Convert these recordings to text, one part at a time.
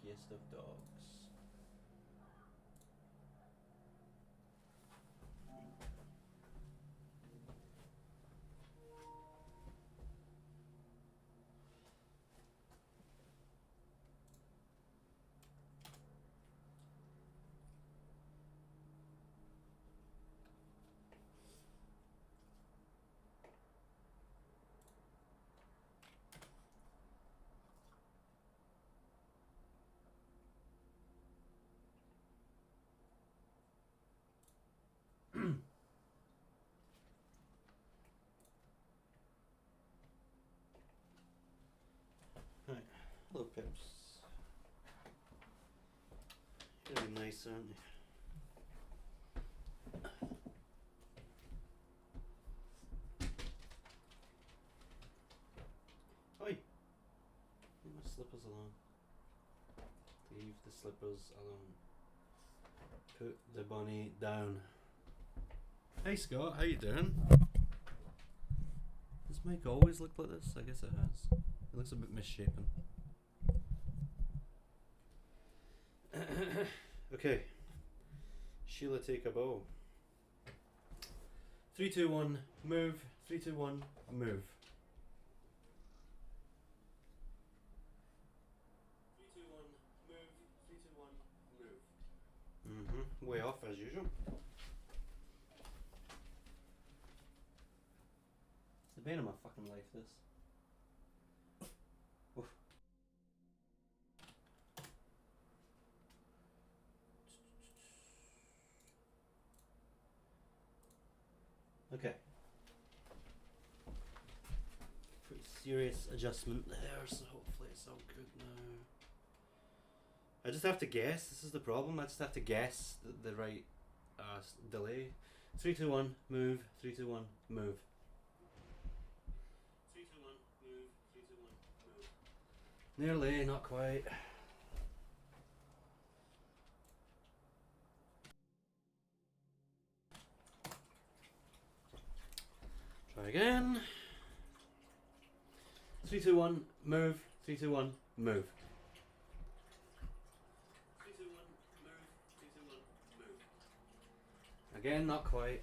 freakiest of dogs. Right. Hello, Pips. You're really nice, aren't you? Oi! Leave my slippers alone. Leave the slippers alone. Put the bunny down. Hey Scott, how you doing? Does Mike always look like this? I guess it has. It looks a bit misshapen. Okay. Sheila, take a bow. 3, 2, 1, move. 3, 2, 1, move. 3, 2, 1, move. 3, 2, 1, move. Way off as usual. It's the bane of my fucking life, this. Oof. Okay. Pretty serious adjustment there, so hopefully it's all good now. I just have to guess. This is the problem. I just have to guess the right delay. 3, 2, 1, move. 3, 2, 1, move. 3, 2, 1, move. 3, 2, 1, move. Nearly, not quite. Try again. 3, 2, 1, move. 3, 2, 1, move. 3, 2, 1, move. 3, 2, 1, move. Again, not quite.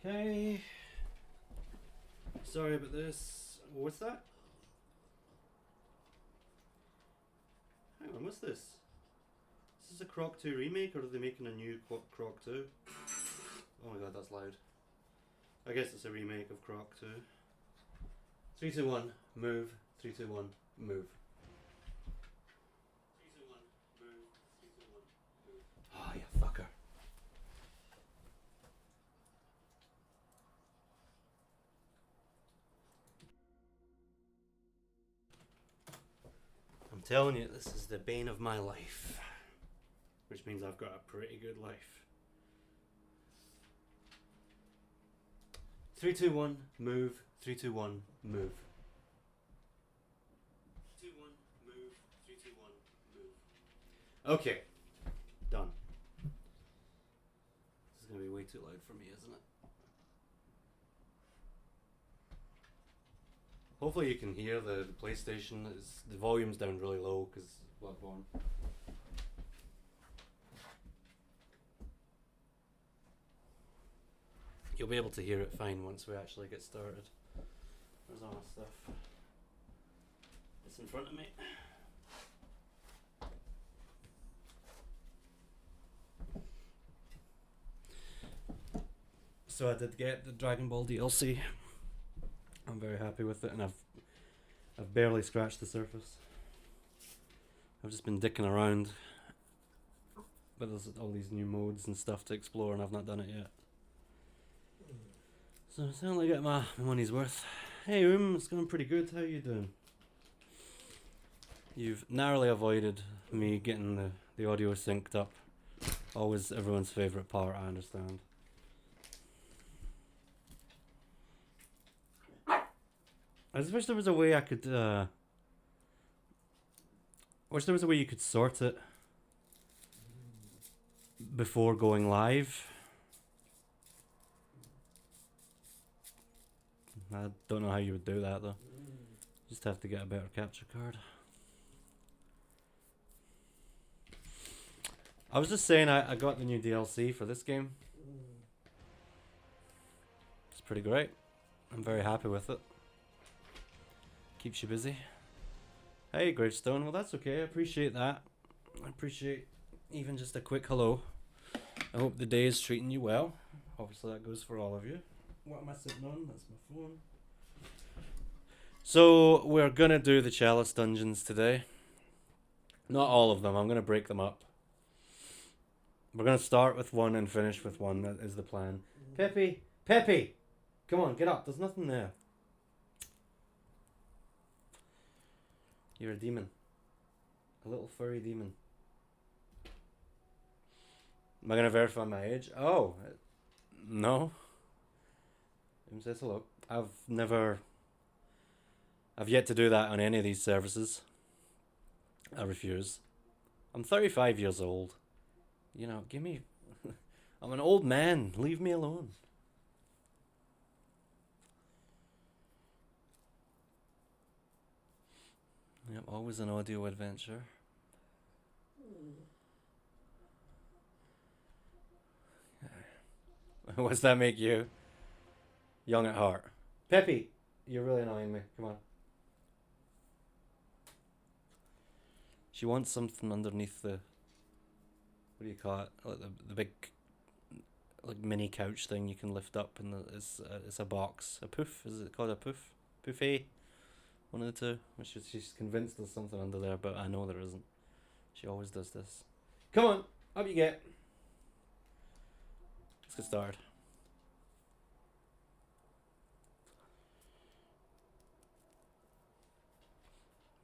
Okay. Sorry about this. What's that? Hang on, what's this? Is this a Croc 2 remake, or are they making a new Croc 2? Oh my god, that's loud. I guess it's a remake of Croc 2. 3, 2, 1, move. 3, 2, 1, move. 3, 2, 1, move. 3, 2, 1, move. Oh, you fucker. I'm telling you, this is the bane of my life. Which means I've got a pretty good life. 3, 2, 1, move. 3, 2, 1, move. 2, 1, move. 3, 2, 1, move. Okay. Done. This is going to be way too loud for me, isn't it? Hopefully you can hear the PlayStation. The volume's down really low because Bloodborne. You'll be able to hear it fine once we actually get started. Where's all my stuff? It's in front of me. So I did get the Dragon Ball DLC. I'm very happy with it, and I've barely scratched the surface. I've just been dicking around, but there's all these new modes and stuff to explore, and I've not done it yet. So I certainly get my money's worth. Hey it's going pretty good. How you doing? You've narrowly avoided me getting the audio synced up. Always everyone's favourite part, I understand. I just wish there was a way I could, wish there was a way you could sort it before going live. I don't know how you would do that though. Just have to get a better capture card. I was just saying I got the new DLC for this game. It's pretty great. I'm very happy with it. Keeps you busy. Hey, Gravestone. Well, that's okay. I appreciate that. I appreciate even just a quick hello. I hope the day is treating you well. Obviously, that goes for all of you. What am I sitting on? That's my phone. So, we're going to do the Chalice dungeons today. Not all of them. I'm going to break them up. We're going to start with one and finish with one. That is the plan. Peppy! Peppy! Come on, get up. There's nothing there. You're a demon. A little furry demon. Am I going to verify my age? Oh, no. Says hello. I've yet to do that on any of these services. I refuse. I'm 35 years old. You know, give me... I'm an old man. Leave me alone. Yep, always an audio adventure. What's that make you? Young at heart. Peppy, you're really annoying me. Come on. She wants something underneath the... What do you call it? Like the big... Like mini couch thing you can lift up, and it's a box. A poof? Is it called a poof? Poofy? One of the two. She's convinced there's something under there, but I know there isn't. She always does this. Come on, up you get. Let's get started.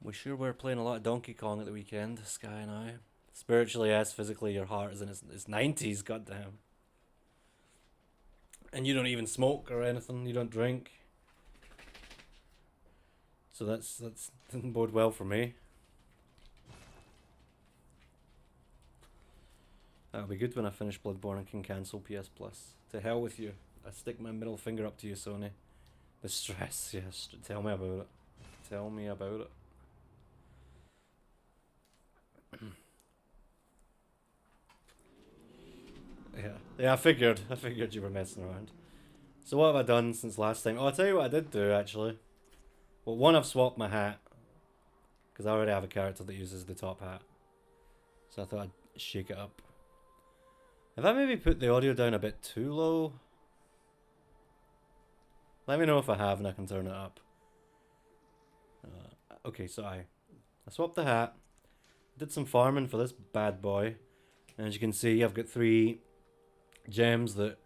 We sure were playing a lot of Donkey Kong at the weekend, Sky and I. Spiritually, yes. Physically, your heart is in its 90s, goddamn. And you don't even smoke or anything. You don't drink. So that didn't bode well for me. That'll be good when I finish Bloodborne and can cancel PS Plus. To hell with you. I stick my middle finger up to you, Sony. The stress, yes. Tell me about it. Tell me about it. Yeah, I figured you were messing around. So what have I done since last time? Oh, I'll tell you what I did do, actually. Well, one, I've swapped my hat. Because I already have a character that uses the top hat. So I thought I'd shake it up. Have I maybe put the audio down a bit too low? Let me know if I have and I can turn it up. Okay, so I swapped the hat. Did some farming for this bad boy. And as you can see, I've got 3 gems that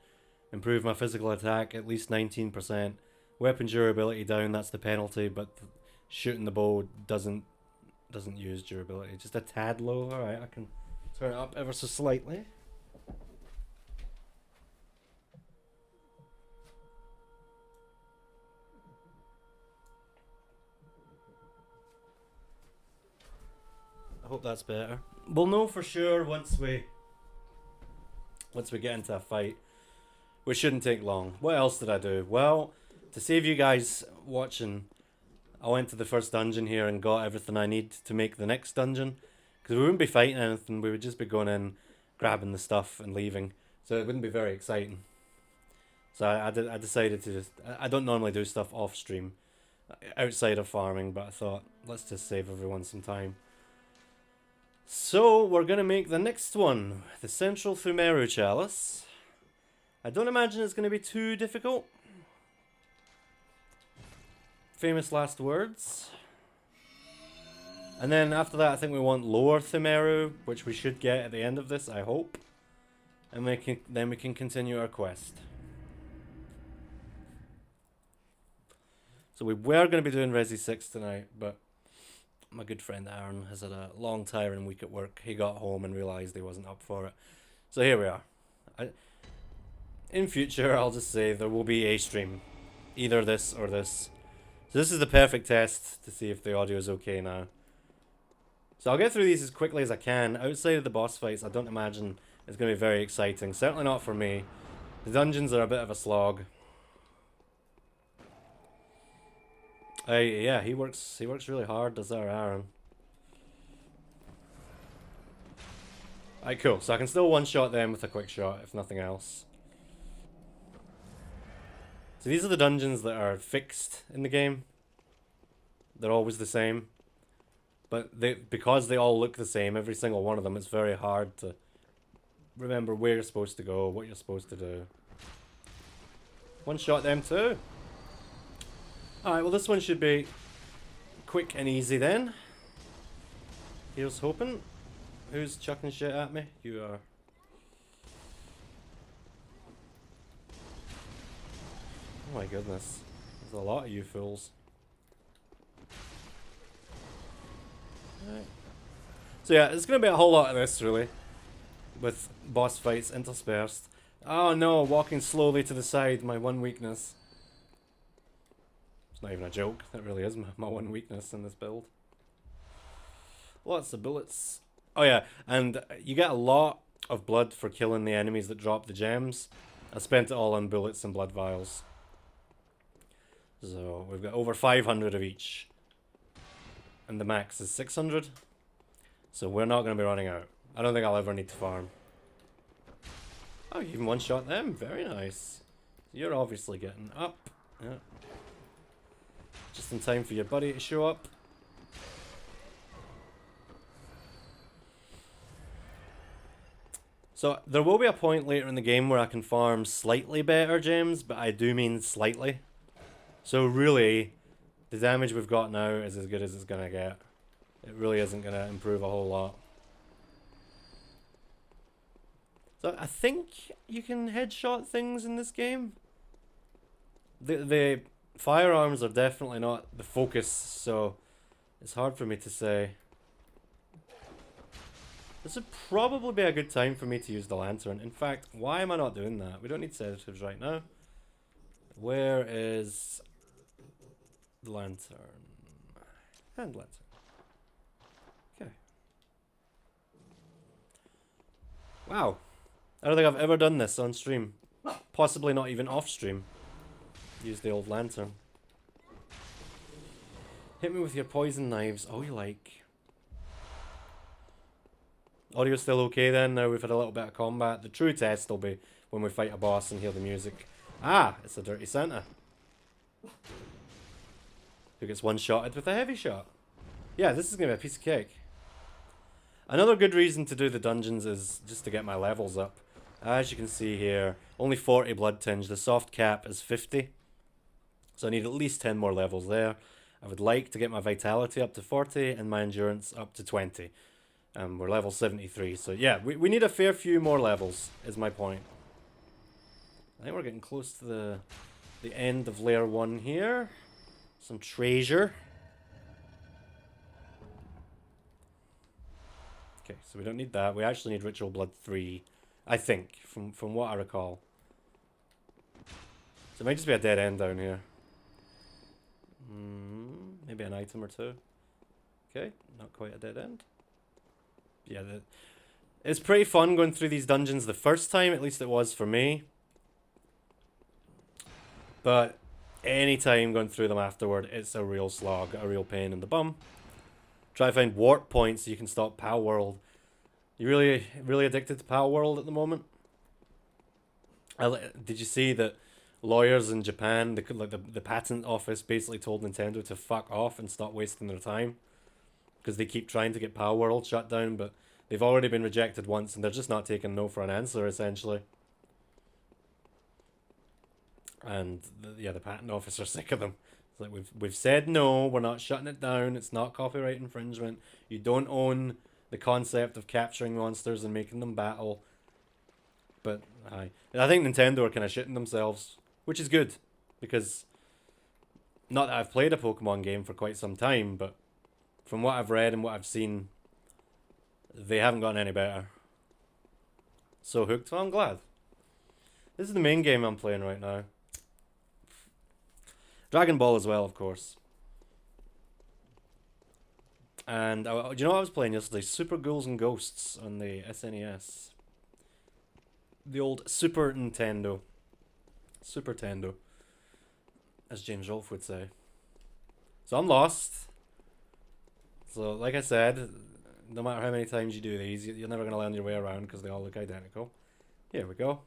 improve my physical attack at least 19%. Weapon durability down, that's the penalty, but shooting the bow doesn't use durability. Just a tad low. Alright, I can turn it up ever so slightly. I hope that's better. We'll know for sure once we get into a fight. Which shouldn't take long. What else did I do? Well, to save you guys watching, I went to the first dungeon here and got everything I need to make the next dungeon. Because we wouldn't be fighting anything, we would just be going in, grabbing the stuff and leaving. So it wouldn't be very exciting. So I decided to just... I don't normally do stuff off stream, outside of farming, but I thought, let's just save everyone some time. So, we're going to make the next one, the Central Thumeru Chalice. I don't imagine it's going to be too difficult. Famous last words. And then after that, I think we want Lower Thumeru, which we should get at the end of this, I hope. And then we can continue our quest. So we were going to be doing Resi 6 tonight, but my good friend Aaron has had a long tiring week at work. He got home and realised he wasn't up for it. So here we are. In future, I'll just say there will be a stream. Either this or this. So this is the perfect test to see if the audio is okay now. So I'll get through these as quickly as I can. Outside of the boss fights, I don't imagine it's going to be very exciting. Certainly not for me. The dungeons are a bit of a slog. Yeah, he works really hard, does our Aaron. Alright, cool. So I can still one-shot them with a quick shot, if nothing else. So these are the dungeons that are fixed in the game. They're always the same. But because they all look the same, every single one of them, it's very hard to remember where you're supposed to go, what you're supposed to do. One-shot them too. Alright, well this one should be quick and easy then. Here's hoping. Who's chucking shit at me? You are. Oh my goodness. There's a lot of you fools. Right. So yeah, it's going to be a whole lot of this really. With boss fights interspersed. Oh no, walking slowly to the side, my one weakness. It's not even a joke, that really is my one weakness in this build. Lots of bullets. Oh yeah, and you get a lot of blood for killing the enemies that drop the gems. I spent it all on bullets and blood vials. So we've got over 500 of each. And the max is 600. So we're not going to be running out. I don't think I'll ever need to farm. Oh, you even one-shot them. Very nice. You're obviously getting up. Yeah. Just in time for your buddy to show up. So there will be a point later in the game where I can farm slightly better gems, but I do mean slightly. So really, the damage we've got now is as good as it's gonna get. It really isn't gonna improve a whole lot. So I think you can headshot things in this game. The firearms are definitely not the focus, so it's hard for me to say. This would probably be a good time for me to use the lantern. In fact, why am I not doing that? We don't need sedatives right now. Where is the lantern? Hand lantern. Okay. Wow. I don't think I've ever done this on stream. Possibly not even off stream. Use the old lantern. Hit me with your poison knives. Oh, you like. Audio's still okay then, now we've had a little bit of combat. The true test will be when we fight a boss and hear the music. Ah, it's a dirty Santa. Who gets one-shotted with a heavy shot. Yeah, this is going to be a piece of cake. Another good reason to do the dungeons is just to get my levels up. As you can see here, only 40 blood tinge. The soft cap is 50. So I need at least 10 more levels there. I would like to get my vitality up to 40 and my endurance up to 20. We're level 73, so yeah, we need a fair few more levels, is my point. I think we're getting close to the end of layer 1 here. Some treasure. Okay, so we don't need that. We actually need Ritual Blood 3, I think, from what I recall. So it might just be a dead end down here. Maybe an item or two. Okay, not quite a dead end. Yeah, it's pretty fun going through these dungeons the first time, at least it was for me. But any time going through them afterward, it's a real slog, a real pain in the bum. Try to find warp points so you can stop Pal World. You really addicted to Pal World at the moment? Did you see that lawyers in Japan, the patent office basically told Nintendo to fuck off and stop wasting their time? Because they keep trying to get Power World shut down, but they've already been rejected once, and they're just not taking no for an answer, essentially. And the patent office are sick of them. It's like, we've said no, we're not shutting it down, it's not copyright infringement, you don't own the concept of capturing monsters and making them battle. But I think Nintendo are kind of shitting themselves, which is good, because not that I've played a Pokemon game for quite some time, but from what I've read and what I've seen, they haven't gotten any better. So hooked, well, I'm glad. This is the main game I'm playing right now. Dragon Ball as well, of course. And do you know what I was playing yesterday? Super Ghouls and Ghosts on the SNES. The old Super Nintendo. Super Tendo, as James Rolfe would say. So I'm lost. So, like I said, no matter how many times you do these, you're never going to learn your way around because they all look identical. Here we go.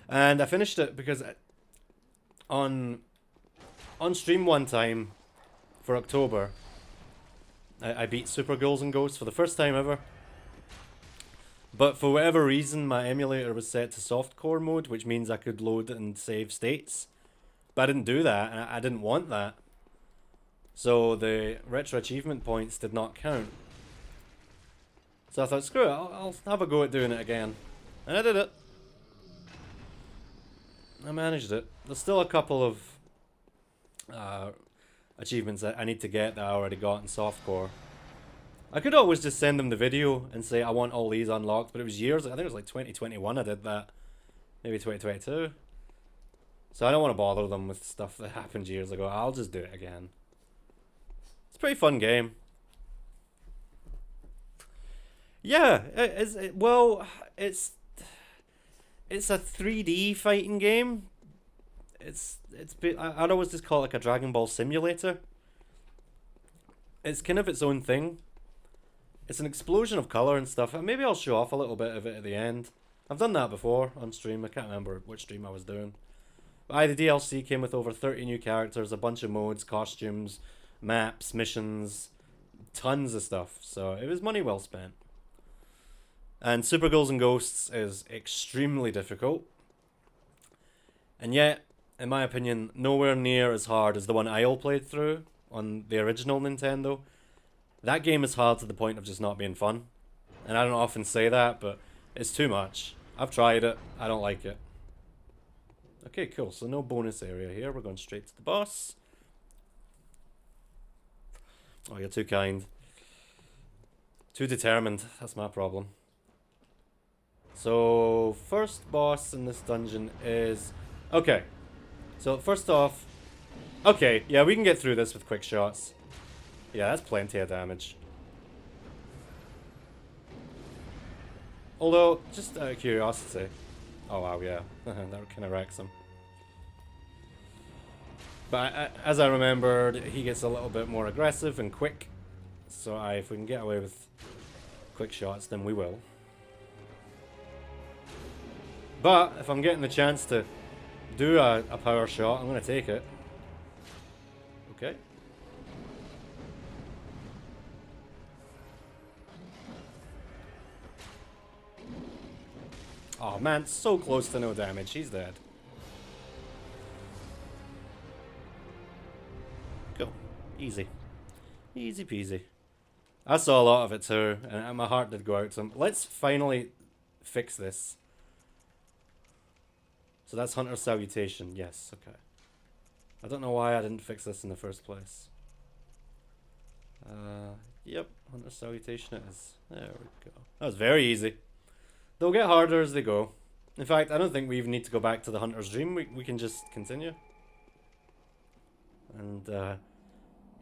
And I finished it because on stream one time for October, I beat Super Ghouls and Ghosts for the first time ever. But for whatever reason, my emulator was set to softcore mode, which means I could load and save states. But I didn't do that, and I didn't want that. So the retro achievement points did not count. So I thought, screw it, I'll have a go at doing it again. And I did it. I managed it. There's still a couple of achievements that I need to get that I already got in softcore. I could always just send them the video and say I want all these unlocked, but it was years, I think it was like 2021 I did that. Maybe 2022. So I don't want to bother them with stuff that happened years ago. I'll just do it again. It's a pretty fun game. Yeah, it's a 3D fighting game. I'd always just call it like a Dragon Ball simulator. It's kind of its own thing. It's an explosion of color and stuff. Maybe I'll show off a little bit of it at the end. I've done that before on stream. I can't remember which stream I was doing. But the DLC came with over 30 new characters, a bunch of modes, costumes, maps, missions, tons of stuff. So it was money well spent. And Super Ghouls and Ghosts is extremely difficult. And yet, in my opinion, nowhere near as hard as the one I played through on the original Nintendo. That game is hard to the point of just not being fun. And I don't often say that, but it's too much. I've tried it. I don't like it. Okay, cool. So no bonus area here. We're going straight to the boss. Oh, you're too kind. Too determined. That's my problem. So, first boss in this dungeon is... Okay. So, first off... Okay, yeah, we can get through this with quick shots. Yeah, that's plenty of damage. Although, just out of curiosity... Oh, wow, yeah. That kind of wrecks him. But as I remembered, he gets a little bit more aggressive and quick. So if we can get away with quick shots, then we will. But if I'm getting the chance to do a power shot, I'm going to take it. Okay. Oh man, so close to no damage. He's dead. Go. Easy. Easy peasy. I saw a lot of it too, and my heart did go out to him. Let's finally fix this. So that's Hunter's Salutation. Yes, okay. I don't know why I didn't fix this in the first place. Yep, Hunter's Salutation it is. There we go. That was very easy. They'll get harder as they go. In fact, I don't think we even need to go back to the Hunter's Dream. We can just continue. And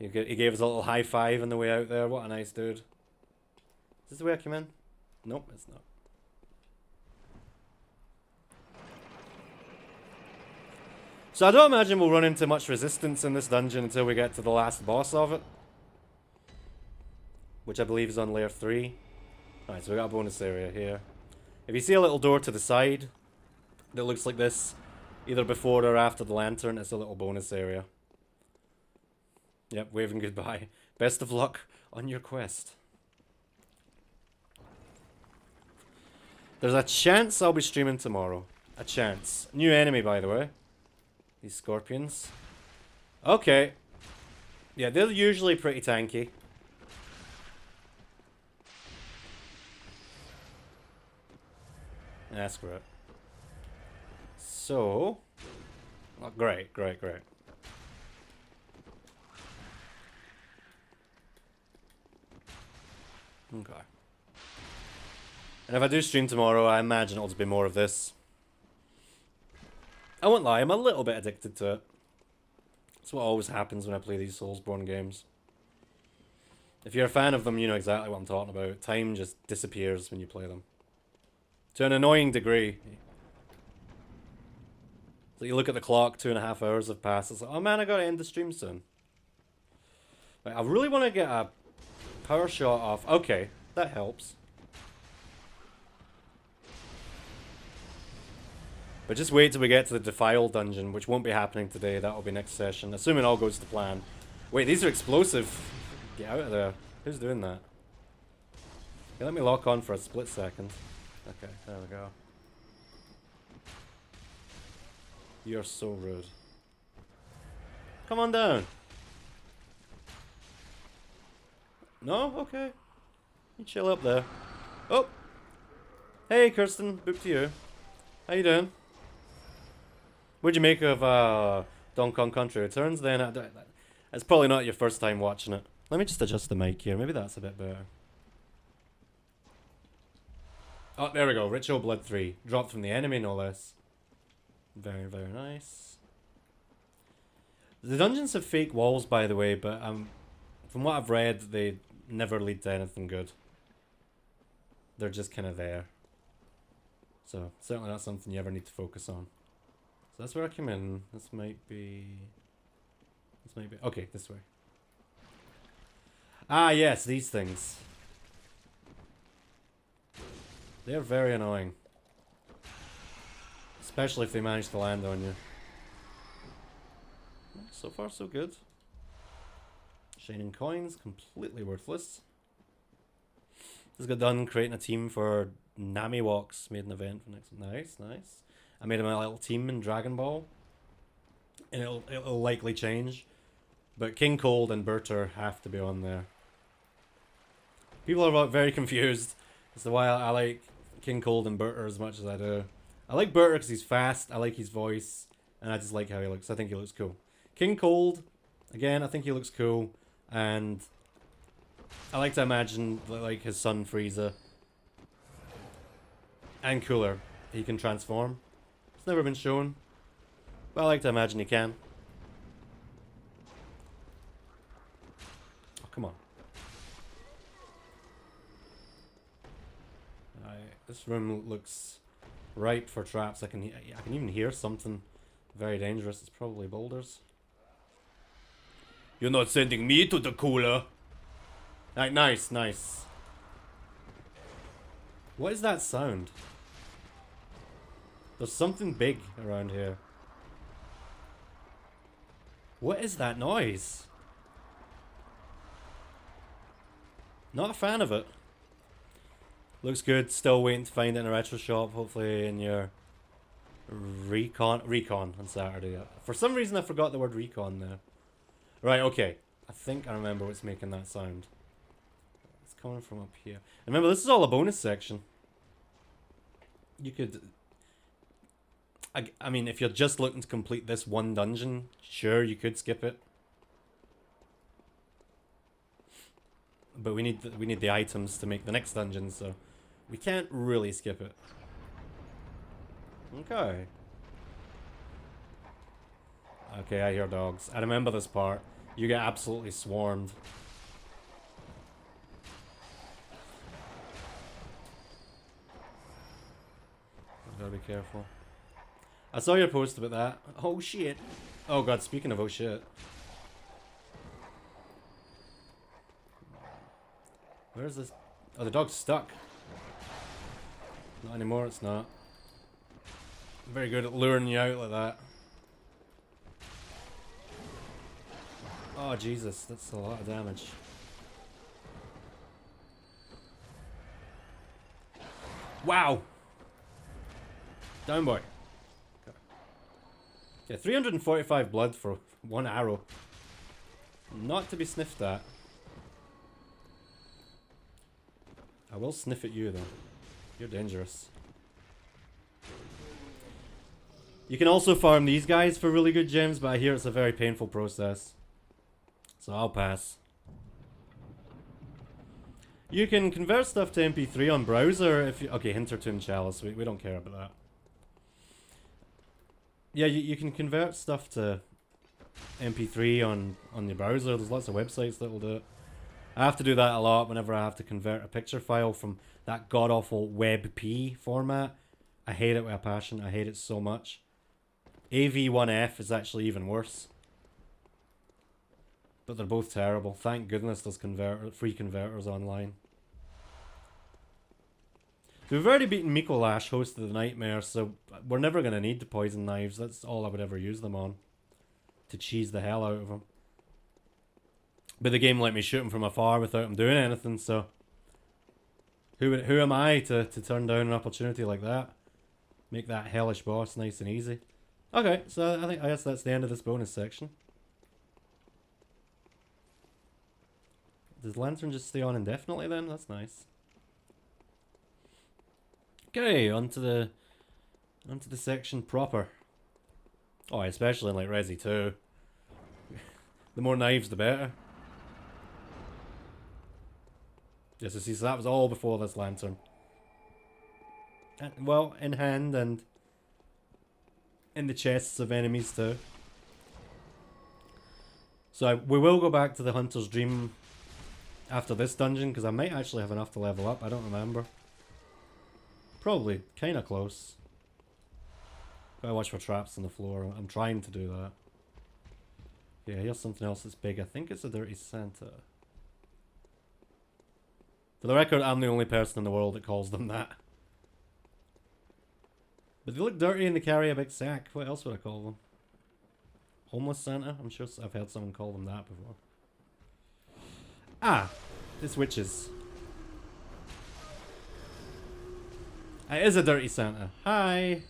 he gave us a little high five on the way out there. What a nice dude. Is this the way I came in? Nope, it's not. So I don't imagine we'll run into much resistance in this dungeon until we get to the last boss of it. Which I believe is on layer 3. Alright, so we got a bonus area here. If you see a little door to the side that looks like this, either before or after the lantern, it's a little bonus area. Yep, waving goodbye. Best of luck on your quest. There's a chance I'll be streaming tomorrow. A chance. New enemy, by the way. These scorpions. Okay. Yeah, they're usually pretty tanky. Yeah, screw it. So... Oh, great, great, great. Okay. And if I do stream tomorrow, I imagine it'll just be more of this. I won't lie, I'm a little bit addicted to it. That's what always happens when I play these Soulsborne games. If you're a fan of them, you know exactly what I'm talking about. Time just disappears when you play them. To an annoying degree. So you look at the clock, 2.5 hours have passed. It's like, oh man, I gotta end the stream soon. Like, I really want to get a power shot off. Okay, that helps. But just wait till we get to the Defile dungeon, which won't be happening today. That'll be next session, assuming all goes to plan. Wait, these are explosive. Get out of there. Who's doing that? Okay, let me lock on for a split second. Okay, there we go. You're so rude. Come on down. No? Okay. You chill up there. Oh! Hey, Kirsten. Boop to you. How you doing? What'd you make of Donkey Kong Country Returns then? It's probably not your first time watching it. Let me just adjust the mic here. Maybe that's a bit better. Oh, there we go. Ritual Blood 3. Dropped from the enemy, no less. Very, very nice. The dungeons have fake walls, by the way, but from what I've read, they never lead to anything good. They're just kind of there. So, certainly not something you ever need to focus on. So that's where I come in. This might be... Okay, this way. Ah, yes, these things. They're very annoying. Especially if they manage to land on you. So far, so good. Shining coins, completely worthless. Just got done creating a team for Nami Walks. Made an event for next. Nice, nice. I made my little team in Dragon Ball. And it'll likely change. But King Cold and Berter have to be on there. People are very confused as to why I like King Cold and Berter as much as I do. I like Berter because he's fast, I like his voice, and I just like how he looks. I think he looks cool. King Cold, again, I think he looks cool, and I like to imagine like his son Frieza. And Cooler, he can transform. It's never been shown, but I like to imagine he can. Oh, come on. This room looks ripe for traps. I can even hear something very dangerous. It's probably boulders. You're not sending me to the cooler. Right, nice, nice. What is that sound? There's something big around here. What is that noise? Not a fan of it. Looks good. Still waiting to find it in a retro shop. Hopefully in your recon on Saturday. For some reason I forgot the word recon there. Right, okay. I think I remember what's making that sound. It's coming from up here. Remember, this is all a bonus section. You could... I mean, if you're just looking to complete this one dungeon, sure, you could skip it. But we need the items to make the next dungeon, so we can't really skip it. Okay. Okay, I hear dogs. I remember this part. You get absolutely swarmed. Gotta be careful. I saw your post about that. Oh shit. Oh god, speaking of oh shit. Where's this? Oh, the dog's stuck. Not anymore, it's not. Very good at luring you out like that. Oh Jesus, that's a lot of damage. Wow! Down boy. Okay. Yeah, 345 blood for one arrow. Not to be sniffed at. I will sniff at you though. You're dangerous. You can also farm these guys for really good gems, but I hear it's a very painful process. So I'll pass. You can convert stuff to MP3 on browser if you... Okay, Hintertune Chalice, we don't care about that. Yeah, you can convert stuff to MP3 on your browser. There's lots of websites that will do it. I have to do that a lot whenever I have to convert a picture file from that god-awful WebP format. I hate it with a passion. I hate it so much. AV1F is actually even worse. But they're both terrible. Thank goodness there's free converters online. So we've already beaten Mikolash, host of the Nightmare, so we're never going to need the poison knives. That's all I would ever use them on. To cheese the hell out of them. But the game let me shoot him from afar without him doing anything, so... Who am I to turn down an opportunity like that? Make that hellish boss nice and easy. Okay, so I guess that's the end of this bonus section. Does Lantern just stay on indefinitely then? That's nice. Okay, onto the section proper. Oh, especially in like Resi 2. The more knives, the better. Yes, you see, so that was all before this lantern. And, well, in hand and in the chests of enemies too. So we will go back to the Hunter's Dream after this dungeon, because I might actually have enough to level up. I don't remember. Probably kind of close. Gotta watch for traps on the floor. I'm trying to do that. Yeah, here's something else that's big. I think it's a Dirty Santa. For the record, I'm the only person in the world that calls them that. But they look dirty and they carry a big sack. What else would I call them? Homeless Santa? I'm sure I've heard someone call them that before. Ah! It's witches. It is a Dirty Santa. Hi!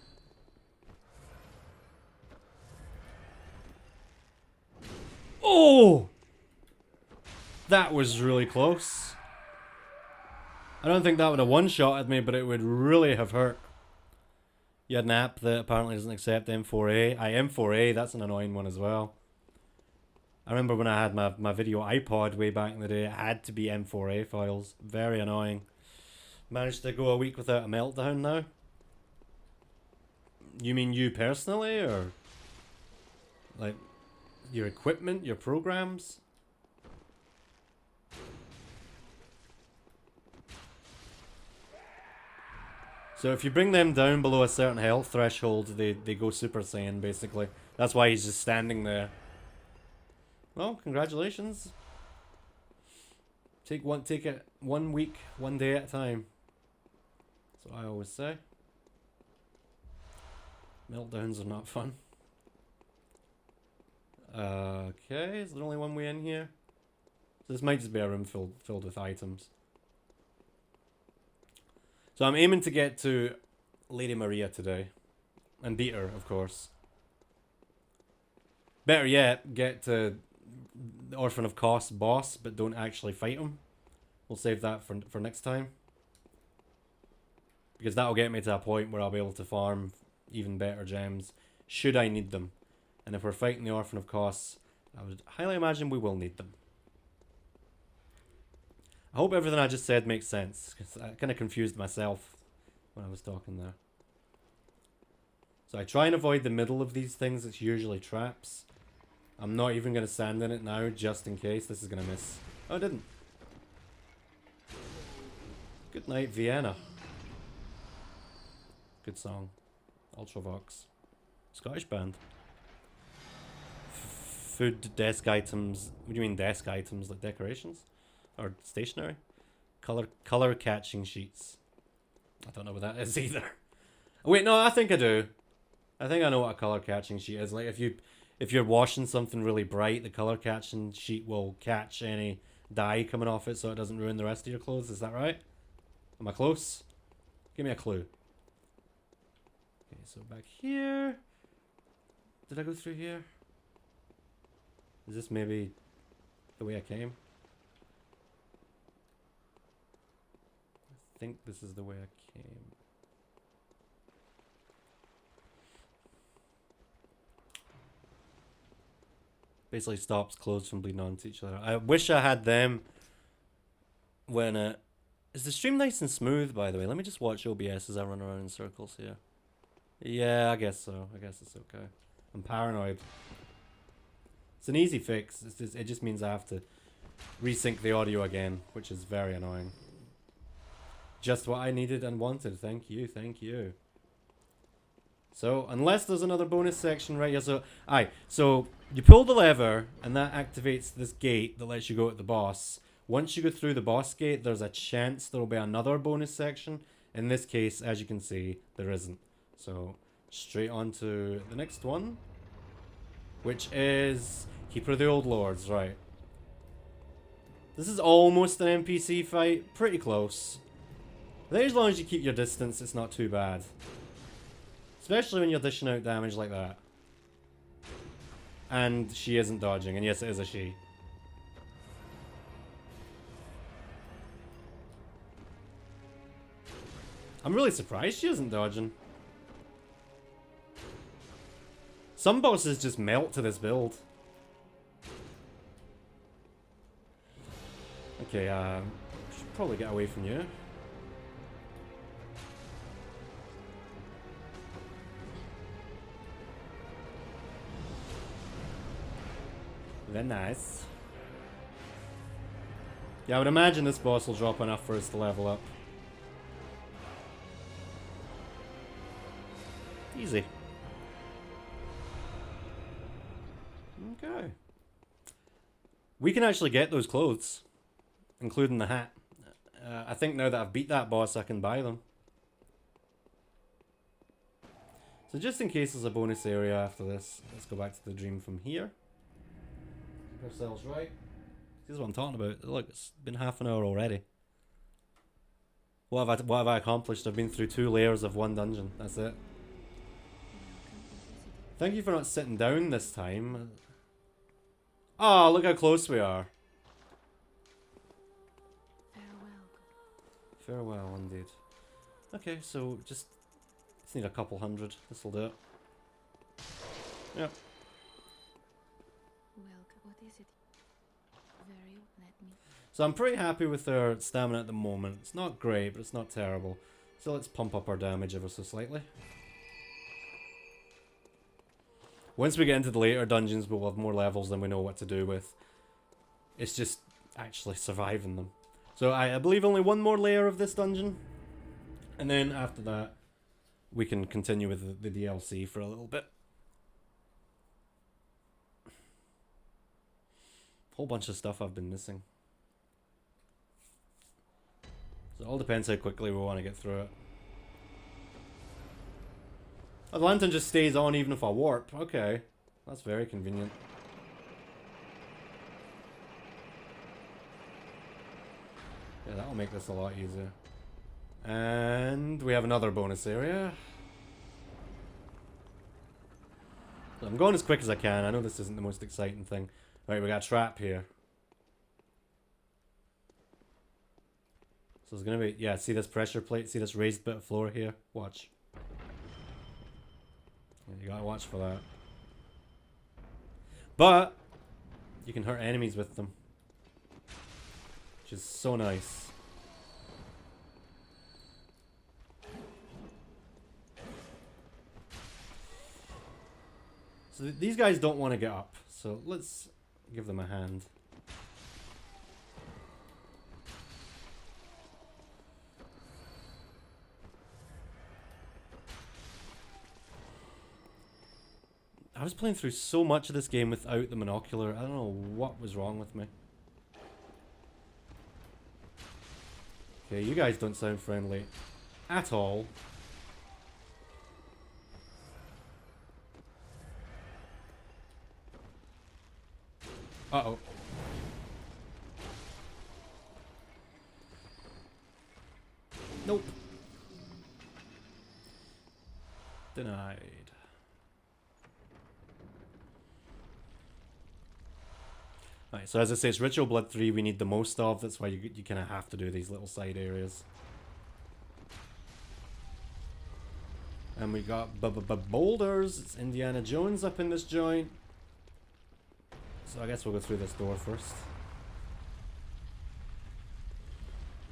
Oh! That was really close. I don't think that would have one-shotted me, but it would really have hurt. You had an app that apparently doesn't accept M4A. M4A, that's an annoying one as well. I remember when I had my video iPod way back in the day, it had to be M4A files. Very annoying. Managed to go a week without a meltdown now? You mean you personally, or like your equipment, your programs? So if you bring them down below a certain health threshold, they go Super Saiyan, basically. That's why he's just standing there. Well, congratulations. Take it 1 week, 1 day at a time. That's what I always say. Meltdowns are not fun. Okay, is there only one way in here? So this might just be a room filled with items. So I'm aiming to get to Lady Maria today. And beat her, of course. Better yet, get to the Orphan of Kos boss, but don't actually fight him. We'll save that for next time. Because that'll get me to a point where I'll be able to farm even better gems, should I need them. And if we're fighting the Orphan of Kos, I would highly imagine we will need them. I hope everything I just said makes sense, because I kind of confused myself when I was talking there. So I try and avoid the middle of these things. It's usually traps. I'm not even going to stand in it now, just in case. This is going to miss. Oh, it didn't. Good night, Vienna. Good song. Ultravox. Scottish band. Food, desk items. What do you mean desk items? Like decorations? Or stationery? Color catching sheets. I don't know what that is either. Wait, no, I think I do. I think I know what a color catching sheet is. Like if you're washing something really bright, the color catching sheet will catch any dye coming off it so it doesn't ruin the rest of your clothes. Is that right? Am I close? Give me a clue. Okay, so back here. Did I go through here? Is this maybe the way I came? I think this is the way I came. Basically stops clothes from bleeding onto each other. I wish I had them when is the stream nice and smooth, by the way? Let me just watch OBS as I run around in circles here. Yeah, I guess so. I guess it's okay. I'm paranoid. It's an easy fix. It just means I have to resync the audio again, which is very annoying. Just what I needed and wanted. Thank you, thank you. So, unless there's another bonus section right here, so you pull the lever, and that activates this gate that lets you go at the boss. Once you go through the boss gate, there's a chance there'll be another bonus section. In this case, as you can see, there isn't. So, straight on to the next one, which is Keeper of the Old Lords, right. This is almost an NPC fight, pretty close. I think as long as you keep your distance, it's not too bad. Especially when you're dishing out damage like that. And she isn't dodging, and yes, it is a she. I'm really surprised she isn't dodging. Some bosses just melt to this build. Okay, should probably get away from you. Very nice. Yeah, I would imagine this boss will drop enough for us to level up. Easy. Okay. We can actually get those clothes, including the hat. I think now that I've beat that boss, I can buy them. So just in case there's a bonus area after this, let's go back to the dream from here. Keep ourselves right. This is what I'm talking about. Look, it's been half an hour already. What have I accomplished? I've been through 2 layers of 1 dungeon. That's it. Thank you for not sitting down this time. Oh, look how close we are. Farewell, indeed. Okay, so just need a couple hundred. This will do it. Yep. What is it? So I'm pretty happy with our stamina at the moment. It's not great, but it's not terrible. So let's pump up our damage ever so slightly. Once we get into the later dungeons, we'll have more levels than we know what to do with. It's just actually surviving them. So I believe only 1 more layer of this dungeon. And then after that, we can continue with the DLC for a little bit. Whole bunch of stuff I've been missing. So it all depends how quickly we want to get through it. Oh, the lantern just stays on even if I warp. Okay. That's very convenient. Yeah, that'll make this a lot easier. And we have another bonus area. I'm going as quick as I can. I know this isn't the most exciting thing. Right, we got a trap here. So it's gonna be, yeah, see this pressure plate? See this raised bit of floor here? Watch. Yeah, you gotta watch for that. But you can hurt enemies with them, which is so nice. So these guys don't want to get up, so let's give them a hand. I was playing through so much of this game without the monocular. I don't know what was wrong with me. Okay, you guys don't sound friendly at all. Uh-oh. Nope. Denied. Right, so as I say, it's Ritual Blood 3 we need the most of. That's why you kind of have to do these little side areas. And we got boulders. It's Indiana Jones up in this joint. So I guess we'll go through this door first.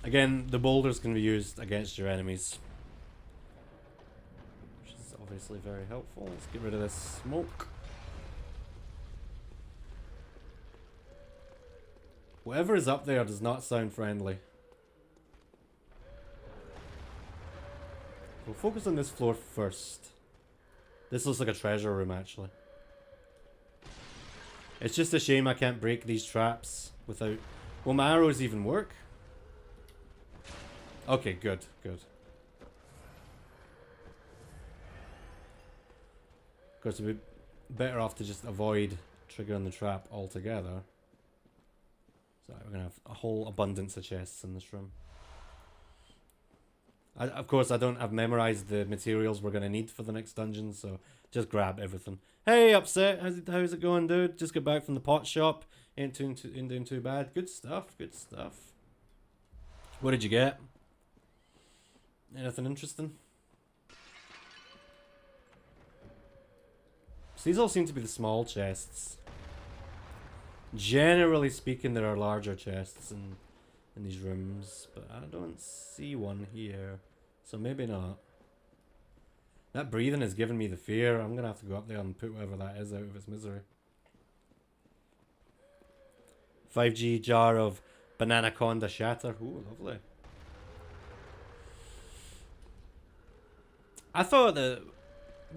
Again, the boulders can be used against your enemies, which is obviously very helpful. Let's get rid of this smoke. Whatever is up there does not sound friendly. We'll focus on this floor first. This looks like a treasure room, actually. It's just a shame I can't break these traps without... Will my arrows even work? Okay, good, good. Of course, it'd be better off to just avoid triggering the trap altogether. So we're going to have a whole abundance of chests in this room. Of course, I've memorized the materials we're going to need for the next dungeon, so just grab everything. Hey, Upset, how's it going, dude? Just got back from the pot shop. Ain't doing too bad. Good stuff, good stuff. What did you get? Anything interesting? So these all seem to be the small chests. Generally speaking, there are larger chests in these rooms, but I don't see one here. So maybe not. That breathing is giving me the fear. I'm gonna have to go up there and put whatever that is out of its misery. 5G jar of Banana Conda Shatter. Ooh, lovely. I thought that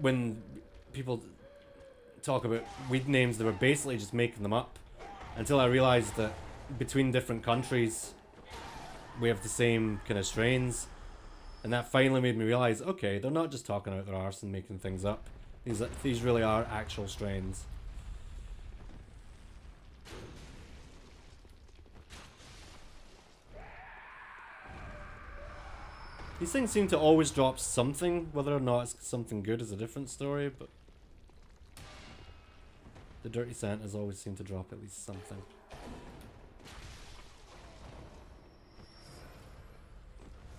when people talk about weed names, they were basically just making them up. Until I realised that between different countries, we have the same kind of strains. And that finally made me realise, okay, they're not just talking out their arse and making things up. These really are actual strains. These things seem to always drop something. Whether or not it's something good is a different story, but the Dirty Santas always seem to drop at least something.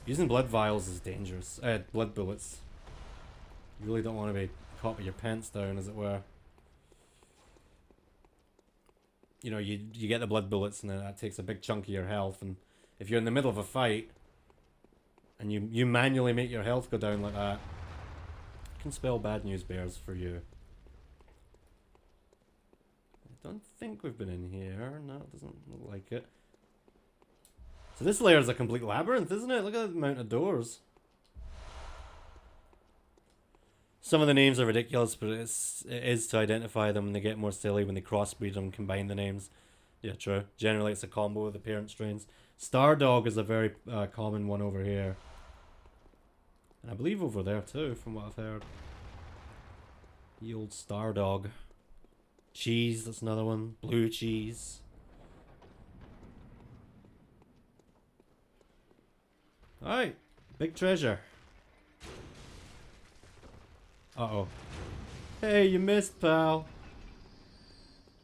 Using blood vials is dangerous. Blood bullets. You really don't want to be caught with your pants down, as it were. You know, you get the blood bullets and then that takes a big chunk of your health, and if you're in the middle of a fight and you manually make your health go down like that, it can spell bad news bears for you. I don't think we've been in here. No, it doesn't look like it. So this layer is a complete labyrinth, isn't it? Look at the amount of doors. Some of the names are ridiculous, but it is to identify them, and they get more silly when they crossbreed and combine the names. Yeah, true. Generally, it's a combo of the parent strains. Stardog is a very common one over here. And I believe over there too, from what I've heard. The old Stardog. Cheese, that's another one. Blue cheese. Alright, big treasure. Uh-oh. Hey, you missed, pal.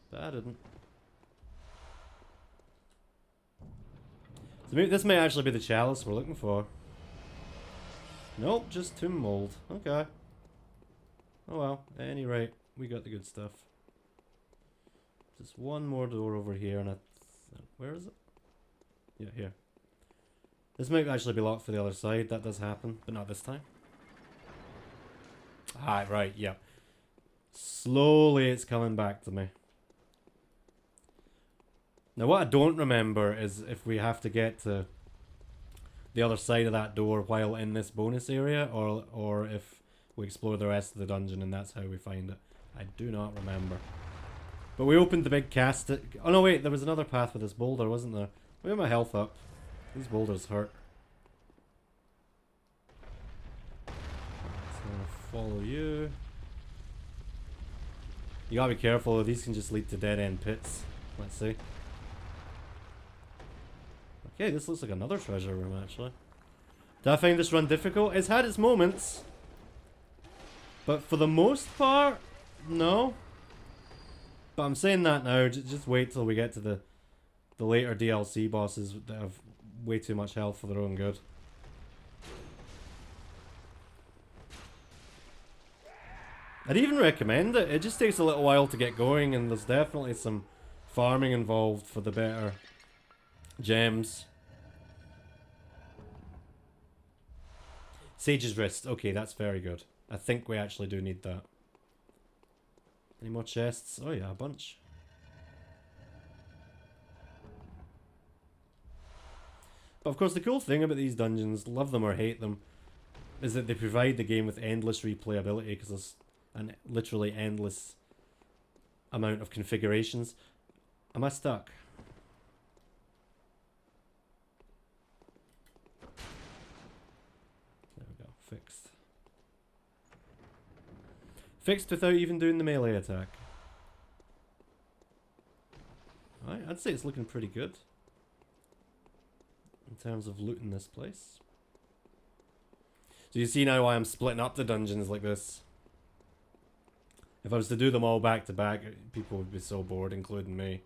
But I didn't. So maybe this may actually be the chalice we're looking for. Nope, just tomb mold. Okay. Oh well, at any rate, we got the good stuff. Just one more door over here, and where is it? Yeah, here. This might actually be locked for the other side. That does happen, but not this time. Ah, right, yeah. Slowly it's coming back to me. Now what I don't remember is if we have to get to the other side of that door while in this bonus area, or if we explore the rest of the dungeon and that's how we find it. I do not remember. But we opened the big cast. Oh no, wait, there was another path with this boulder, wasn't there? We have my health up. These boulders hurt. So I'm gonna follow you. You gotta be careful, these can just lead to dead end pits. Let's see. Okay, this looks like another treasure room actually. Did I find this run difficult? It's had its moments. But for the most part, no. But I'm saying that now, just wait till we get to the later DLC bosses that have way too much health for their own good. I'd even recommend it. It just takes a little while to get going, and there's definitely some farming involved for the better gems. Sage's Wrist. Okay, that's very good. I think we actually do need that. Any more chests? Oh yeah, a bunch. But of course the cool thing about these dungeons, love them or hate them, is that they provide the game with endless replayability, because there's an literally endless amount of configurations. Am I stuck? There we go, fixed. Fixed without even doing the melee attack. Alright, I'd say it's looking pretty good in terms of looting this place. So you see now why I'm splitting up the dungeons like this. If I was to do them all back to back, people would be so bored, including me.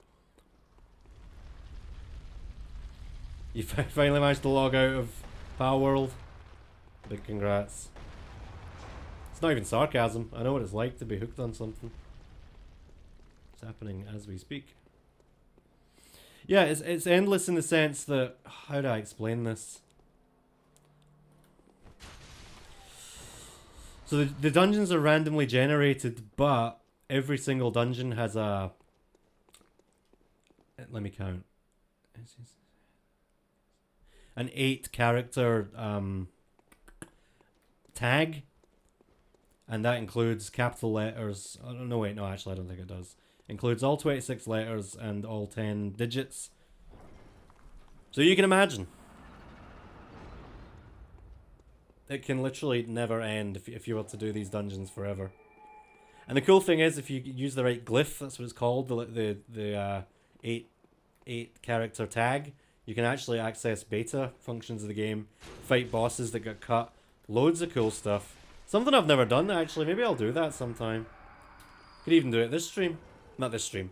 You finally managed to log out of Power World. Big congrats. It's not even sarcasm. I know what it's like to be hooked on something. It's happening as we speak. Yeah, it's endless in the sense that... How do I explain this? So the dungeons are randomly generated, but every single dungeon has a... Let me count. An 8-character tag. And that includes capital letters. Oh, no, wait, no, actually, I don't think it does. Includes all 26 letters and all 10 digits. So you can imagine. It can literally never end if you were to do these dungeons forever. And the cool thing is, if you use the right glyph, that's what it's called, the 8 character tag, you can actually access beta functions of the game, fight bosses that got cut, loads of cool stuff. Something I've never done, actually. Maybe I'll do that sometime. Could even do it this stream. Not this stream.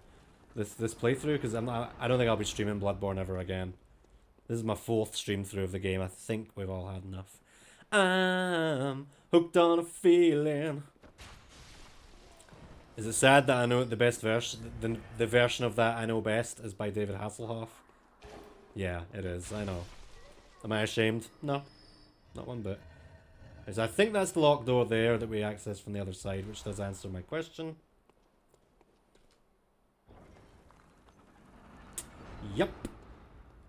This playthrough, because I don't think I'll be streaming Bloodborne ever again. This is my 4th stream through of the game. I think we've all had enough. I'm hooked on a feeling. Is it sad that I know the best version, the version of that I know best is by David Hasselhoff? Yeah, it is. I know. Am I ashamed? No, not one bit. I think that's the locked door there that we accessed from the other side, which does answer my question. Yep.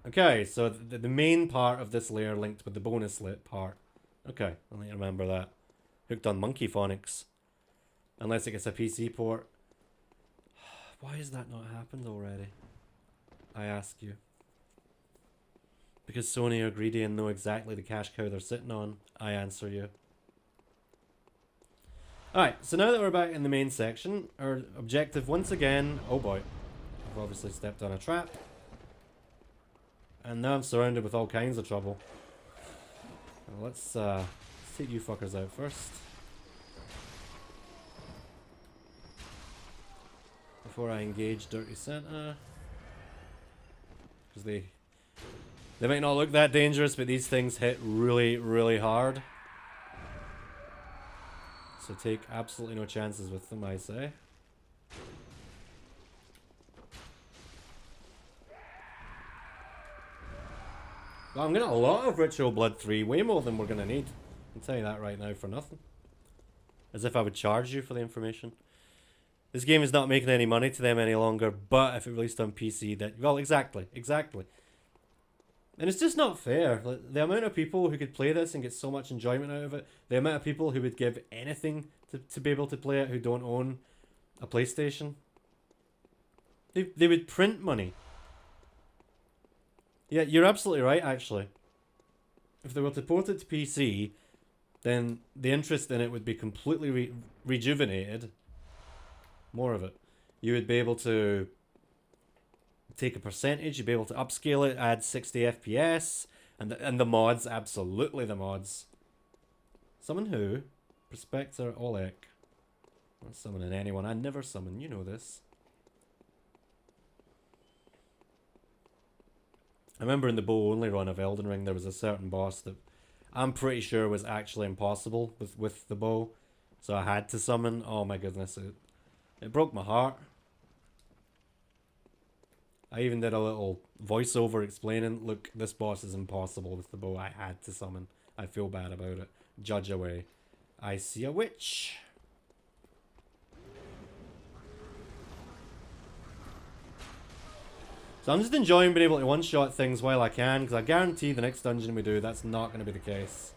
Okay, so the main part of this layer linked with the bonus lit part. Okay, I'll need to remember that. Hooked on monkey phonics. Unless it gets a PC port. Why has that not happened already? I ask you. Because Sony are greedy and know exactly the cash cow they're sitting on. I answer you. Alright, so now that we're back in the main section, our objective once again... Oh boy. I've obviously stepped on a trap. And now I'm surrounded with all kinds of trouble. Well, let's take you fuckers out first. Before I engage Dirty Santa. Because they might not look that dangerous, but these things hit really, really hard. So take absolutely no chances with them, I say. Well, I'm getting a lot of Ritual Blood 3, way more than we're going to need. I can tell you that right now for nothing. As if I would charge you for the information. This game is not making any money to them any longer, but if it released on PC, that... Well, exactly. And it's just not fair. Like, the amount of people who could play this and get so much enjoyment out of it, the amount of people who would give anything to be able to play it who don't own a PlayStation. They would print money. Yeah, you're absolutely right, actually. If they were to port it to PC, then the interest in it would be completely rejuvenated. More of it. You would be able to take a percentage, you'd be able to upscale it, add 60 FPS, and the mods, absolutely the mods. Summon who? Prospector Oleg. I'm not summoning anyone, I never summon, you know this. I remember in the bow only run of Elden Ring there was a certain boss that I'm pretty sure was actually impossible with the bow. So I had to summon. Oh my goodness, it broke my heart. I even did a little voiceover explaining, look, this boss is impossible with the bow. I had to summon. I feel bad about it. Judge away. I see a witch. So I'm just enjoying being able to one-shot things while I can, because I guarantee the next dungeon we do, that's not going to be the case.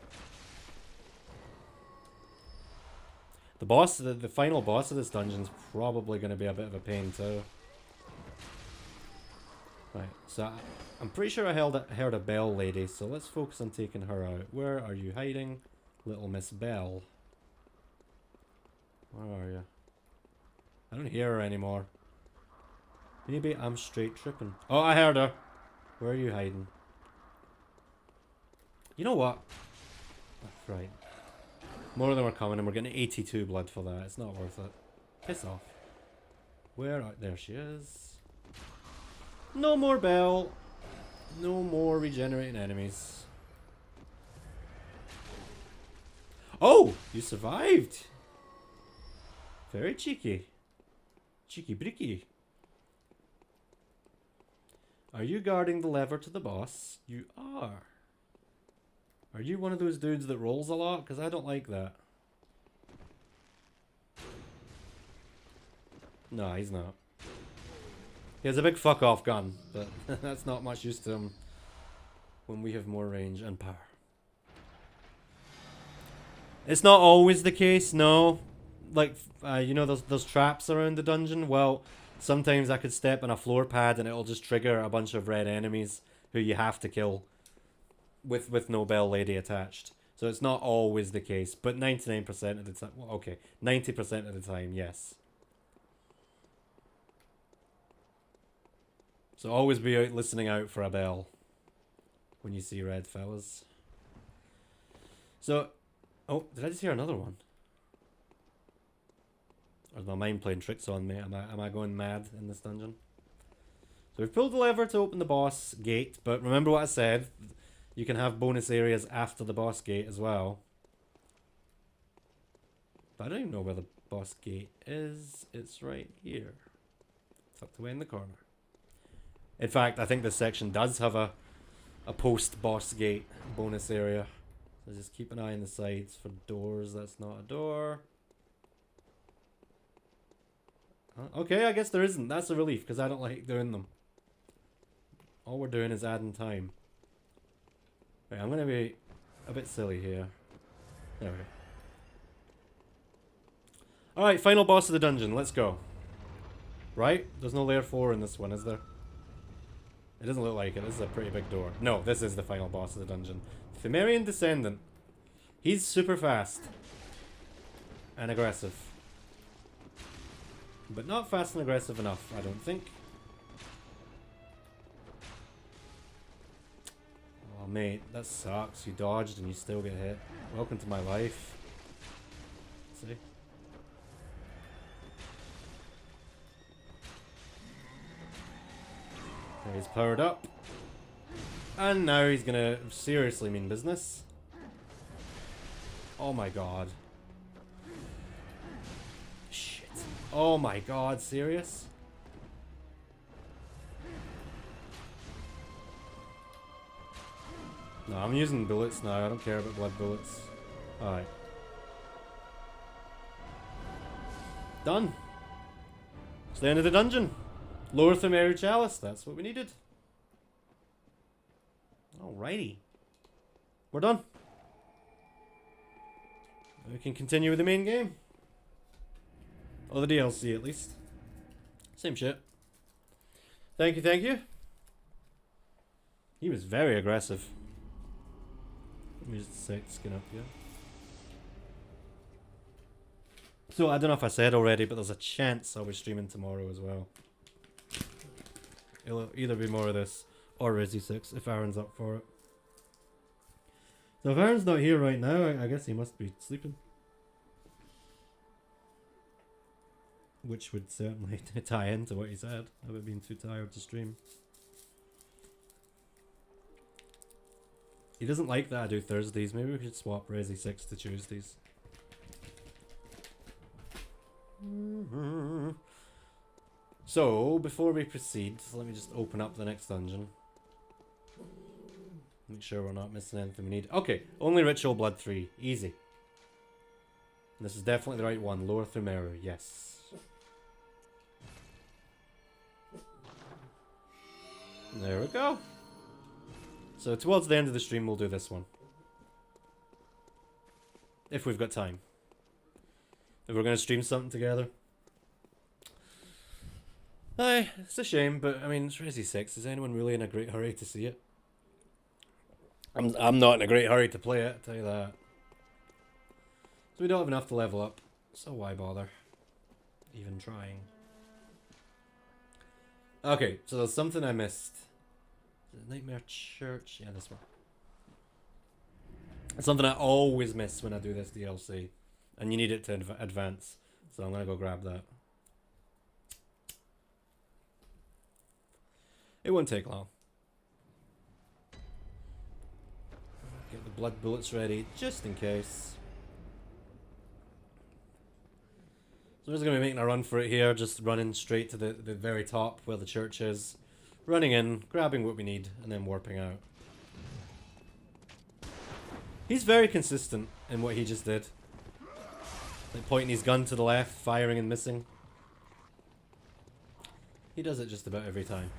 The boss, the final boss of this dungeon's probably going to be a bit of a pain too. Right, so I'm pretty sure I heard a bell lady, so let's focus on taking her out. Where are you hiding, little Miss Bell? Where are you? I don't hear her anymore. Maybe I'm straight tripping. Oh, I heard her. Where are you hiding? You know what? That's right. More of them are coming and we're getting 82 blood for that. It's not worth it. Piss off. Where are... There she is. No more Bell. No more regenerating enemies. Oh! You survived! Very cheeky. Cheeky bricky. Are you guarding the lever to the boss? You are. Are you one of those dudes that rolls a lot? Because I don't like that. No, he's not. He has a big fuck off gun, but that's not much use to him when we have more range and power. It's not always the case, no. Like, you know those traps around the dungeon? Well, sometimes I could step on a floor pad and it'll just trigger a bunch of red enemies who you have to kill with no bell lady attached. So it's not always the case, but 99% of the time, well, okay, 90% of the time, yes. So always be out listening out for a bell when you see red fellas. So, oh, did I just hear another one? Or is my mind playing tricks on me? Am I going mad in this dungeon? So we've pulled the lever to open the boss gate, but remember what I said, you can have bonus areas after the boss gate as well. But I don't even know where the boss gate is. It's right here. Tucked away in the corner. In fact, I think this section does have a post-boss gate bonus area. So just keep an eye on the sides for doors. That's not a door. Okay, I guess there isn't. That's a relief, because I don't like doing them. All we're doing is adding time. Right, I'm going to be a bit silly here. There we go. Alright, final boss of the dungeon. Let's go. Right? There's no layer 4 in this one, is there? It doesn't look like it. This is a pretty big door. No, this is the final boss of the dungeon. Pthumerian Descendant. He's super fast. And aggressive. But not fast and aggressive enough, I don't think. Oh, mate, that sucks. You dodged and you still get hit. Welcome to my life. See? There he's powered up. And now he's gonna seriously mean business. Oh my god. Shit. Oh my god, serious? No, I'm using bullets now. I don't care about blood bullets. Alright. Done. It's the end of the dungeon. Lower Thumeri Chalice. That's what we needed. Alrighty. We're done. We can continue with the main game. Or the DLC at least. Same shit. Thank you, thank you. He was very aggressive. Let me just skin up here. So I don't know if I said already, but there's a chance I'll be streaming tomorrow as well. It'll either be more of this or Resi 6 if Aaron's up for it. So if Aaron's not here right now, I guess he must be sleeping. Which would certainly tie into what he said about being too tired to stream. He doesn't like that I do Thursdays. Maybe we should swap Resi 6 to Tuesdays. So, before we proceed, let me just open up the next dungeon. Make sure we're not missing anything we need. Okay, only Ritual Blood 3. Easy. This is definitely the right one. Lower Thumeri, yes. There we go. So towards the end of the stream we'll do this one. If we've got time. if we're gonna stream something together. Aye, it's a shame, but I mean, it's Resi 6. Is anyone really in a great hurry to see it? I'm not in a great hurry to play it, I'll tell you that. So we don't have enough to level up, so why bother even trying? Okay, so there's something I missed. Is it Nightmare Church? Yeah, this one. It's something I always miss when I do this DLC. And you need it to advance. So I'm going to go grab that. It won't take long. Get the blood bullets ready, just in case. So we're just going to be making a run for it here. Just running straight to the very top where the church is. Running in, grabbing what we need, and then warping out. He's very consistent in what he just did. Like pointing his gun to the left, firing and missing. He does it just about every time.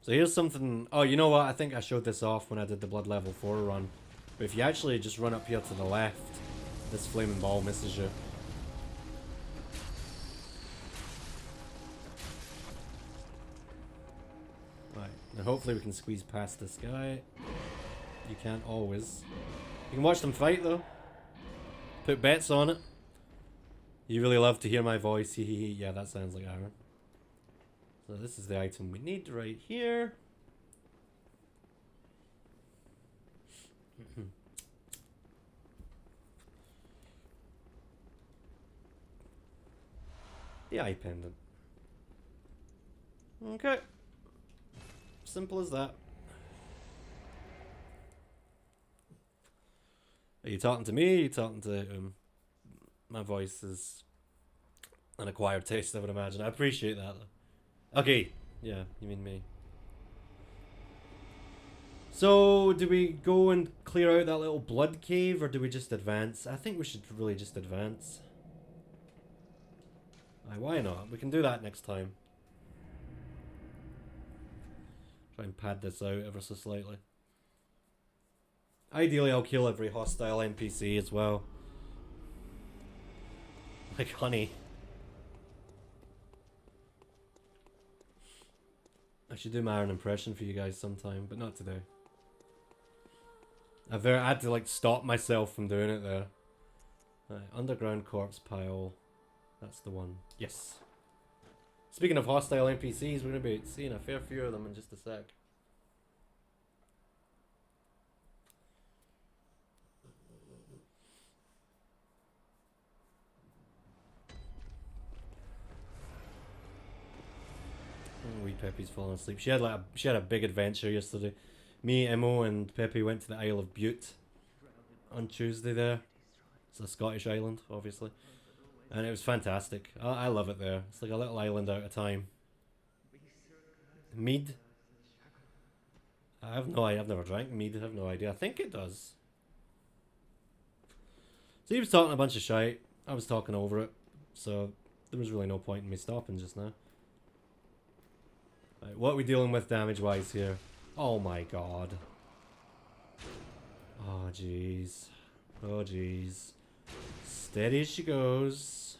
So here's something... Oh, you know what? I think I showed this off when I did the Blood Level 4 run. But if you actually just run up here to the left, this flaming ball misses you. Right, now hopefully we can squeeze past this guy. You can't always. You can watch them fight though. Put bets on it. You really love to hear my voice. Yeah, that sounds like Aaron. So this is the item we need right here. The eye pendant. Okay. Simple as that. Are you talking to me? Are you talking to my voice is an acquired taste, I would imagine. I appreciate that though. Okay, yeah, you mean me. So, do we go and clear out that little blood cave, or do we just advance? I think we should really just advance. Aye, why not? We can do that next time. Try and pad this out ever so slightly. Ideally, I'll kill every hostile NPC as well. Like honey. I should do my own impression for you guys sometime, but not today. I had to like stop myself from doing it there. Right, underground corpse pile. That's the one. Yes. Speaking of hostile NPCs, we're going to be seeing a fair few of them in just a sec. Oh, wee Peppy's falling asleep. She had a big adventure yesterday. Me, Emo, and Peppy went to the Isle of Bute on Tuesday there. It's a Scottish island, obviously. And it was fantastic. I love it there. It's like a little island out of time. Mead? I've never drank mead. I have no idea. I think it does. So he was talking a bunch of shite. I was talking over it. So there was really no point in me stopping just now. Right, what are we dealing with damage-wise here? Oh my god. Oh jeez. Oh jeez. Steady as she goes.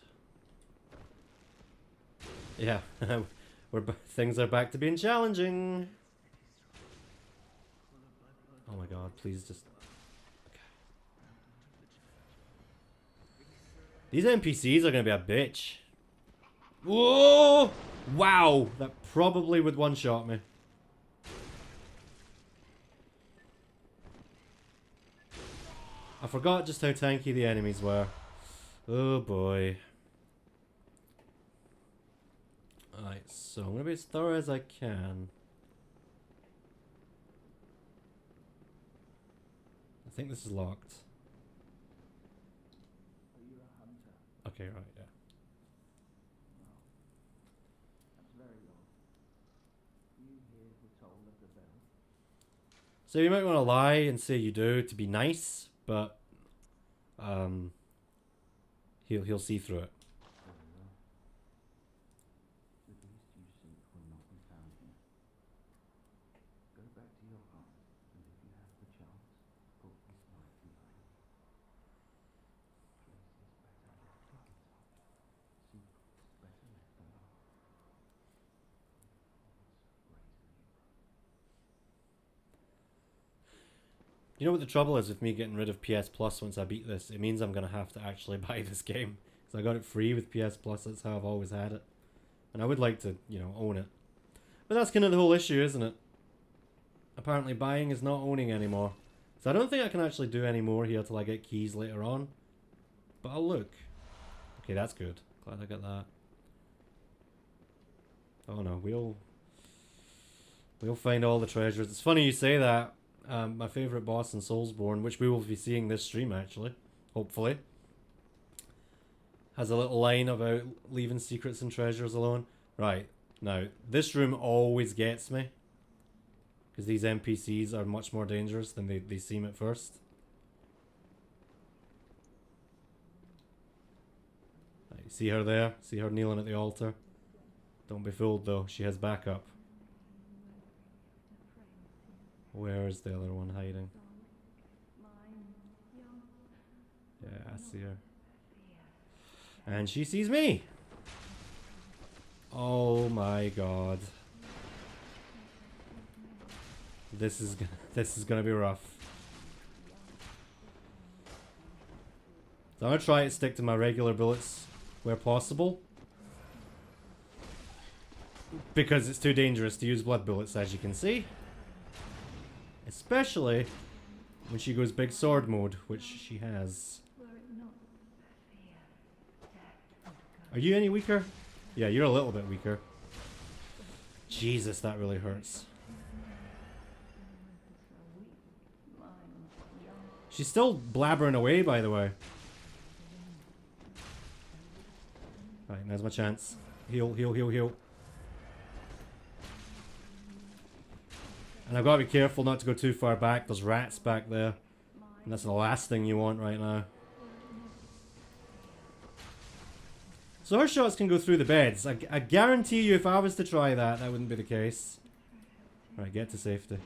Yeah, things are back to being challenging. Oh my god, please just... Okay. These NPCs are gonna be a bitch. Whoa! Wow! That probably would one-shot me. I forgot just how tanky the enemies were. Oh boy. Alright, so I'm gonna be as thorough as I can. I think this is locked. Okay, right, yeah. So you might want to lie and say you do to be nice, but he'll see through it. You know what the trouble is with me getting rid of PS Plus once I beat this? It means I'm going to have to actually buy this game. Because I got it free with PS Plus, that's how I've always had it. And I would like to, you know, own it. But that's kind of the whole issue, isn't it? Apparently buying is not owning anymore. So I don't think I can actually do any more here till I get keys later on. But I'll look. Okay, that's good. Glad I got that. Oh no, we'll find all the treasures. It's funny you say that. My favourite boss in Soulsborne, which we will be seeing this stream actually, hopefully, has a little line about leaving secrets and treasures alone. Right, now, this room always gets me. Because these NPCs are much more dangerous than they seem at first. Right, see her there? See her kneeling at the altar? Don't be fooled though, she has backup. Where is the other one hiding? Yeah, I see her. And she sees me! Oh my god. This is gonna be rough. So I'm gonna try to stick to my regular bullets where possible. Because it's too dangerous to use blood bullets, as you can see. Especially when she goes big sword mode, which she has. Are you any weaker? Yeah, you're a little bit weaker. Jesus, that really hurts. She's still blabbering away, by the way. Right, now's my chance. Heal, heal, heal, heal. And I've got to be careful not to go too far back. There's rats back there. And that's the last thing you want right now. So her shots can go through the beds. I guarantee you if I was to try that, that wouldn't be the case. Right, get to safety.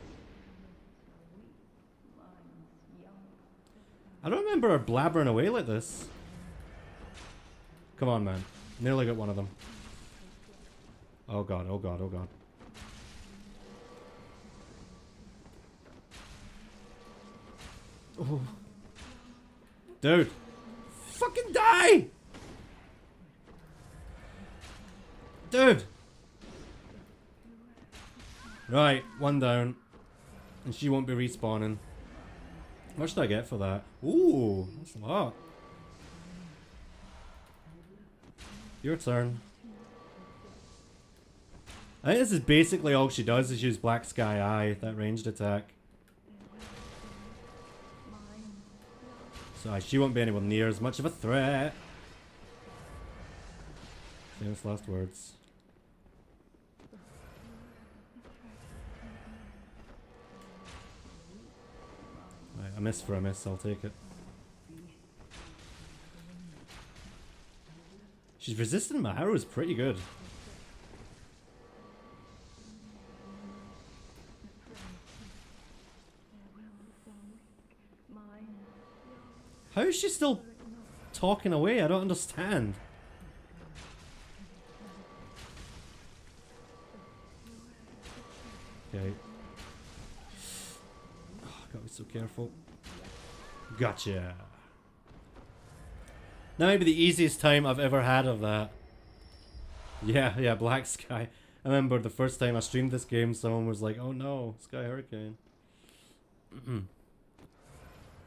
I don't remember her blabbering away like this. Come on, man. Nearly got one of them. Oh god, oh god, oh god. Oh. Dude. Fucking die! Dude! Right, one down. And she won't be respawning. What should I get for that? Ooh, that's a lot. Your turn. I think this is basically all she does is use Black Sky Eye, that ranged attack. So she won't be anywhere near as much of a threat. Famous last words. Right, a miss for a miss, I'll take it. She's resisting my arrows pretty good. How is she still talking away? I don't understand. Okay. Oh, gotta be so careful. Gotcha. That might be the easiest time I've ever had of that. Yeah, Black Sky. I remember the first time I streamed this game, someone was like, oh no, Sky Hurricane.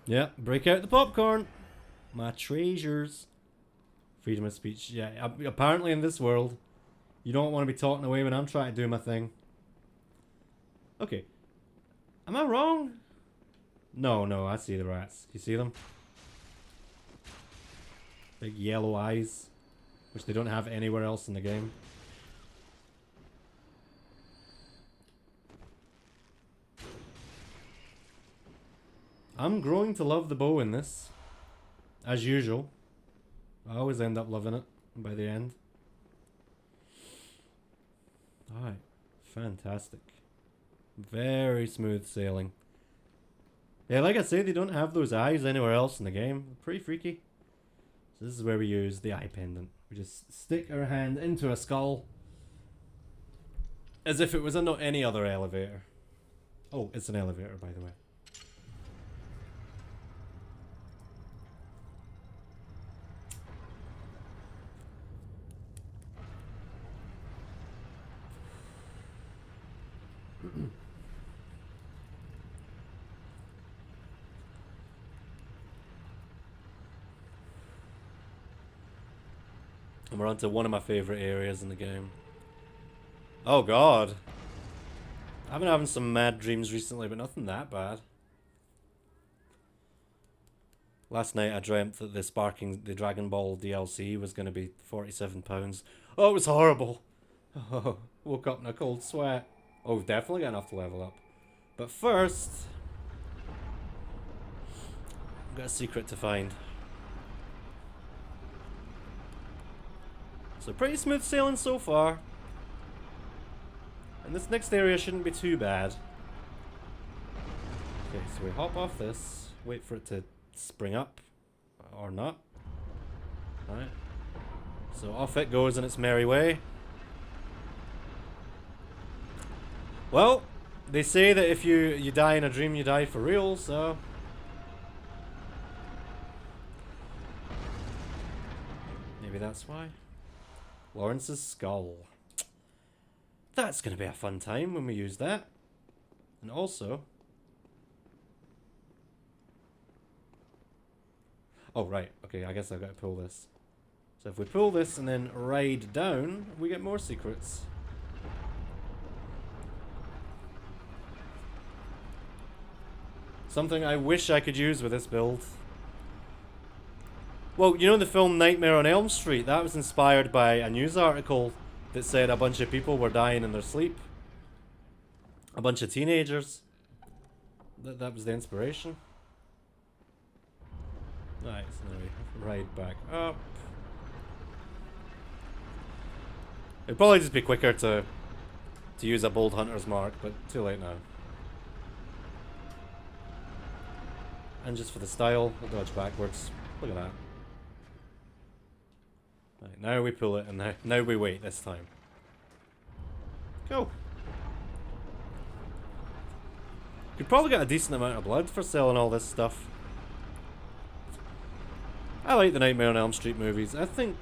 Yeah, break out the popcorn. My treasures. Freedom of speech. Yeah, apparently in this world, you don't want to be talking away when I'm trying to do my thing. Okay. Am I wrong? No, I see the rats. You see them? Big yellow eyes, which they don't have anywhere else in the game. I'm growing to love the bow in this. As usual. I always end up loving it by the end. Alright. Fantastic. Very smooth sailing. Yeah, like I say, they don't have those eyes anywhere else in the game. Pretty freaky. So this is where we use the eye pendant. We just stick our hand into a skull. As if it was any other elevator. Oh, it's an elevator, by the way. And we're on to one of my favourite areas in the game. Oh god. I've been having some mad dreams recently, but nothing that bad. Last night I dreamt that the Dragon Ball DLC was going to be £47. Oh, it was horrible. Oh, woke up in a cold sweat. Oh, we've definitely got enough to level up. But first, I've got a secret to find. So pretty smooth sailing so far. And this next area shouldn't be too bad. Okay, so we hop off this, wait for it to spring up, or not. Alright. So off it goes in its merry way. Well, they say that if you die in a dream, you die for real, so... maybe that's why. Lawrence's skull. That's going to be a fun time when we use that. And also... oh, right. Okay, I guess I've got to pull this. So if we pull this and then ride down, we get more secrets. Something I wish I could use with this build. Well, you know the film Nightmare on Elm Street? That was inspired by a news article that said a bunch of people were dying in their sleep. A bunch of teenagers. That was the inspiration. Nice, now we ride back up. It'd probably just be quicker to use a bold hunter's mark, but too late now. And just for the style, we'll dodge backwards. Look at that. Right, now we pull it, and now we wait this time. Go. Could probably get a decent amount of blood for selling all this stuff. I like the Nightmare on Elm Street movies. I think...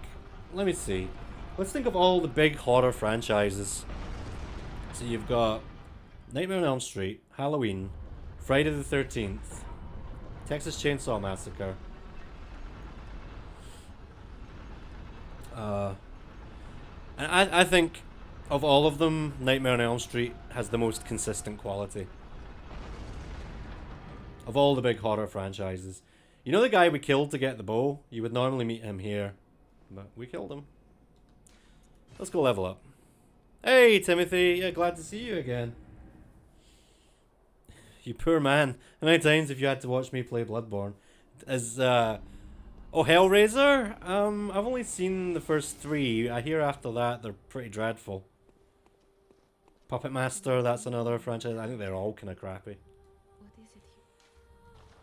let me see. Let's think of all the big horror franchises. So you've got Nightmare on Elm Street, Halloween, Friday the 13th, Texas Chainsaw Massacre. And I think of all of them, Nightmare on Elm Street has the most consistent quality. Of all the big horror franchises. You know the guy we killed to get the bow? You would normally meet him here. But we killed him. Let's go level up. Hey, Timothy. Yeah, glad to see you again. You poor man. How many times have you had to watch me play Bloodborne? Oh, Hellraiser? I've only seen the first 3. I hear after that they're pretty dreadful. Puppet Master, that's another franchise. I think they're all kind of crappy. What is it?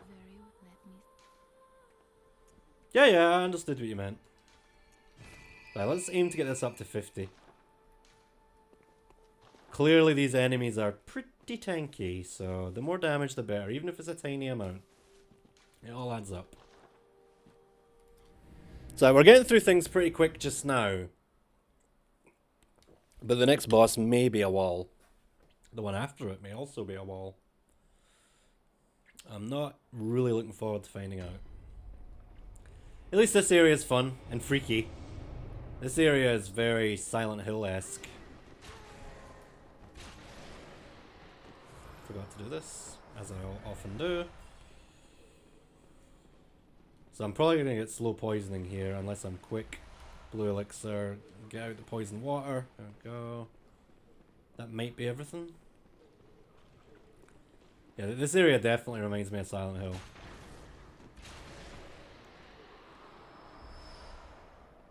Very let me. Yeah, I understood what you meant. Right, let's aim to get this up to 50. Clearly these enemies are pretty tanky, so the more damage the better, even if it's a tiny amount. It all adds up. So we're getting through things pretty quick just now. But the next boss may be a wall. The one after it may also be a wall. I'm not really looking forward to finding out. At least this area is fun and freaky. This area is very Silent Hill-esque. Forgot to do this, as I often do. So I'm probably going to get slow poisoning here, unless I'm quick. Blue elixir, get out the poison water. There we go. That might be everything. Yeah, this area definitely reminds me of Silent Hill.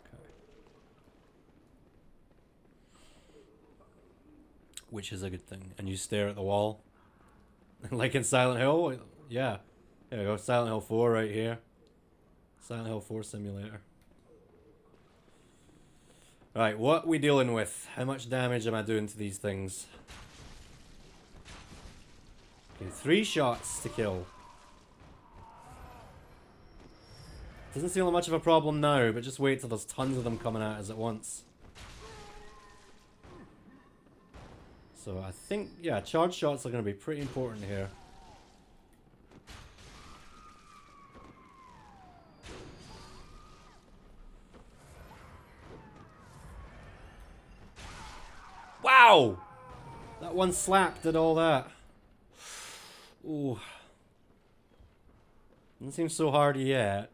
Okay. Which is a good thing. And you stare at the wall. Like in Silent Hill? Yeah. There we go, Silent Hill 4 right here. Silent Hill 4 simulator. Right, what we dealing with? How much damage am I doing to these things? Okay, 3 shots to kill. Doesn't seem like much of a problem now, but just wait till there's tons of them coming at us at once. So I think, yeah, charge shots are going to be pretty important here. Wow! That one slap did all that. Ooh. Doesn't seem so hard yet.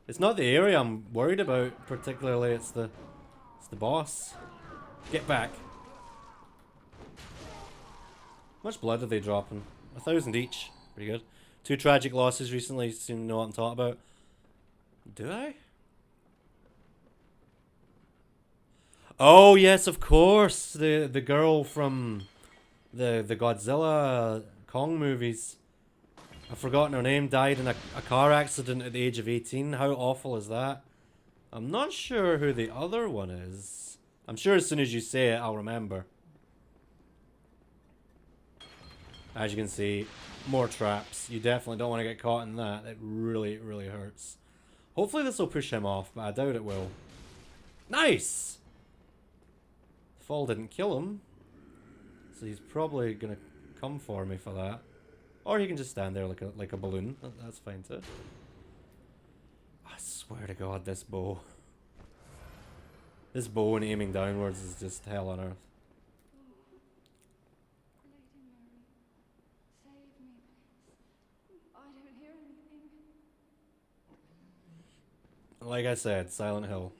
It's not the area I'm worried about particularly, it's the boss. Get back. How much blood are they dropping? 1,000 each. Pretty good. 2 tragic losses recently, seem to know what I'm talking about. Do I? Oh yes, of course. The girl from the Godzilla Kong movies. I've forgotten her name, died in a car accident at the age of 18. How awful is that? I'm not sure who the other one is. I'm sure as soon as you say it, I'll remember. As you can see, more traps. You definitely don't want to get caught in that. It really, really hurts. Hopefully this will push him off, but I doubt it will. Nice! Fall didn't kill him. So he's probably going to come for me for that. Or he can just stand there like a balloon. That's fine too. I swear to God, this bow. This bow and aiming downwards is just hell on earth. Like I said, Silent Hill.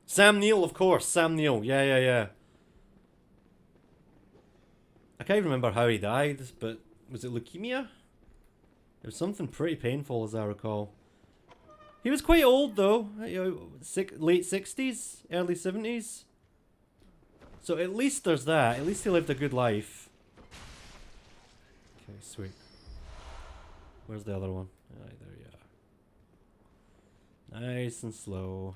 Sam Neill, of course. Sam Neill. Yeah. I can't remember how he died, but was it leukemia? It was something pretty painful, as I recall. He was quite old, though. You know, late 60s, early 70s. So at least there's that. At least he lived a good life. Okay, sweet. Where's the other one? Right, there you are. Nice and slow.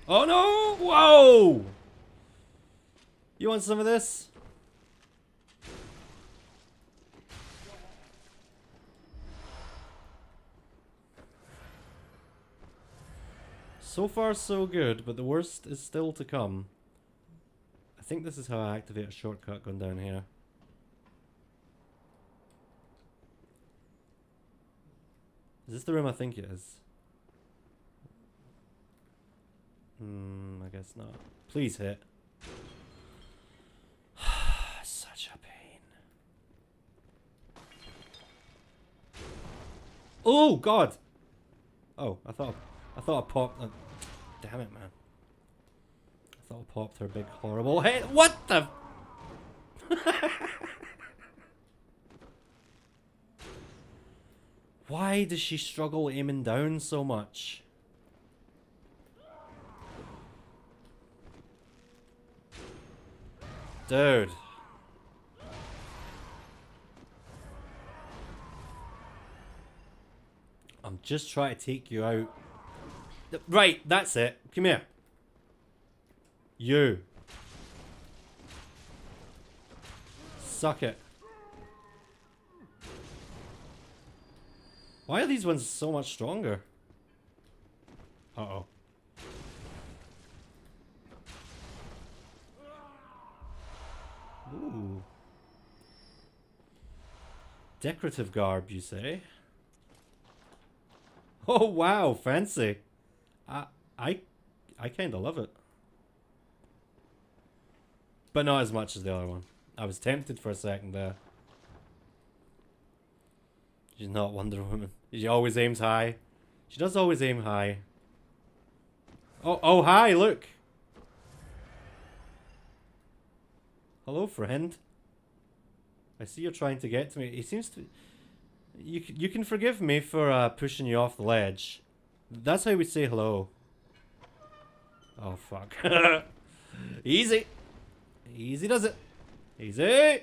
Oh no! Whoa! You want some of this? So far so good, but the worst is still to come. I think this is how I activate a shortcut going down here. Is this the room I think it is? I guess not. Please hit. Such a pain. Oh God! Oh, I thought I popped. Damn it, man! I thought I popped her big horrible head. What the? Why does she struggle aiming down so much? Dude. I'm just trying to take you out. Right, that's it. Come here. You. Suck it. Why are these ones so much stronger? Uh-oh. Ooh. Decorative garb, you say? Oh wow, fancy. I kind of love it. But not as much as the other one. I was tempted for a second there. She's not Wonder Woman. She always aims high. She does always aim high. Oh hi, look. Hello, friend. I see you're trying to get to me. He seems to... You can forgive me for pushing you off the ledge. That's how we say hello. Oh, fuck. Easy. Easy does it. Easy.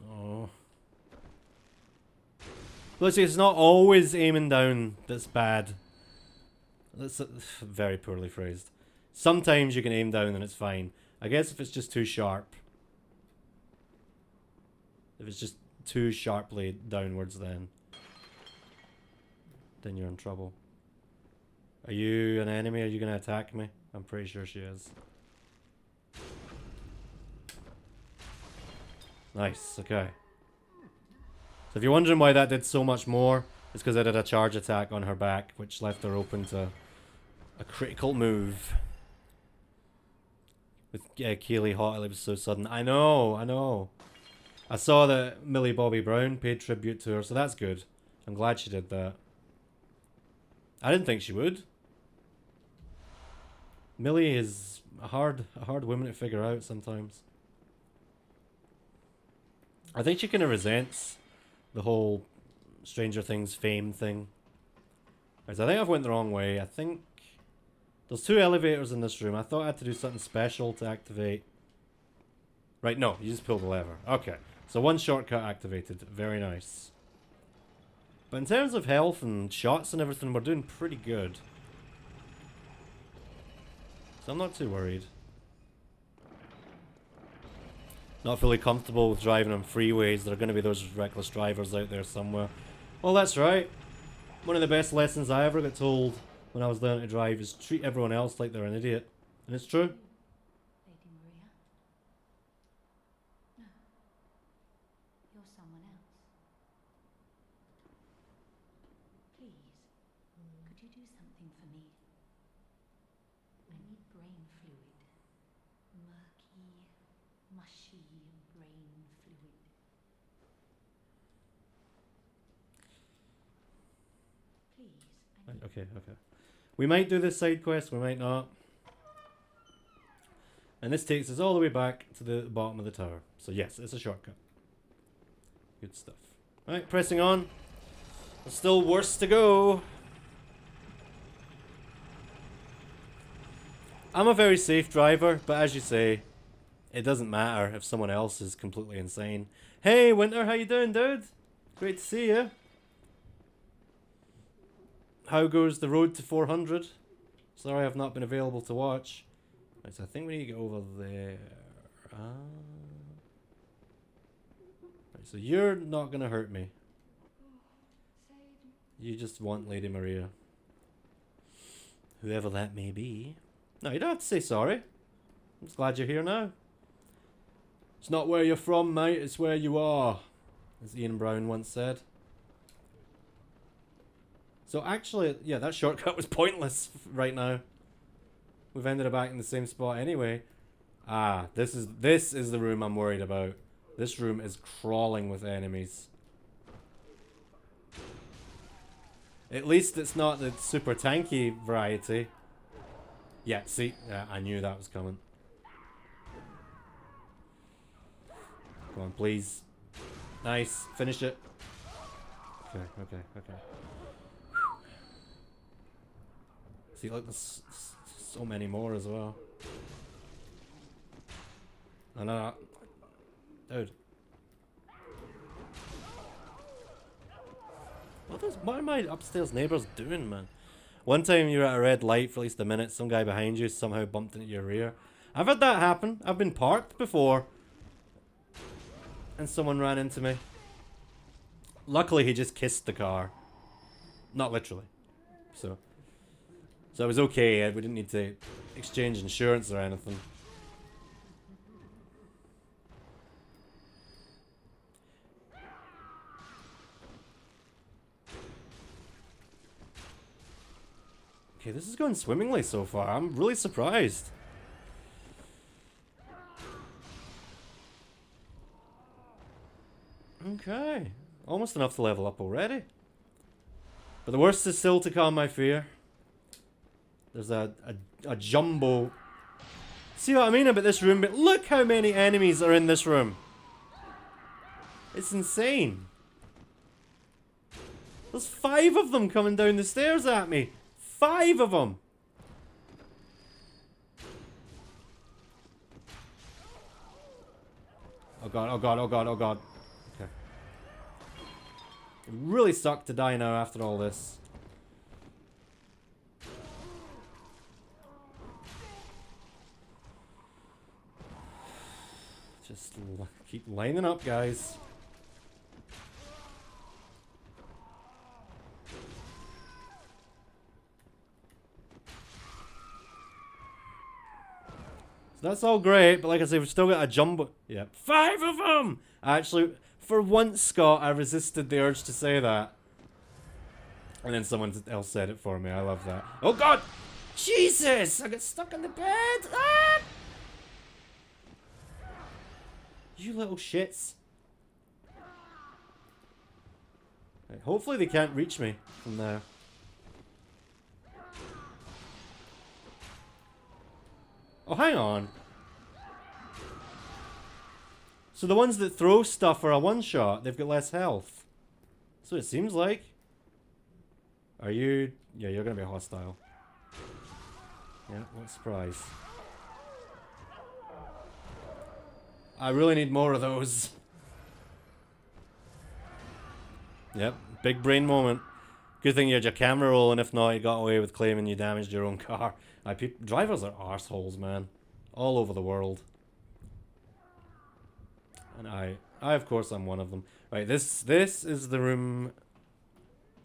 Oh. Look, it's not always aiming down that's bad. That's very poorly phrased. Sometimes you can aim down and it's fine. I guess if it's just too sharp. If it's just too sharply downwards, then you're in trouble. Are you an enemy? Are you going to attack me? I'm pretty sure she is. Nice, okay. So if you're wondering why that did so much more, it's because I did a charge attack on her back, which left her open to a critical move. With Keely hot, it was so sudden. I know. I saw that Millie Bobby Brown paid tribute to her, so that's good. I'm glad she did that. I didn't think she would. Millie is a hard woman to figure out sometimes. I think she kind of resents the whole Stranger Things fame thing. Right, so I think I've went the wrong way. I think there's 2 elevators in this room. I thought I had to do something special to activate. Right, no, you just pull the lever. Okay, so 1 shortcut activated. Very nice. But in terms of health and shots and everything, we're doing pretty good. So I'm not too worried. Not fully comfortable with driving on freeways. There are going to be those reckless drivers out there somewhere. Well, that's right. One of the best lessons I ever got told when I was learning to drive is treat everyone else like they're an idiot. And it's true. Lady Maria? No. You're someone else. Please, could you do something for me? I need brain fluid. Murky, mushy brain fluid. Please, I need... Okay. We might do this side quest, we might not. And this takes us all the way back to the bottom of the tower. So yes, it's a shortcut. Good stuff. Right, pressing on. There's still worse to go. I'm a very safe driver, but as you say, it doesn't matter if someone else is completely insane. Hey, Winter, how you doing, dude? Great to see you. How goes the road to 400? Sorry I've not been available to watch. Right, so I think we need to get over there. Right, so you're not going to hurt me. You just want Lady Maria. Whoever that may be. No, you don't have to say sorry. I'm just glad you're here now. It's not where you're from, mate. It's where you are, as Ian Brown once said. So actually, yeah, that shortcut was pointless right now. We've ended up back in the same spot anyway. Ah, this is the room I'm worried about. This room is crawling with enemies. At least it's not the super tanky variety. Yeah, see, I knew that was coming. Come on, please. Nice, finish it. Okay. See, look, there's so many more as well. No. Dude. What are my upstairs neighbours doing, man? One time you were at a red light for at least a minute, some guy behind you somehow bumped into your rear. I've had that happen. I've been parked before. And someone ran into me. Luckily, he just kissed the car. Not literally. So it was okay. We didn't need to exchange insurance or anything. Okay, this is going swimmingly so far. I'm really surprised. Okay. Almost enough to level up already. But the worst is still to come, I fear. There's a jumbo... See what I mean about this room? But look how many enemies are in this room. It's insane. There's 5 of them coming down the stairs at me. 5 of them. Oh god. Okay. It really sucked to die now after all this. Just keep lining up, guys. So that's all great, but like I say, we've still got a jumbo. Yeah, 5 of them! Actually, For once, Scott, I resisted the urge to say that. And then someone else said it for me. I love that. Oh god! Jesus! I got stuck in the bed! Ah! You little shits. Right, hopefully they can't reach me from there. Oh, hang on. So the ones that throw stuff are a one-shot. They've got less health. So it seems like. Are you... Yeah, you're gonna be hostile. Yeah, what a surprise. I really need more of those. Yep, big brain moment. Good thing you had your camera rolling, if not you got away with claiming you damaged your own car. Drivers are arseholes, man. All over the world. And I of course I'm one of them. Right, this is the room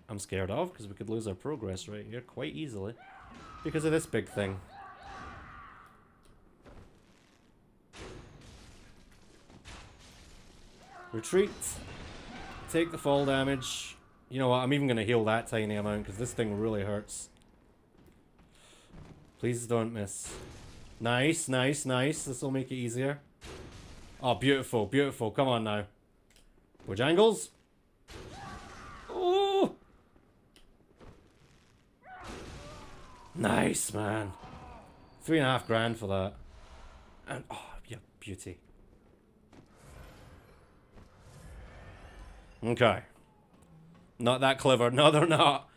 I'm scared of, because we could lose our progress right here quite easily. Because of this big thing. Retreat. Take the fall damage. You know what, I'm even going to heal that tiny amount, because this thing really hurts. Please don't miss. Nice, nice, nice. This will make it easier. Oh, beautiful, beautiful. Come on now. Bojangles. Oh! Nice, man. 3.5 grand for that. And, oh, yeah, beauty. Okay. Not that clever. No, they're not.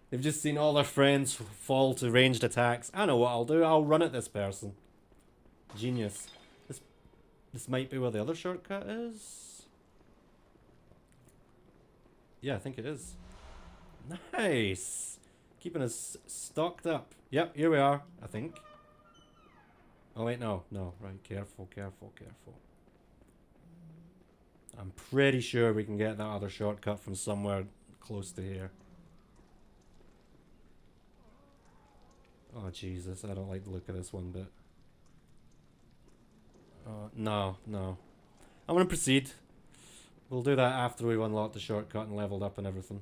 They've just seen all their friends fall to ranged attacks. I know what I'll do. I'll run at this person. Genius. This might be where the other shortcut is. Yeah, I think it is. Nice. Keeping us stocked up. Yep, here we are, I think. Oh wait, no. No, right. Careful, careful, careful. I'm pretty sure we can get that other shortcut from somewhere close to here. Oh, Jesus. I don't like the look of this one bit. No, no. I'm gonna proceed. We'll do that after we've unlocked the shortcut and leveled up and everything.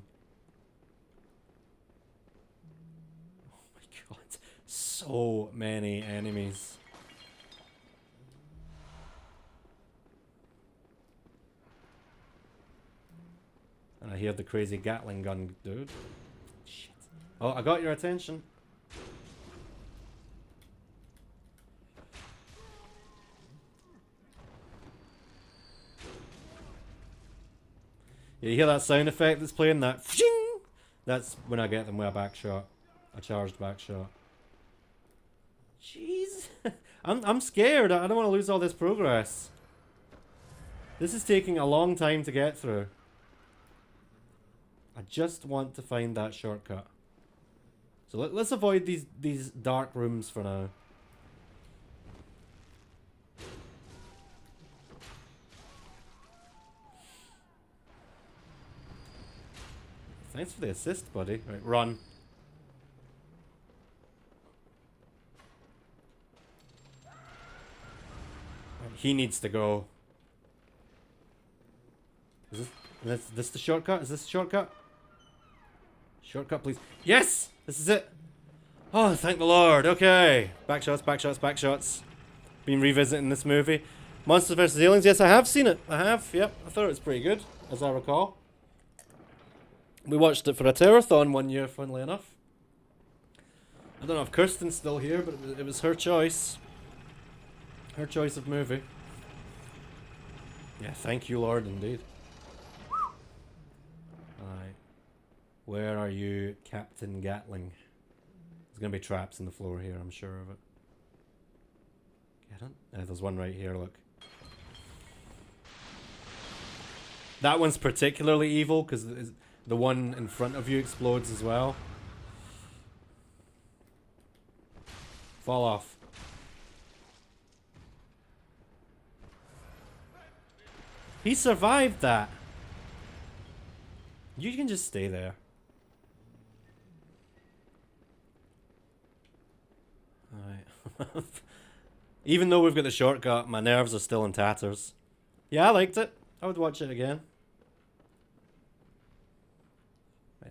Oh my god. So many enemies. And I hear the crazy Gatling gun dude. Shit. Oh, I got your attention. You hear that sound effect that's playing? That fshing! That's when I get them with a back shot. A charged back shot. Jeez. I'm scared. I don't want to lose all this progress. This is taking a long time to get through. I just want to find that shortcut. So let's avoid these dark rooms for now. Thanks for the assist, buddy. Right, run. Right, he needs to go. Is this the shortcut? Is this the shortcut? Shortcut, please. Yes! This is it! Oh, thank the Lord. Okay. Back shots, back shots, back shots. Been revisiting this movie. Monsters vs. Aliens. Yes, I have seen it. I have. Yep. I thought it was pretty good, as I recall. We watched it for a Terrathon one year, funnily enough. I don't know if Kirsten's still here, but it was her choice. Her choice of movie. Yeah, thank you, Lord, indeed. Alright. Where are you, Captain Gatling? There's gonna be traps in the floor here, I'm sure of it. Get it? There's one right here, look. That one's particularly evil, because the one in front of you explodes as well. Fall off. He survived that. You can just stay there. Alright. Even though we've got the shortcut, my nerves are still in tatters. Yeah, I liked it. I would watch it again.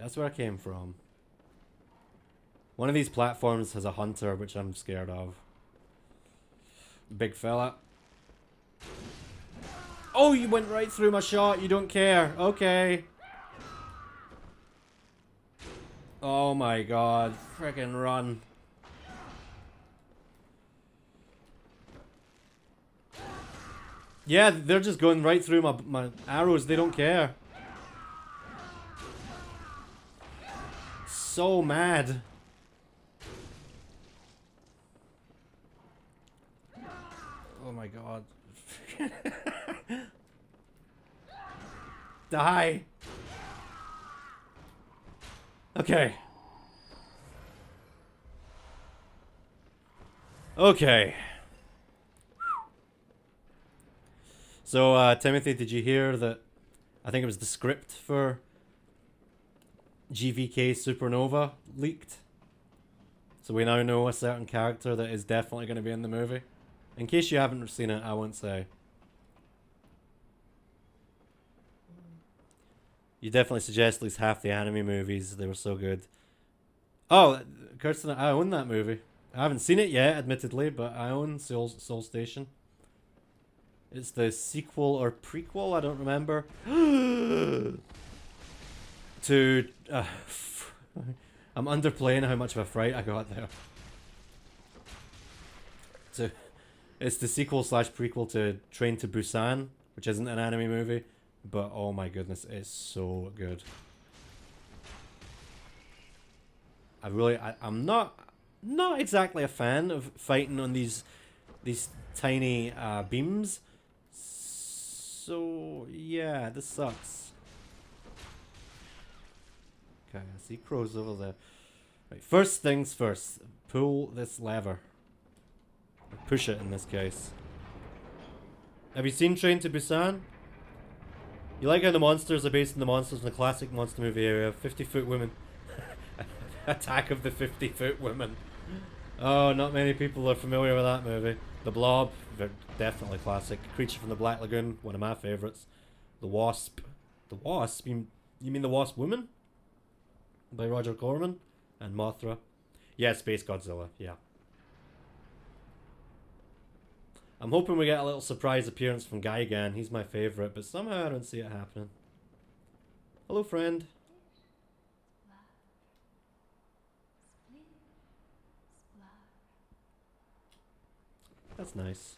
That's where I came from. One of these platforms has a hunter, which I'm scared of. Big fella. Oh, you went right through my shot. You don't care. Okay. Oh my god. Frickin' run. Yeah, they're just going right through my arrows. They don't care. So mad. Oh my god. Die. Okay. Okay. So, Timothy, did you hear that? I think it was the script for GVK Supernova leaked. So we now know a certain character that is definitely going to be in the movie. In case you haven't seen it, I won't say. You definitely suggest at least half the anime movies. They were so good. Oh, Kirsten, I own that movie. I haven't seen it yet, admittedly, but I own Soul Station. It's the sequel or prequel, I don't remember. To... I'm underplaying how much of a fright I got there. It's the sequel slash prequel to Train to Busan, which isn't an anime movie, but oh my goodness, it's so good. I'm not exactly a fan of fighting on these tiny beams. So yeah, this sucks. Okay, I see crows over there. Right, first things first, pull this lever. Or push it in this case. Have you seen Train to Busan? You like how the monsters are based on the monsters in the classic monster movie area? 50-foot women. Attack of the 50-foot women. Oh, not many people are familiar with that movie. The Blob, definitely classic. Creature from the Black Lagoon, one of my favourites. The Wasp. The Wasp? You mean The Wasp Woman? By Roger Corman? And Mothra. Yeah, Space Godzilla, yeah. I'm hoping we get a little surprise appearance from Gigan. He's my favourite, but somehow I don't see it happening. Hello, friend. That's nice.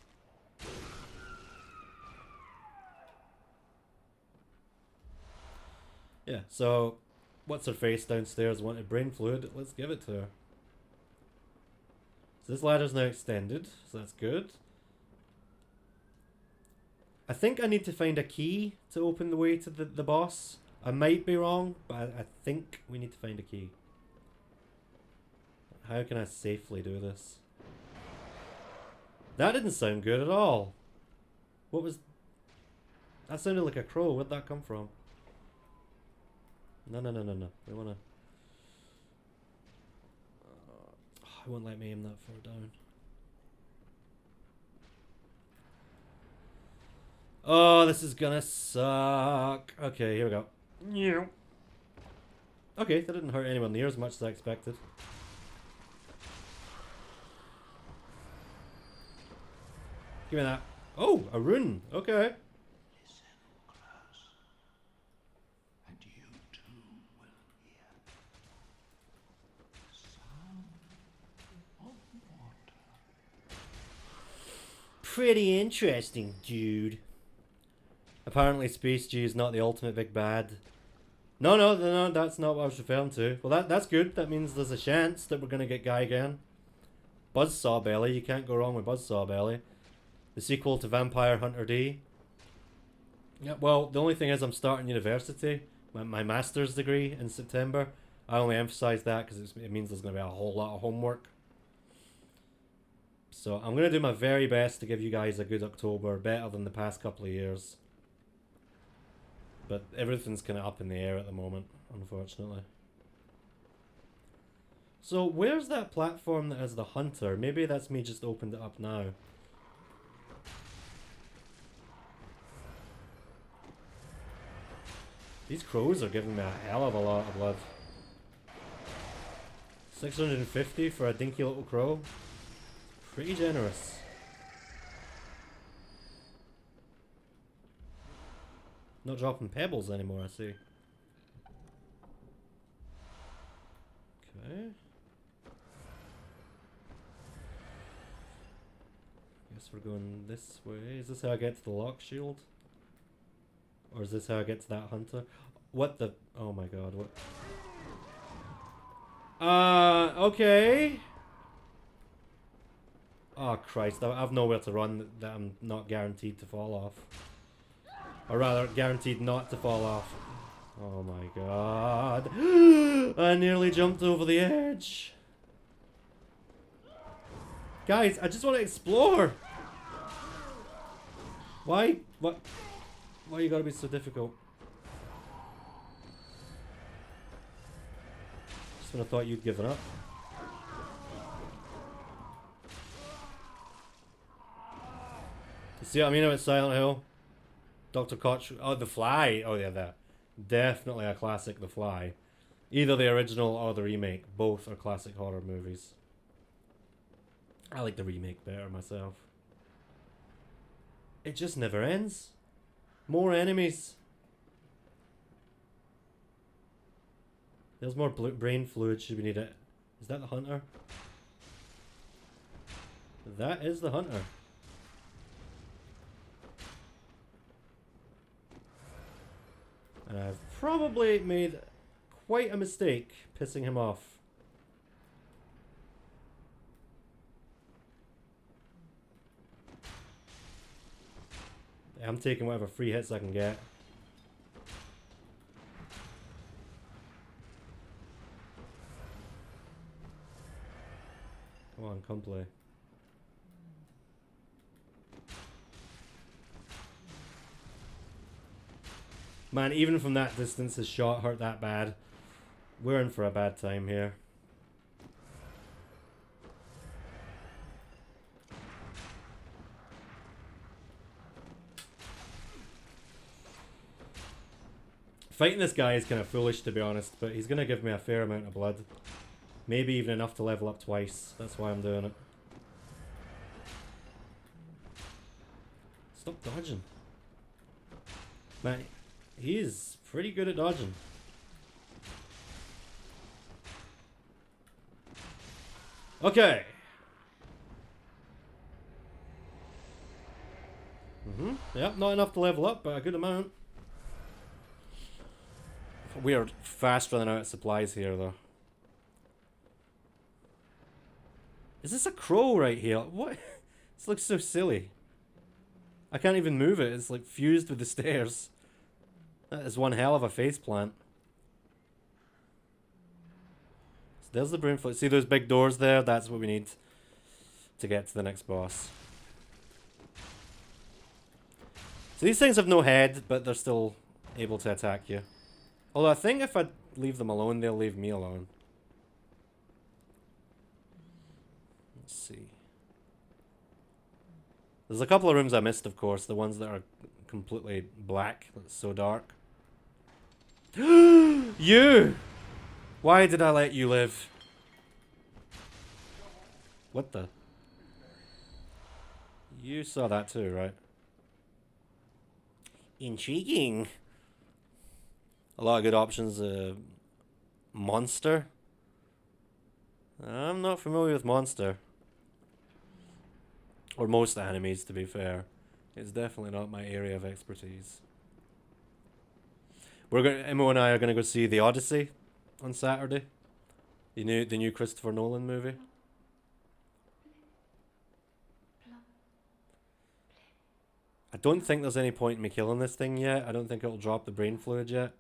Yeah, so what's her face downstairs wanted brain fluid. Let's give it to her. So this ladder's now extended, so that's good. I think I need to find a key to open the way to the boss. I might be wrong, but I think we need to find a key. How can I safely do this? That didn't sound good at all. What was... That sounded like a crow. Where'd that come from? No. We wanna... it won't let me aim that far down. Oh, this is gonna suck. Okay, here we go. Yeah. Okay, that didn't hurt anyone near as much as I expected. Give me that. Oh, a rune. Okay. Listen close, and you too will hear the sound of water. Pretty interesting, dude. Apparently Space G is not the ultimate big bad. No, that's not what I was referring to. Well, that's good. That means there's a chance that we're going to get Guy again. Buzzsaw Belly. You can't go wrong with Buzzsaw Belly. The sequel to Vampire Hunter D. Yeah, well, the only thing is I'm starting university. My master's degree in September. I only emphasize that because it means there's going to be a whole lot of homework. So I'm going to do my very best to give you guys a good October. Better than the past couple of years. But everything's kind of up in the air at the moment, unfortunately. So where's that platform that has the hunter? Maybe that's me just opened it up now. These crows are giving me a hell of a lot of blood. $650 for a dinky little crow. Pretty generous. Not dropping pebbles anymore, I see. Okay. Guess we're going this way. Is this how I get to the lock shield? Or is this how I get to that hunter? What the... Oh my god, what... Okay. Oh Christ, I've nowhere to run that I'm not guaranteed to fall off. Or rather, guaranteed not to fall off. Oh my god. I nearly jumped over the edge. Guys, I just want to explore. Why? What? Why you gotta be so difficult? Just when I thought you'd given up. You see what I mean about Silent Hill? Dr. Koch. Oh, The Fly. Oh yeah, that. Definitely a classic, The Fly. Either the original or the remake. Both are classic horror movies. I like the remake better myself. It just never ends. More enemies. There's more brain fluid. Should we need it? Is that the hunter? That is the hunter. And I've probably made quite a mistake pissing him off. I'm taking whatever free hits I can get. Come on, come play. Man, even from that distance, his shot hurt that bad. We're in for a bad time here. Fighting this guy is kind of foolish, to be honest, but he's going to give me a fair amount of blood. Maybe even enough to level up twice. That's why I'm doing it. Stop dodging. Man, he is pretty good at dodging. Okay. Yep, not enough to level up, but a good amount. We are fast running out of supplies here, though. Is this a crow right here? What? This looks so silly. I can't even move it. It's like fused with the stairs. That is one hell of a faceplant. So there's the broomfoot. See those big doors there? That's what we need to get to the next boss. So these things have no head, but they're still able to attack you. Although I think if I leave them alone, they'll leave me alone. Let's see. There's a couple of rooms I missed, of course. The ones that are completely black. It's so dark. You! Why did I let you live? What the? You saw that too, right? Intriguing. A lot of good options. Monster. I'm not familiar with Monster. Or most enemies, to be fair. It's definitely not my area of expertise. Emma and I are gonna go see The Odyssey on Saturday. The new Christopher Nolan movie. I don't think there's any point in me killing this thing yet. I don't think it'll drop the brain fluid yet.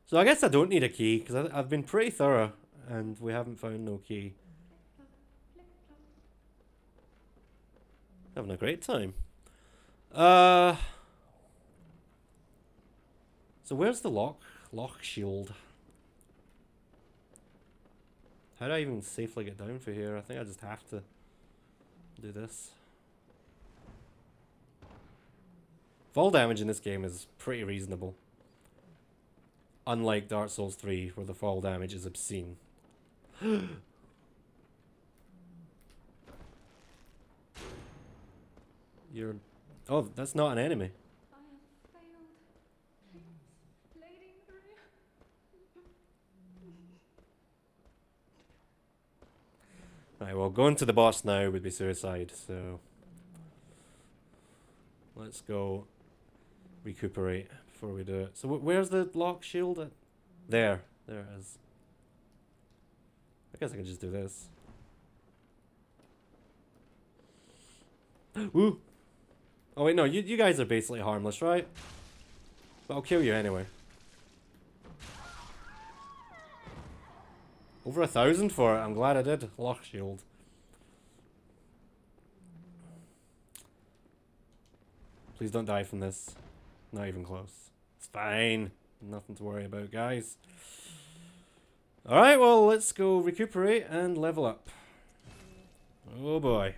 So I guess I don't need a key, because I've been pretty thorough, and we haven't found no key. Having a great time. So where's the lock shield? How do I even safely get down for here? I think I just have to do this. Fall damage in this game is pretty reasonable. Unlike Dark Souls 3, where the fall damage is obscene. You're... Oh, that's not an enemy. I have failed. Please, Lady Maria. Right, well, going to the boss now would be suicide, so... Let's go recuperate before we do it. So where's the lock shield? There. There it is. I guess I can just do this. Woo! Oh wait, no, you guys are basically harmless, right? But I'll kill you anyway. Over 1,000 for it. I'm glad I did. Lock shield. Please don't die from this. Not even close. It's fine. Nothing to worry about, guys. Alright, well, let's go recuperate and level up. Oh boy.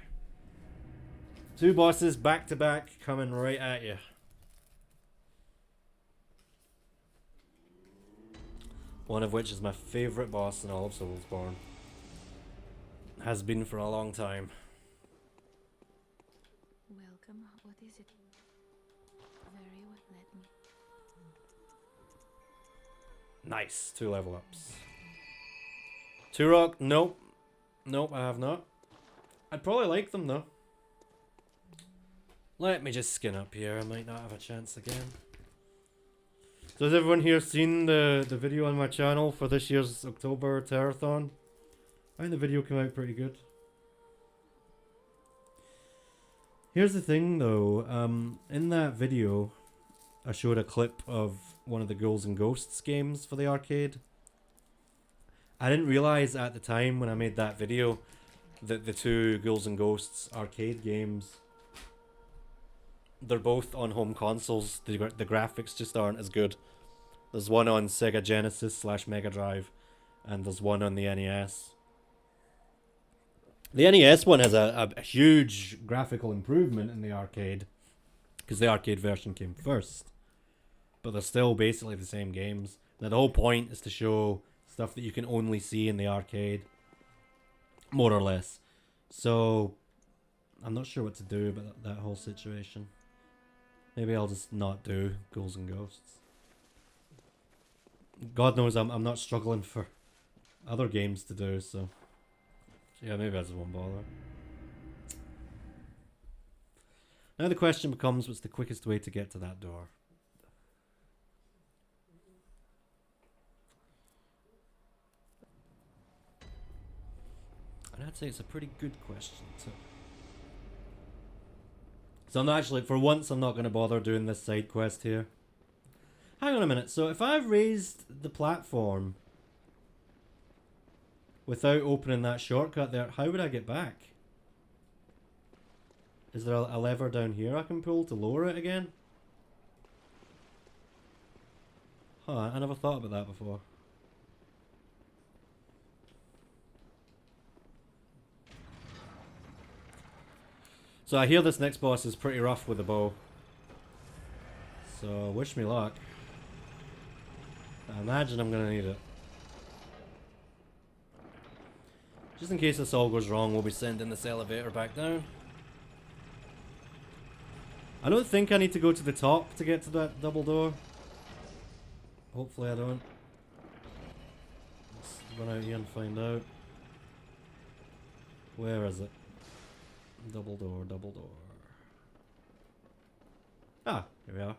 2 bosses back to back coming right at you. One of which is my favourite boss in all of Soulsborne. Has been for a long time. Welcome. What is it? Very well, let me. Nice. 2 level ups. 2 rock? Nope. Nope, I have not. I'd probably like them though. Let me just skin up here. I might not have a chance again. So has everyone here seen the video on my channel for this year's October Terrathon? I think the video came out pretty good. Here's the thing though, in that video I showed a clip of one of the Ghouls and Ghosts games for the arcade. I didn't realise at the time when I made that video that the 2 Ghouls and Ghosts arcade games, they're both on home consoles. The graphics just aren't as good. There's one on Sega Genesis / Mega Drive, and there's one on the NES. The NES one has a huge graphical improvement in the arcade, because the arcade version came first. But they're still basically the same games. Now the whole point is to show stuff that you can only see in the arcade, more or less. So I'm not sure what to do about that whole situation. Maybe I'll just not do Ghouls and Ghosts. God knows I'm not struggling for other games to do, so yeah, maybe I just won't bother. Now the question becomes, what's the quickest way to get to that door? And I'd say it's a pretty good question too. So I'm not actually, for once, I'm not going to bother doing this side quest here. Hang on a minute. So if I've raised the platform without opening that shortcut there, how would I get back? Is there a lever down here I can pull to lower it again? Huh, I never thought about that before. So I hear this next boss is pretty rough with a bow. So wish me luck. I imagine I'm gonna need it. Just in case this all goes wrong, we'll be sending this elevator back down. I don't think I need to go to the top to get to that double door. Hopefully I don't. Let's run out here and find out. Where is it? Double door, double door. Ah, here we are.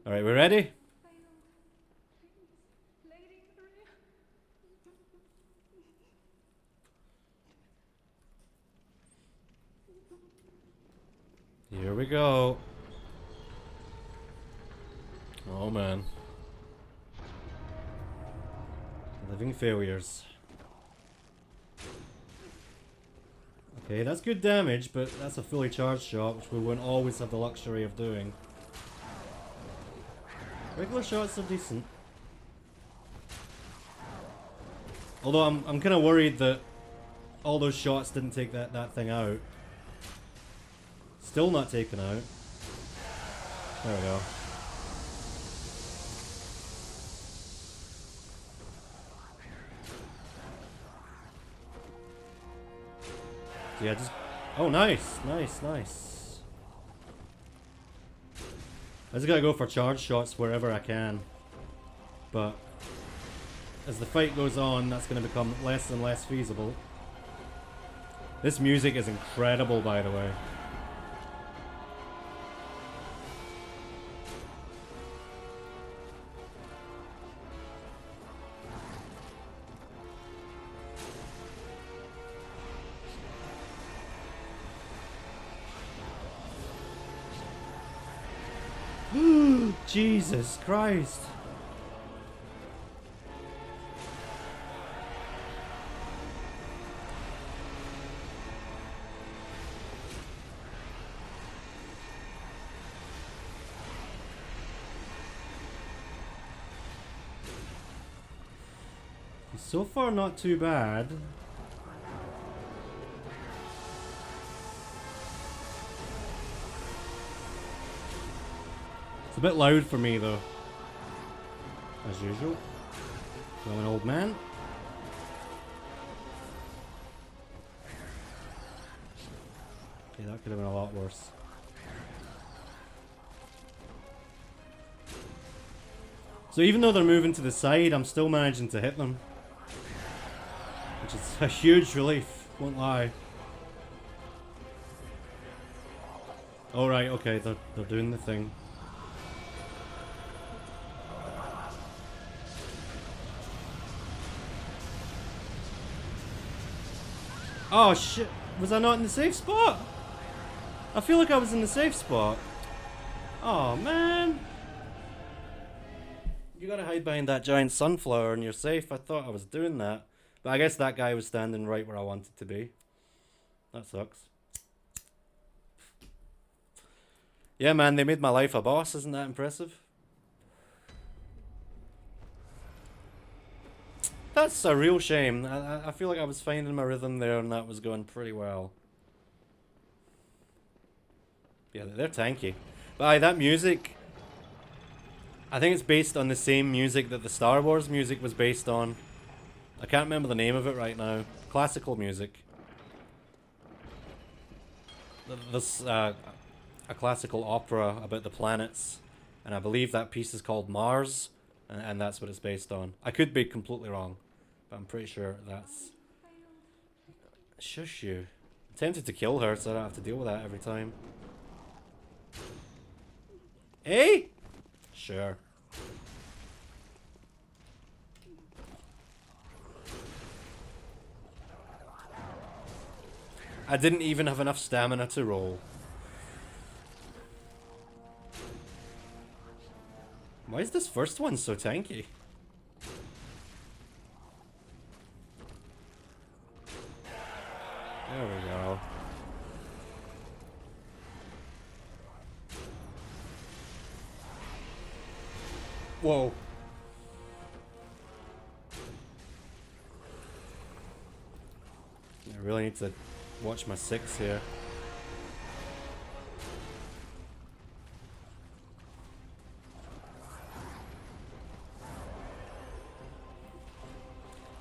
Alright, we ready? Lady Maria. Here we go. Oh man. Living failures. Okay, that's good damage, but that's a fully charged shot, which we won't always have the luxury of doing. Regular shots are decent. Although I'm kind of worried that all those shots didn't take that thing out. Still not taken out. There we go. So yeah, just... Oh, nice. Nice, nice. I just gotta go for charge shots wherever I can. But as the fight goes on, that's gonna become less and less feasible. This music is incredible, by the way. Jesus Christ. So far, not too bad. It's a bit loud for me, though. As usual. I'm an old man. Okay, that could have been a lot worse. So even though they're moving to the side, I'm still managing to hit them. Which is a huge relief, won't lie. Alright, okay, they're doing the thing. Oh shit, was I not in the safe spot? I feel like I was in the safe spot. Oh man. You gotta hide behind that giant sunflower and you're safe. I thought I was doing that. But I guess that guy was standing right where I wanted to be. That sucks. Yeah man, they made my life a boss, isn't that impressive? That's a real shame. I feel like I was finding my rhythm there and that was going pretty well. Yeah, they're tanky. But aye, that music... I think it's based on the same music that the Star Wars music was based on. I can't remember the name of it right now. Classical music. This, a classical opera about the planets. And I believe that piece is called Mars. And that's what it's based on. I could be completely wrong. But I'm pretty sure that's... Shush you. I'm tempted to kill her so I don't have to deal with that every time. Hey? Sure. I didn't even have enough stamina to roll. Why is this first one so tanky? There we go. Whoa. I really need to watch my 6 here.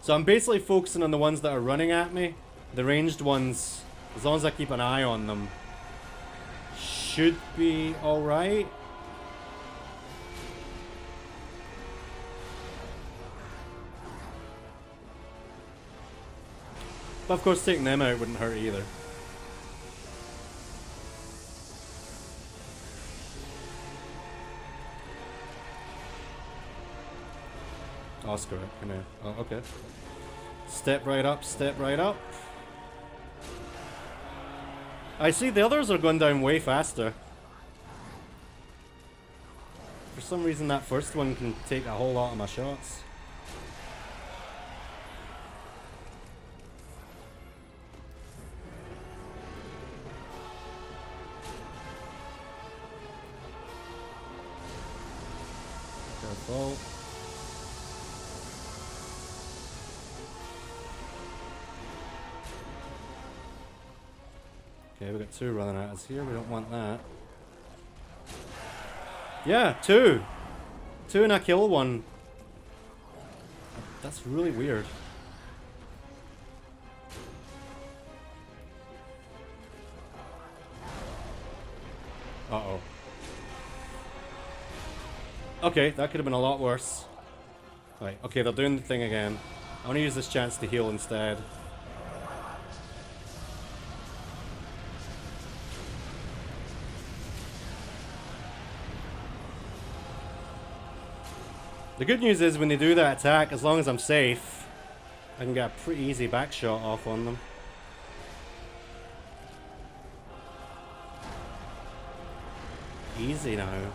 So I'm basically focusing on the ones that are running at me. The ranged ones, as long as I keep an eye on them, should be alright. But of course taking them out wouldn't hurt either. Oh, screw it. Come here. Oh, okay. Step right up, step right up. I see the others are going down way faster. For some reason that first one can take a whole lot of my shots. Careful. Okay, we got 2 running at us here. We don't want that. Yeah, 2. 2 and I kill 1. That's really weird. Uh-oh. Okay, that could have been a lot worse. Right, okay, they're doing the thing again. I want to use this chance to heal instead. The good news is when they do that attack, as long as I'm safe, I can get a pretty easy back shot off on them. Easy now.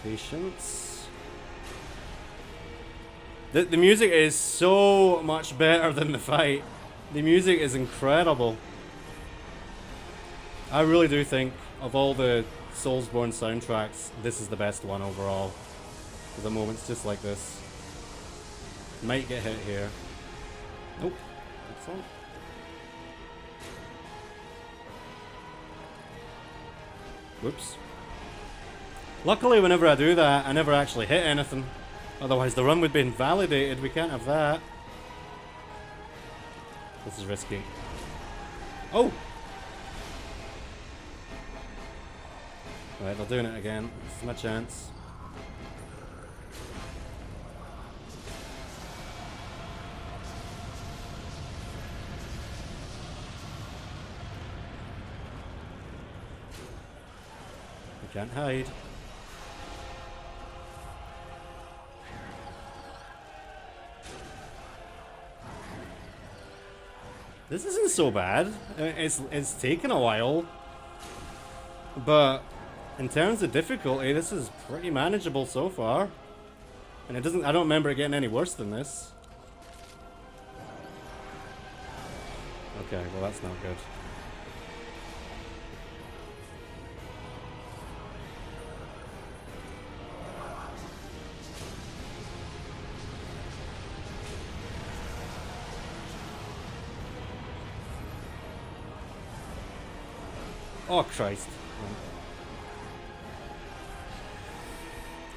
Patience. The music is so much better than the fight. The music is incredible. I really do think of all the Soulsborne soundtracks, this is the best one overall. There's moments just like this. Might get hit here. Nope. Excellent. Whoops. Luckily, whenever I do that, I never actually hit anything. Otherwise, the run would be invalidated. We can't have that. This is risky. Oh! Right, they're doing it again. This is my chance. We can't hide. This isn't so bad. It's taken a while, but in terms of difficulty, this is pretty manageable so far. And it doesn't. I don't remember it getting any worse than this. Okay, well that's not good. Oh, Christ.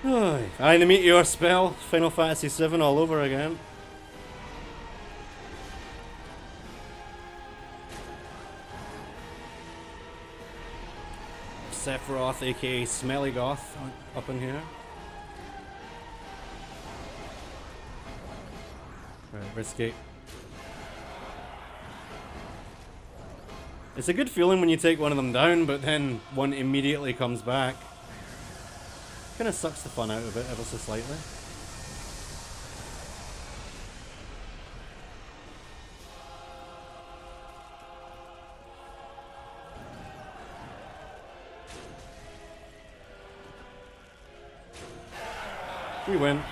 Aye, the Meteor spell. Final Fantasy VII all over again. Sephiroth, aka Smelly Goth, up in here. Right, risky. It's a good feeling when you take one of them down, but then one immediately comes back. Kinda sucks the fun out of it ever so slightly. We win.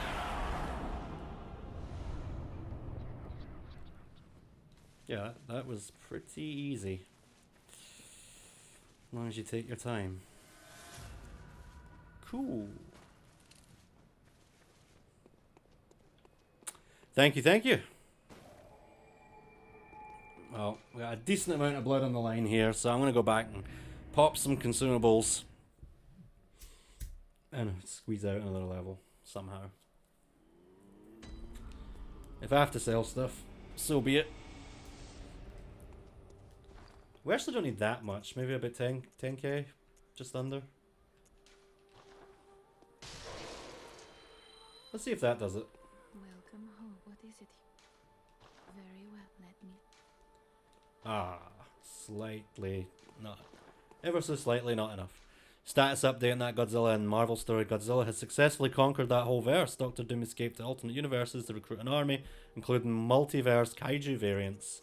Yeah, that was pretty easy. As long as you take your time. Cool. Thank you, thank you. Well, we got a decent amount of blood on the line here, so I'm going to go back and pop some consumables. And squeeze out another level, somehow. If I have to sell stuff, so be it. We actually don't need that much, maybe about 10k, just under. Let's see if that does it. Welcome home. What is it? Very well, let me. Ah, slightly not. Ever so slightly not enough. Status update on that Godzilla and Marvel story. Godzilla has successfully conquered that whole verse. Doctor Doom escaped to alternate universes to recruit an army, including multiverse kaiju variants.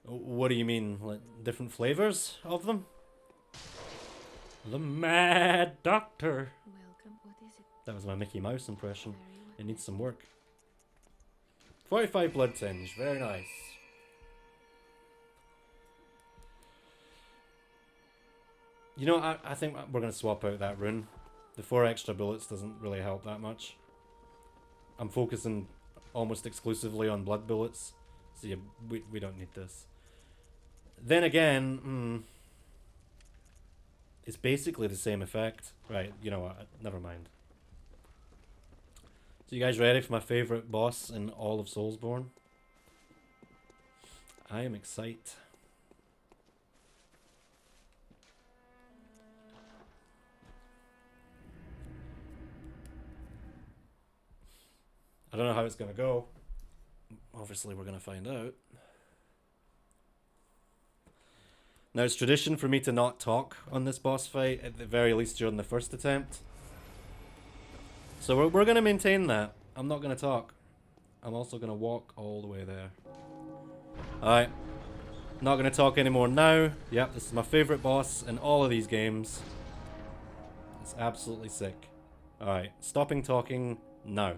What do you mean? Like different flavors of them? The Mad Doctor. Welcome. What is it? That was my Mickey Mouse impression. Very well. It needs some work. 45 blood tinge. Very nice. You know, I think we're going to swap out that rune. The 4 extra bullets doesn't really help that much. I'm focusing almost exclusively on blood bullets. So yeah, we don't need this. Then again, it's basically the same effect. Right, you know what, never mind. So you guys ready for my favourite boss in all of Soulsborne? I am excited. I don't know how it's going to go. Obviously, we're going to find out. Now, it's tradition for me to not talk on this boss fight, at the very least during the first attempt. So we're going to maintain that. I'm not going to talk. I'm also going to walk all the way there. Alright. Not going to talk anymore now. Yep, this is my favourite boss in all of these games. It's absolutely sick. Alright, stopping talking now.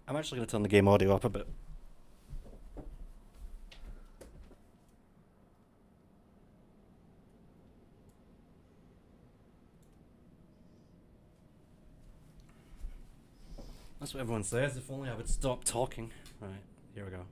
I'm actually going to turn the game audio up a bit. That's what everyone says, if only I would stop talking. Right, here we go.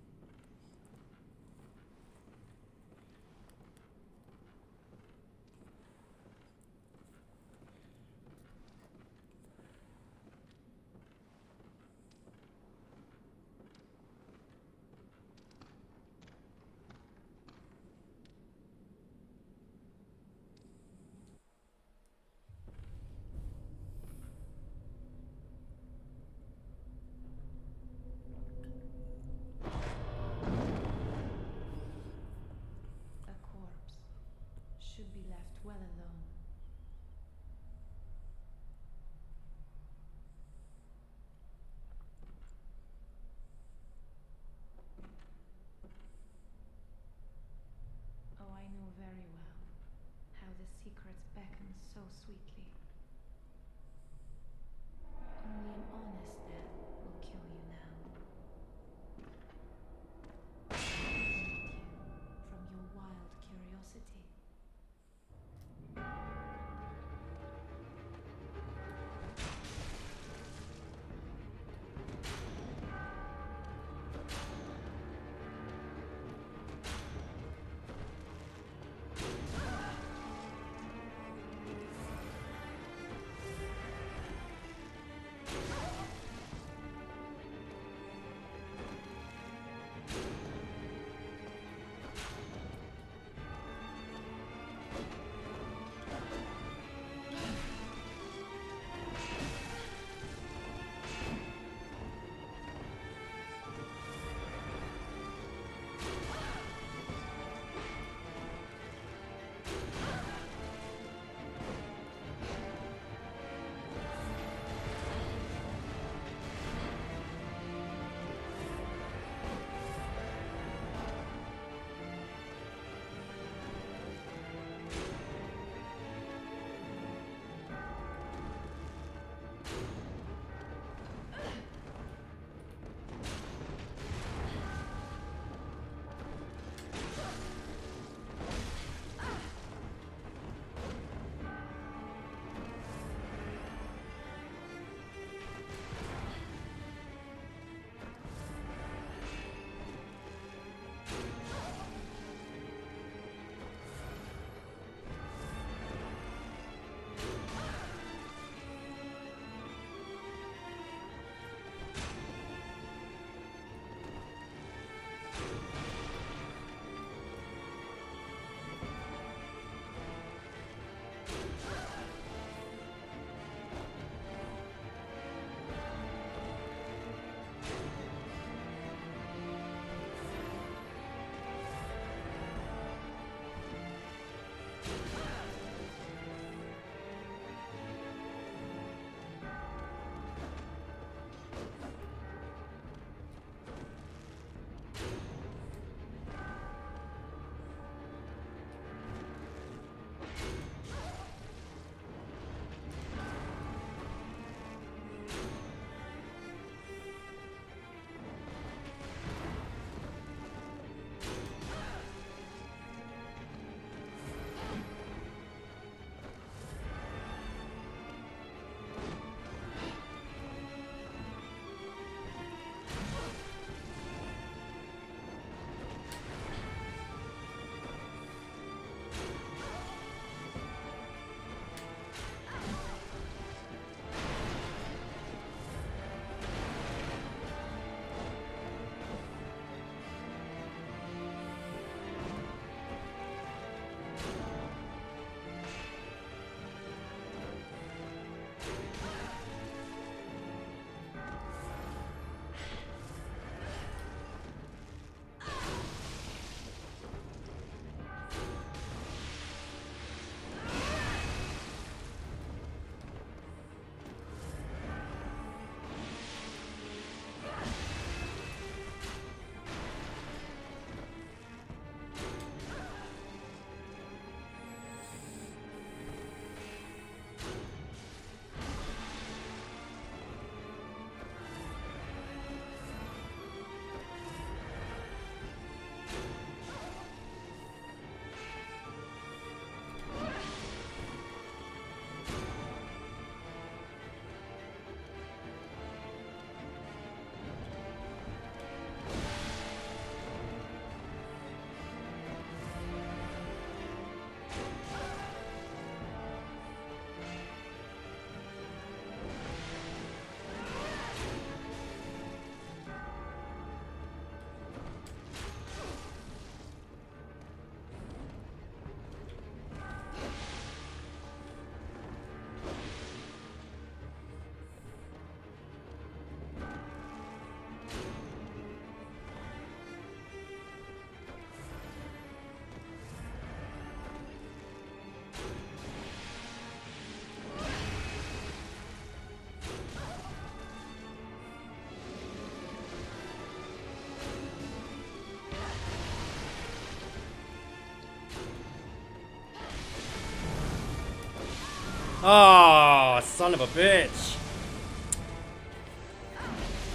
Oh, son of a bitch.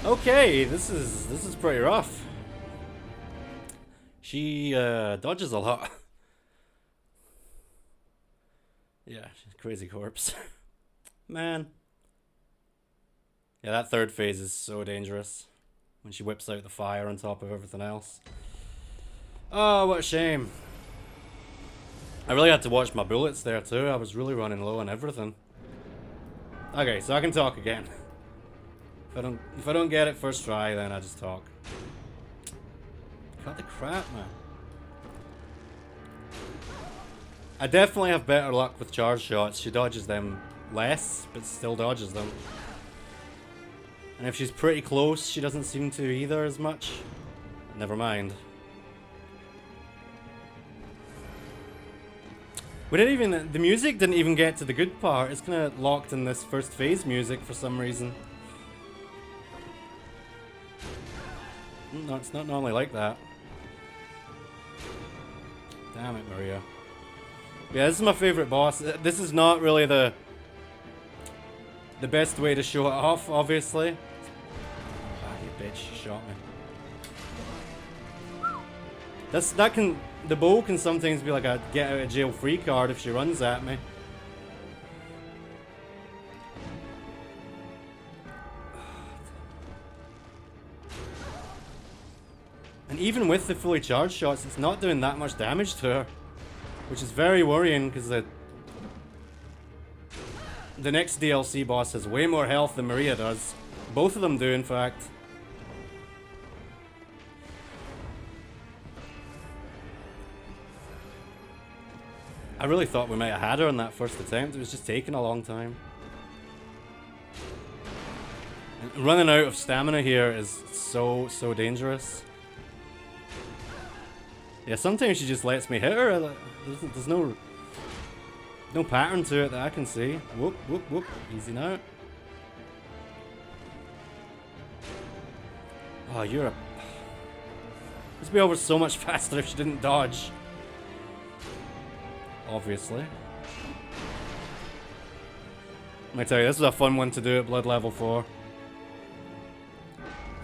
Okay, this is pretty rough. She dodges a lot. Yeah, she's a crazy corpse. Man. Yeah, that third phase is so dangerous. When she whips out the fire on top of everything else. Oh, what a shame. I really had to watch my bullets there too. I was really running low on everything. Okay, so I can talk again. If I don't get it first try, then I just talk. Cut the crap, man. I definitely have better luck with charge shots. She dodges them less, but still dodges them. And if she's pretty close, she doesn't seem to either as much. Never mind. We didn't even, the music didn't even get to the good part. It's kind of locked in this first phase music for some reason. No, it's not normally like that. Damn it, Maria. Yeah, this is my favorite boss. This is not really the best way to show it off, obviously. Ah, you bitch, she shot me. The bow can sometimes be like a get out of jail free card if she runs at me. And even with the fully charged shots, it's not doing that much damage to her. Which is very worrying, because the next DLC boss has way more health than Maria does. Both of them do, in fact. I really thought we might have had her on that first attempt. It was just taking a long time. And running out of stamina here is so dangerous. Yeah, sometimes she just lets me hit her. There's no pattern to it that I can see. Whoop, whoop, whoop. Easy now. Oh, you're a... This would be over so much faster if she didn't dodge. Obviously. Let me tell you, this is a fun one to do at Blood Level 4.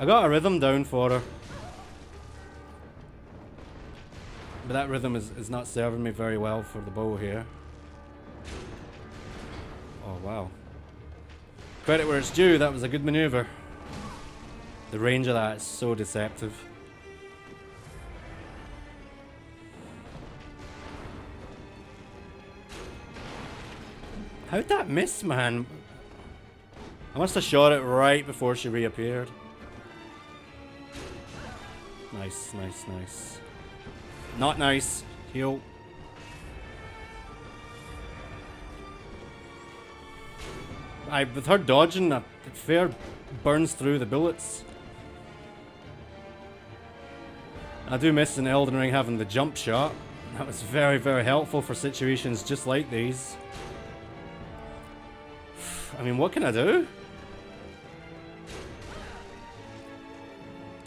I got a rhythm down for her. But that rhythm is not serving me very well for the bow here. Oh, wow. Credit where it's due, that was a good maneuver. The range of that is so deceptive. How'd that miss, man? I must have shot it right before she reappeared. Nice, nice, nice. Not nice. Heal. With her dodging, it fair burns through the bullets. I do miss in Elden Ring having the jump shot. That was very, very helpful for situations just like these. I mean, what can I do?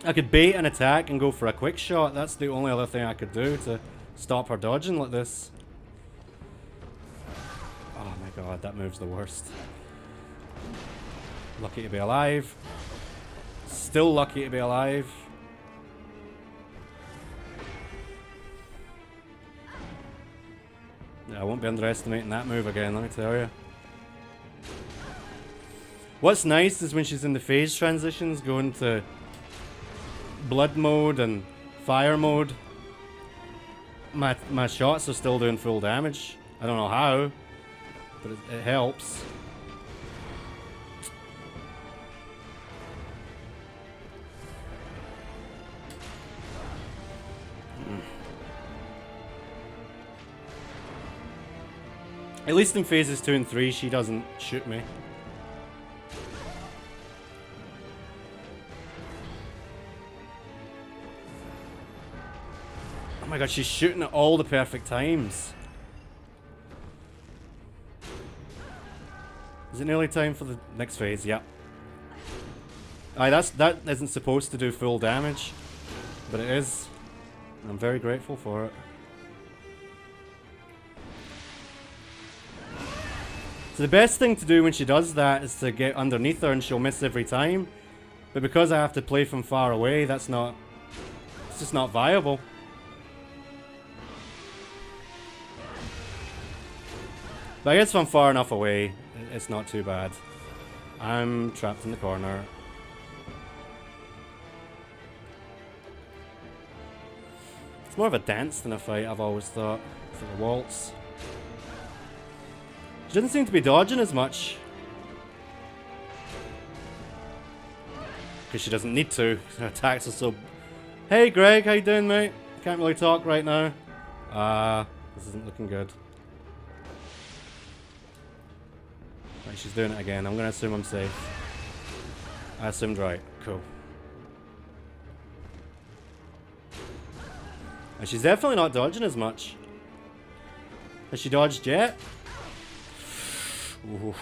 I could bait an attack and go for a quick shot. That's the only other thing I could do to stop her dodging like this. Oh my god, that move's the worst. Lucky to be alive. Still lucky to be alive. Yeah, I won't be underestimating that move again, let me tell you. What's nice is when she's in the phase transitions, going to blood mode and fire mode, my shots are still doing full damage. I don't know how, but it helps. At least in phases 2 and 3, she doesn't shoot me. Oh my god, she's shooting at all the perfect times. Is it nearly time for the next phase? Yep. Aye, that isn't supposed to do full damage, but it is. I'm very grateful for it. So the best thing to do when she does that is to get underneath her and she'll miss every time. But because I have to play from far away, that's not... It's just not viable. But I guess if I'm far enough away, it's not too bad. I'm trapped in the corner. It's more of a dance than a fight, I've always thought. It's like a waltz. She doesn't seem to be dodging as much. Because she doesn't need to. Her attacks are so... Hey Greg, how you doing, mate? Can't really talk right now. This isn't looking good. Right, she's doing it again. I'm gonna assume I'm safe. I assumed right. Cool. And she's definitely not dodging as much. Has she dodged yet? Ooh.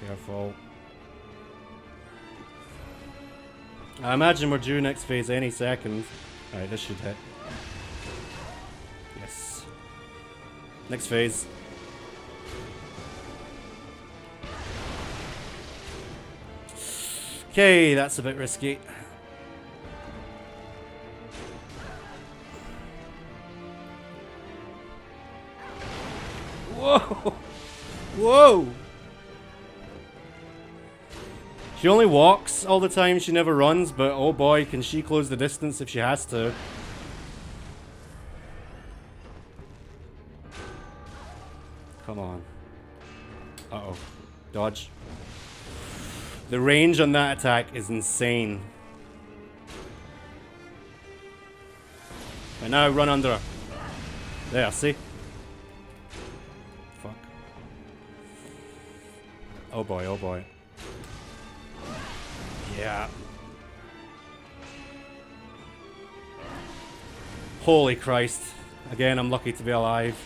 Careful. I imagine we're due next phase any second. Alright, this should hit. Yes. Next phase. Okay, that's a bit risky. Whoa! Whoa! She only walks all the time, she never runs, but oh boy, can she close the distance if she has to. Come on. Uh-oh. Dodge. The range on that attack is insane. And now run under her. There, see? Fuck. Oh boy, oh boy. Yeah. Holy Christ. Again, I'm lucky to be alive.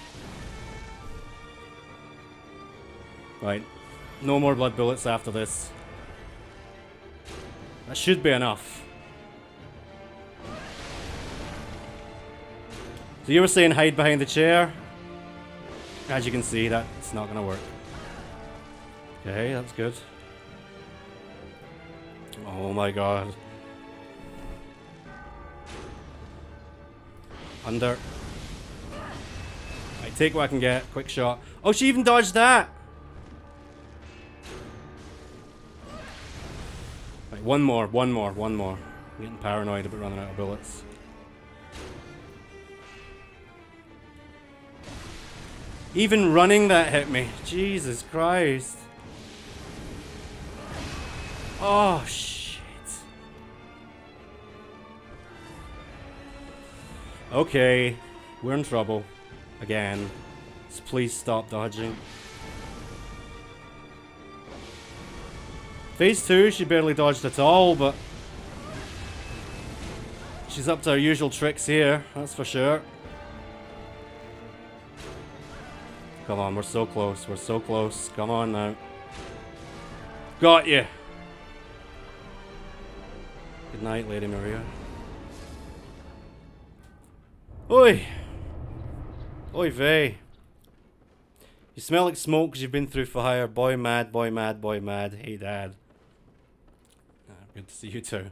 Right. No more blood bullets after this. That should be enough. So you were saying hide behind the chair? As you can see, that's not gonna work. Okay, that's good. Oh my god. Under. Right, take what I can get. Quick shot. Oh, she even dodged that! Right, one more. I'm getting paranoid about running out of bullets. Even running that hit me. Jesus Christ. Oh, shit. Okay. We're in trouble. Again. So please stop dodging. Phase 2, she barely dodged at all, but... she's up to her usual tricks here, that's for sure. Come on, we're so close, we're so close. Come on now. Got you! Good night, Lady Maria. Oi! Oi vey. You smell like smoke because you've been through fire. Boy mad, boy mad, boy mad. Hey dad. Good to see you too.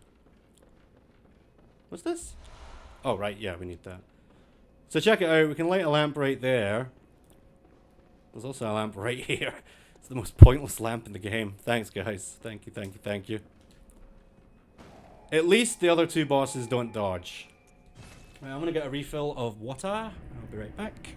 What's this? Oh right, yeah, we need that. So check it out, we can light a lamp right there. There's also a lamp right here. It's the most pointless lamp in the game. Thanks guys. Thank you, thank you, thank you. At least the other two bosses don't dodge. Right, I'm gonna get a refill of water. I'll be right back.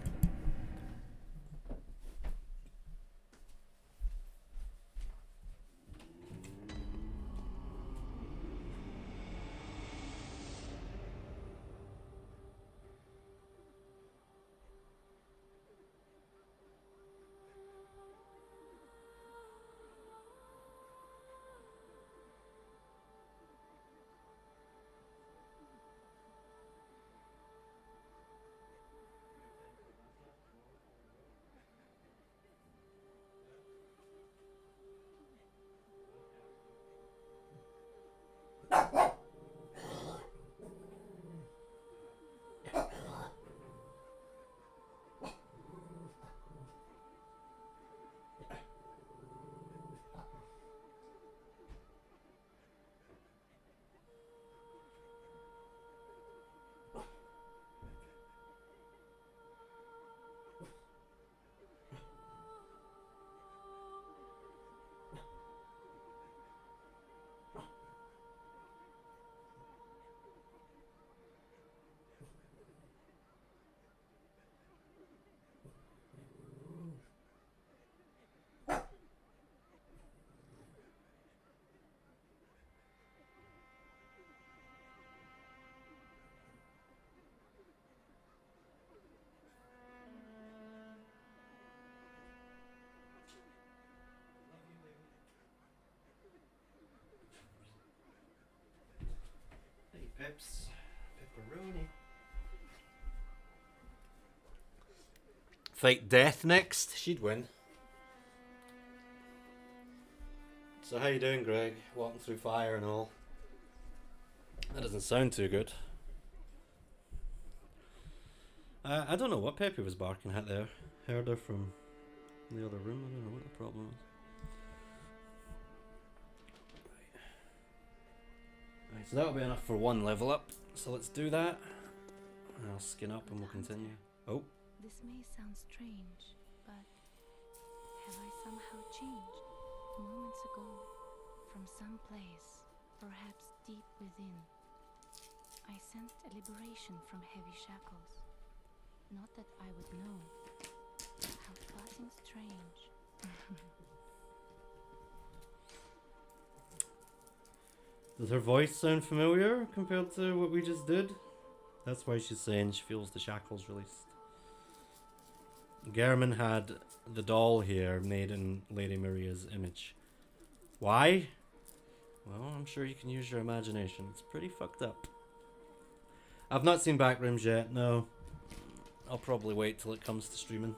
Peps. Pepperoni. Fight death next. She'd win. So how you doing, Greg? Walking through fire and all. That doesn't sound too good. I don't know what Peppy was barking at there. Heard her from the other room. I don't know what the problem was. Right, so that'll be enough for one level up. So let's do that. And I'll skin up and we'll continue. Oh. This may sound strange, but have I somehow changed? Moments ago, from some place, perhaps deep within, I sensed a liberation from heavy shackles. Not that I would know. How buzzing strange. Does her voice sound familiar compared to what we just did? That's why she's saying she feels the shackles released. Gehrman had the doll here made in Lady Maria's image. Why? Well, I'm sure you can use your imagination. It's pretty fucked up. I've not seen Backrooms yet, no. I'll probably wait till it comes to streaming.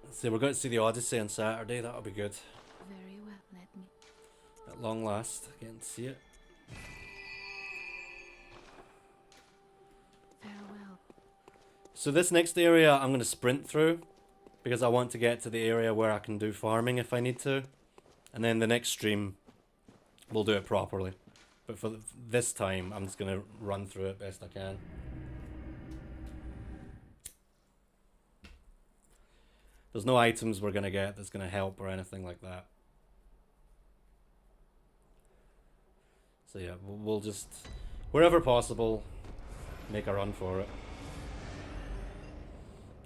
Let's see, we're going to see the Odyssey on Saturday. That'll be good. Very well, let me. At long last, getting to see it. Farewell. So this next area I'm going to sprint through because I want to get to the area where I can do farming if I need to. And then the next stream we'll do it properly. But for this time I'm just going to run through it best I can. There's no items we're going to get that's going to help or anything like that. So yeah, we'll just, wherever possible, make a run for it.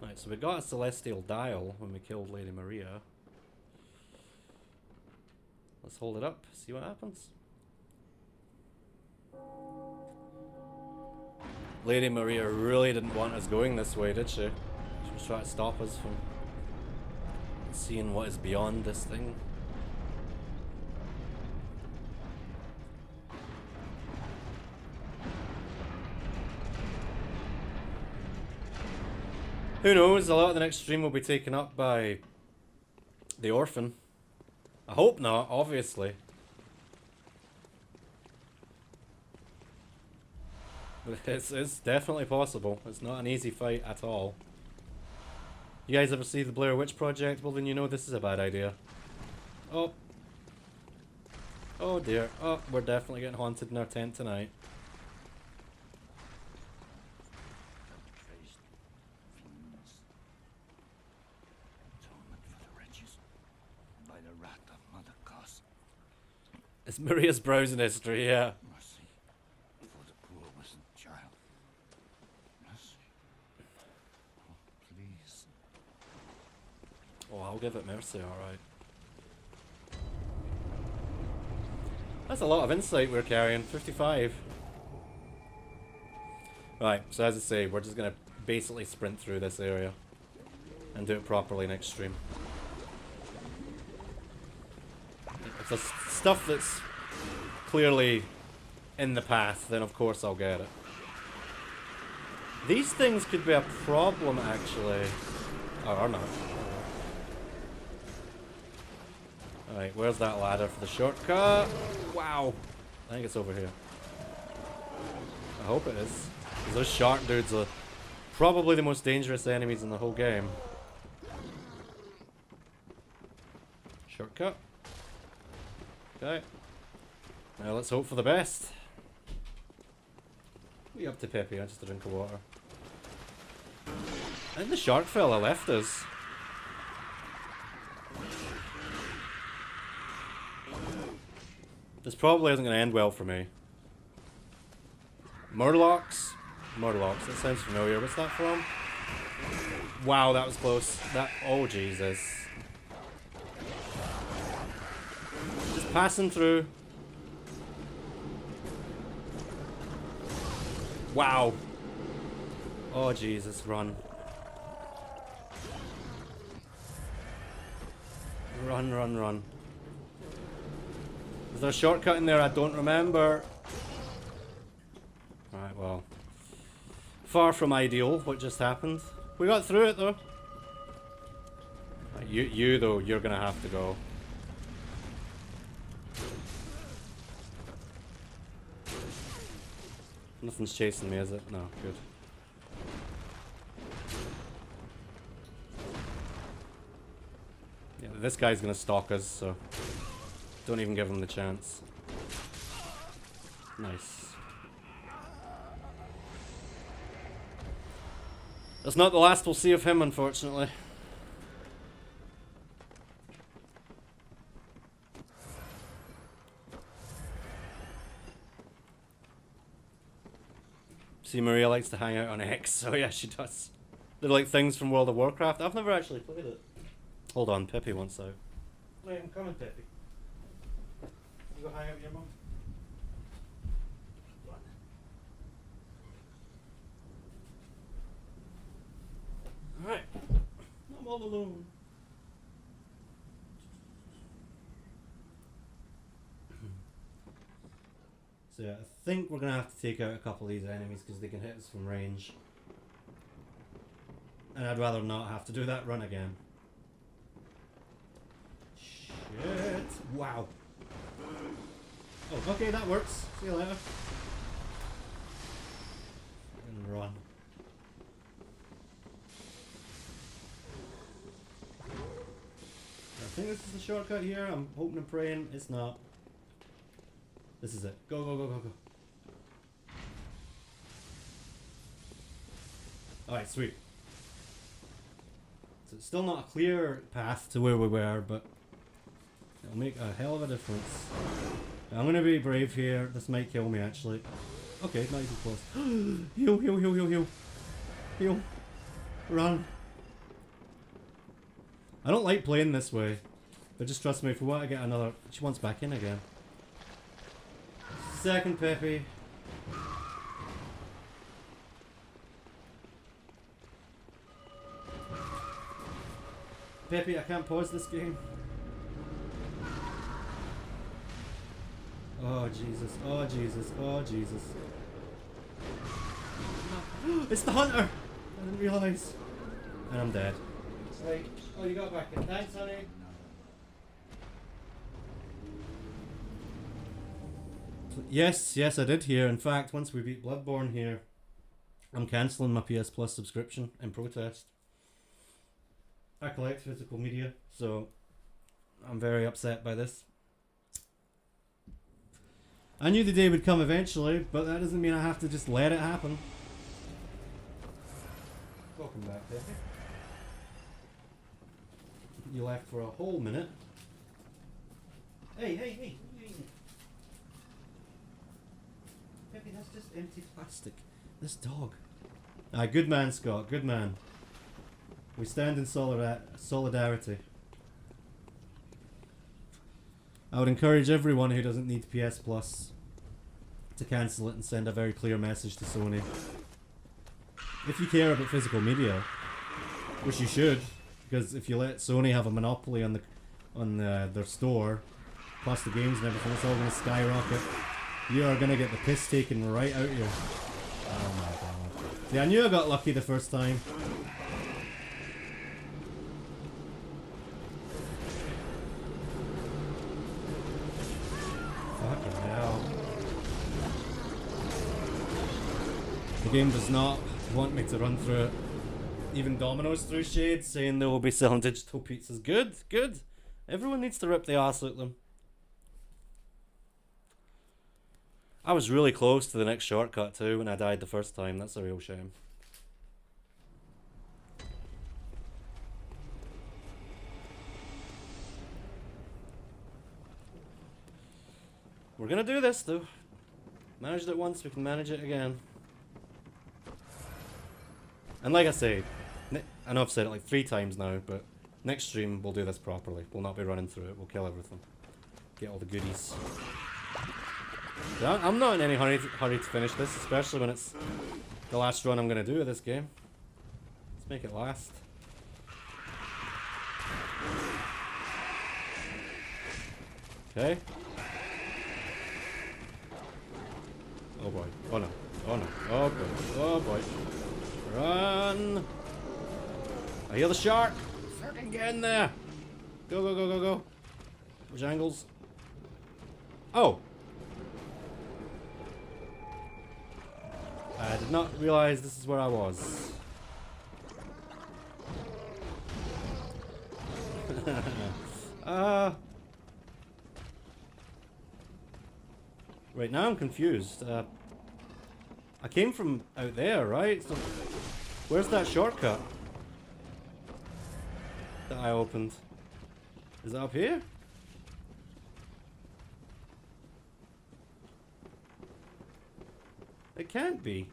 Right, so we got a celestial dial when we killed Lady Maria. Let's hold it up, see what happens. Lady Maria really didn't want us going this way, did she? She was trying to stop us from seeing what is beyond this thing. Who knows, a lot of the next stream will be taken up by the orphan. I hope not, obviously. But it's definitely possible. It's not an easy fight at all. You guys ever see the Blair Witch Project? Well then you know this is a bad idea. Oh. Oh dear. Oh, we're definitely getting haunted in our tent tonight. It's Maria's browsing history, yeah. Mercy for the poor innocent child. Mercy. Oh, please. Oh, I'll give it mercy, alright. That's a lot of insight we're carrying, 55. Right, so as I say, we're just gonna basically sprint through this area and do it properly next stream. If there's stuff that's clearly in the path, then of course I'll get it. These things could be a problem, actually. Or not. Alright, where's that ladder for the shortcut? Wow. I think it's over here. I hope it is. Because those shark dudes are probably the most dangerous enemies in the whole game. Shortcut. Okay. Now let's hope for the best. What are you up to, Peppy? I just a drink of water. I think the shark fella left us. This probably isn't going to end well for me. Murlocs? Murlocs, that sounds familiar. What's that from? Wow, that was close. That, oh Jesus. Just passing through. Wow. Oh Jesus, run. Run, run, run. Is there a shortcut in there? I don't remember. Alright, well. Far from ideal what just happened. We got through it though. You though, you're gonna have to go. Nothing's chasing me, is it? No, good. Yeah, this guy's gonna stalk us, so don't even give him the chance. Nice. That's not the last we'll see of him, unfortunately. See, Maria likes to hang out on X, so yeah, she does. They're like things from World of Warcraft. I've never actually played it. Hold on, Pippi wants out. Wait, I'm coming, Pippi. You go hang out with your mum. Alright. I'm all alone. So yeah, I think we're gonna have to take out a couple of these enemies because they can hit us from range. And I'd rather not have to do that run again. Shit. Wow. Oh, okay, that works. See you later. And run. I think this is the shortcut here. I'm hoping and praying it's not. This is it. Go, go, go, go, go. Alright, sweet. So it's still not a clear path to where we were, but it'll make a hell of a difference. I'm gonna be brave here. This might kill me, actually. Okay, not even close. Heal, heal, heal, heal, heal. Heal. Run. I don't like playing this way. But just trust me, if we want to get another... She wants back in again. Second Peppy. Peppy, I can't pause this game. Oh Jesus, oh Jesus, oh Jesus. No. It's the hunter! I didn't realise. And I'm dead. Right. Oh, you got back in. Thanks, honey. Yes, yes, I did hear. In fact, once we beat Bloodborne here, I'm cancelling my PS Plus subscription in protest. I collect physical media, so I'm very upset by this. I knew the day would come eventually, but that doesn't mean I have to just let it happen. Welcome back, Peppy. You left for a whole minute. Hey, hey, hey! Peppy, that's just empty plastic. This dog. Ah, good man, Scott. Good man. We stand in solidarity. I would encourage everyone who doesn't need PS Plus to cancel it and send a very clear message to Sony. If you care about physical media, which you should, because if you let Sony have a monopoly on their store, plus the games and everything, it's all going to skyrocket. You are going to get the piss taken right out of you. Oh my god. See, I knew I got lucky the first time. Fucking hell. The game does not want me to run through it. Even Domino's threw shade, saying they will be selling digital pizzas. Good, good. Everyone needs to rip the arse out them. I was really close to the next shortcut too when I died the first time. That's a real shame. We're gonna do this though. Managed it once, we can manage it again. And like I say, I know I've said it like 3 times now, but next stream we'll do this properly. We'll not be running through it, we'll kill everything. Get all the goodies. Yeah, I'm not in any hurry to finish this, especially when it's the last run I'm going to do of this game. Let's make it last. Okay. Oh boy. Oh no. Oh no. Oh boy. Oh boy. Run! I hear the shark! Fucking get in there! Go, go, go, go, go. Which angles? Oh! I did not realize this is where I was. Right, now I'm confused. I came from out there, right? So where's that shortcut that I opened? Is it up here? It can't be.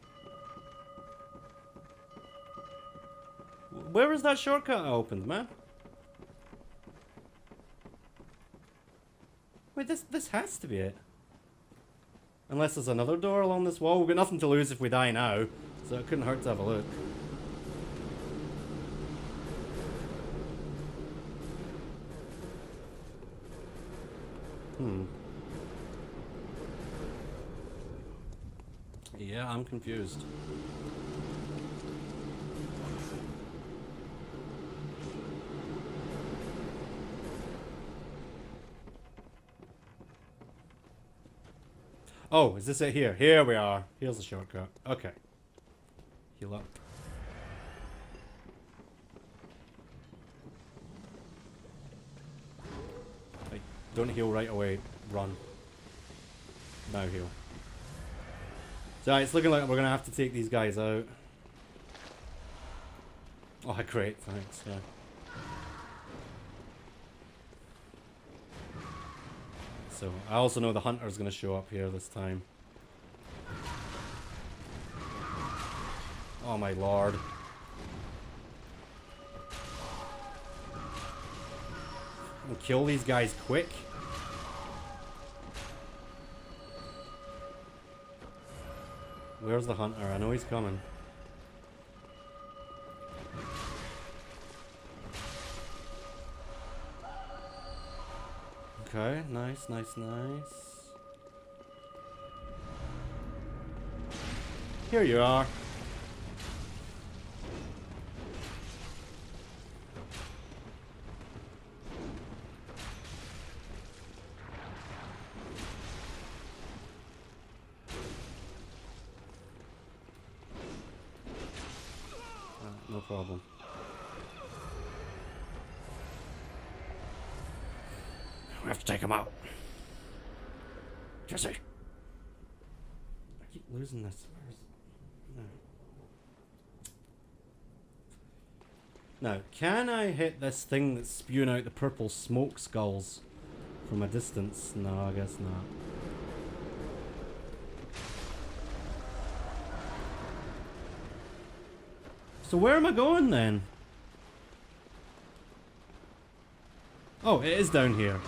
Where is that shortcut I opened, man? Wait, this has to be it. Unless there's another door along this wall. We've got nothing to lose if we die now, so it couldn't hurt to have a look. Yeah, I'm confused. Oh, is this it here? Here we are. Here's the shortcut. Okay. Heal up. Right. Don't heal right away. Run. Now heal. So it's looking like we're going to have to take these guys out. Oh, great. Thanks. Yeah. So, I also know the hunter's going to show up here this time. Oh my lord. We'll kill these guys quick. Where's the hunter? I know he's coming. Okay, nice, nice, nice. Here you are. No problem. We have to take him out. Jesse! I keep losing this. No. Now, can I hit this thing that's spewing out the purple smoke skulls from a distance? No, I guess not. So where am I going then? Oh, it is down here.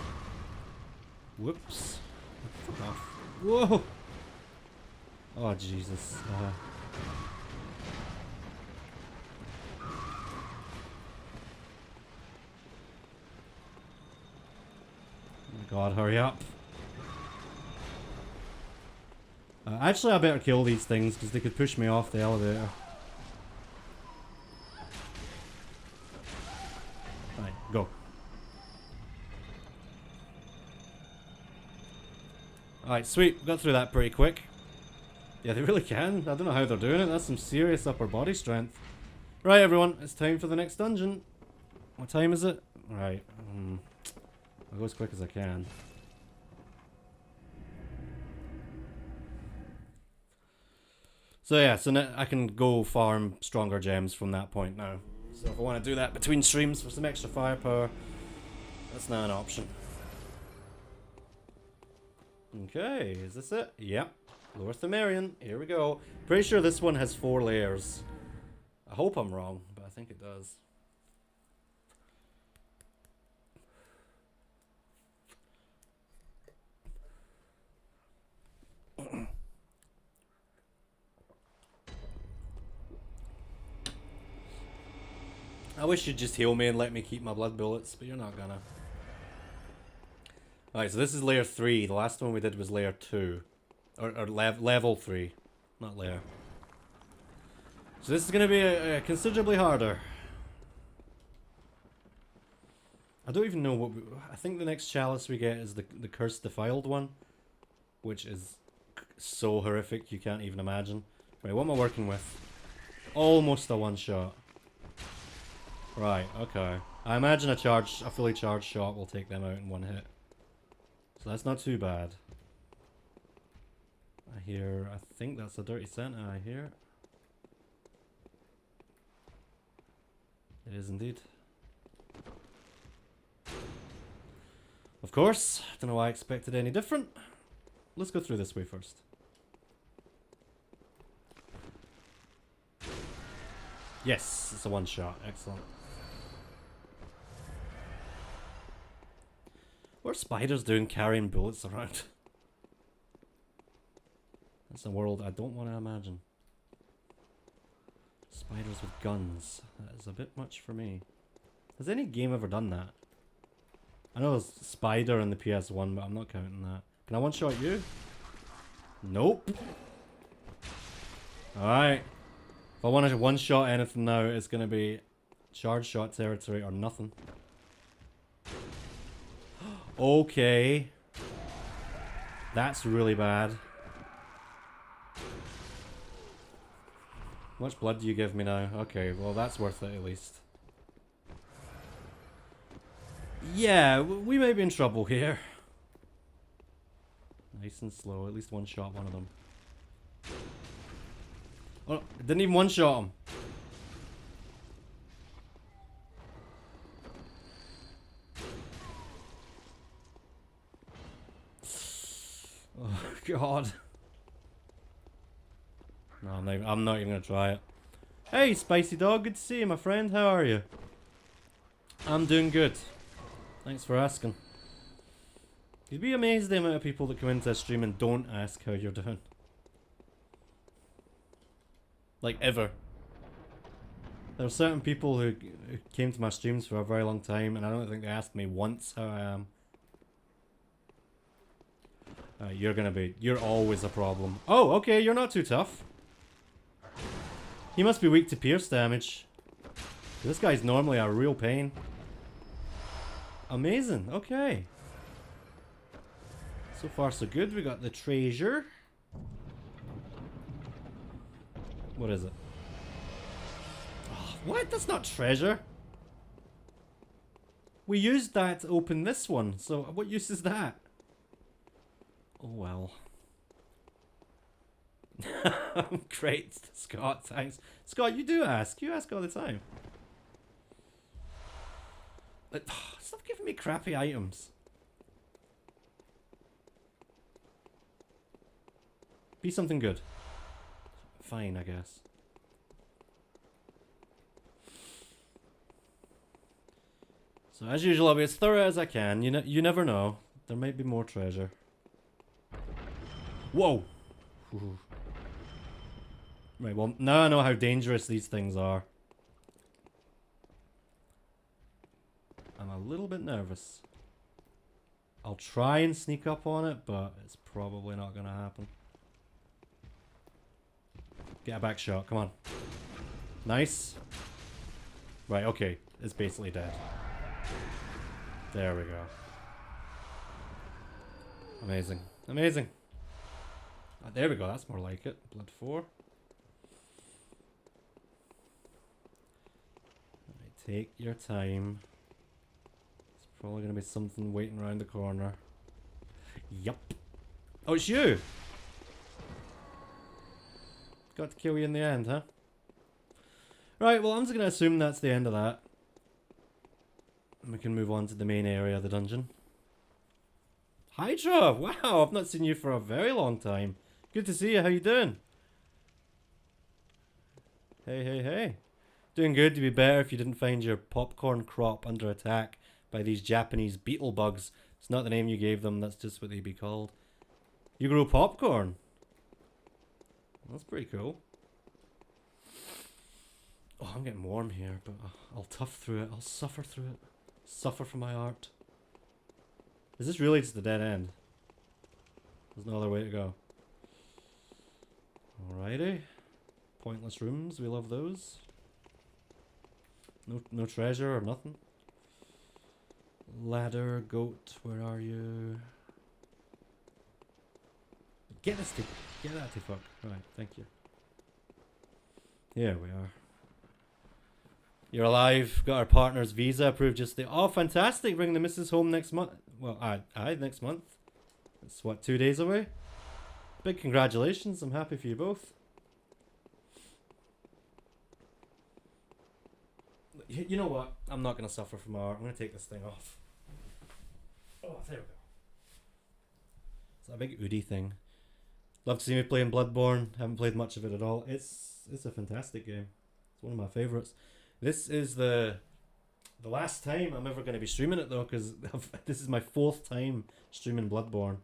Whoops. Fuck off. Whoa! Oh, Jesus. Oh my god, hurry up. Actually, I better kill these things because they could push me off the elevator. Right, go. Alright, sweet. Got through that pretty quick. Yeah, they really can. I don't know how they're doing it. That's some serious upper body strength. Right, everyone. It's time for the next dungeon. What time is it? Right. I'll go as quick as I can. So yeah, so now I can go farm stronger gems from that point now. So if I want to do that between streams for some extra firepower, that's now an option. Okay, is this it? Yep. Lower Thumerian. Here we go. Pretty sure this one has 4 layers. I hope I'm wrong, but I think it does. I wish you'd just heal me and let me keep my blood bullets, but you're not gonna. Alright, so this is layer 3. The last one we did was layer 2. Or level 3. Not layer. So this is going to be considerably harder. I don't even know what... I think the next chalice we get is the Cursed Defiled one. Which is so horrific you can't even imagine. Right, what am I working with? Almost a one-shot. Right, okay. I imagine a fully charged shot will take them out in one hit. So that's not too bad. I think that's a dirty center I hear. It is indeed. Of course, don't know why I expected any different. Let's go through this way first. Yes, it's a one shot. Excellent. What are spiders doing carrying bullets around? That's a world I don't want to imagine. Spiders with guns. That is a bit much for me. Has any game ever done that? I know there's Spider in the PS1, but I'm not counting that. Can I one-shot you? Nope. Alright. If I want to one-shot anything now, it's going to be charge shot territory or nothing. Okay. That's really bad. How much blood do you give me now? Okay, well that's worth it at least. Yeah, we may be in trouble here. Nice and slow, at least one shot one of them. Oh, didn't even one shot him. Oh god. No, I'm not even gonna try it. Hey, Spicy Dog, good to see you, my friend. How are you? I'm doing good. Thanks for asking. You'd be amazed the amount of people that come into a stream and don't ask how you're doing. Like, ever. There are certain people who came to my streams for a very long time, and I don't think they asked me once how I am. You're always a problem. Oh, okay, you're not too tough. He must be weak to pierce damage. This guy's normally a real pain. Amazing, okay. So far so good, we got the treasure. What is it? Oh, what? That's not treasure. We used that to open this one, so what use is that? Oh well. Great, Scott, thanks. Scott, you do ask. You ask all the time. But, stop giving me crappy items. Be something good. Fine, I guess. So as usual, I'll be as thorough as I can. You never know. There might be more treasure. Whoa! Ooh. Right, well, now I know how dangerous these things are. I'm a little bit nervous. I'll try and sneak up on it, but it's probably not going to happen. Get a back shot, come on. Nice. Right, okay. It's basically dead. There we go. Amazing. Amazing. Ah, there we go, that's more like it. Blood 4. Right, take your time. It's probably going to be something waiting around the corner. Yup. Oh, it's you! Got to kill you in the end, huh? Right, well, I'm just going to assume that's the end of that. And we can move on to the main area of the dungeon. Hydra! Wow, I've not seen you for a very long time. Good to see you, how you doing? Hey, hey, hey. Doing good. You'd be better if you didn't find your popcorn crop under attack by these Japanese beetle bugs. It's not the name you gave them, that's just what they'd be called. You grow popcorn? That's pretty cool. Oh, I'm getting warm here, but I'll tough through it. I'll suffer through it. Suffer for my art. Is this really just the dead end? There's no other way to go. Alrighty. Pointless rooms, we love those. No treasure or nothing. Ladder, goat, where are you? Get that to fuck. Right, thank you. Here we are. You're alive. Got our partner's visa approved yesterday. Oh, fantastic! Bring the missus home next month. Well, aye, next month. It's what, 2 days away? Big congratulations. I'm happy for you both. You know what? I'm not going to suffer from art. I'm going to take this thing off. Oh, there we go. It's a big Oodie thing. Love to see me playing Bloodborne. Haven't played much of it at all. It's a fantastic game. It's one of my favourites. This is the last time I'm ever going to be streaming it though, because this is my 4th time streaming Bloodborne.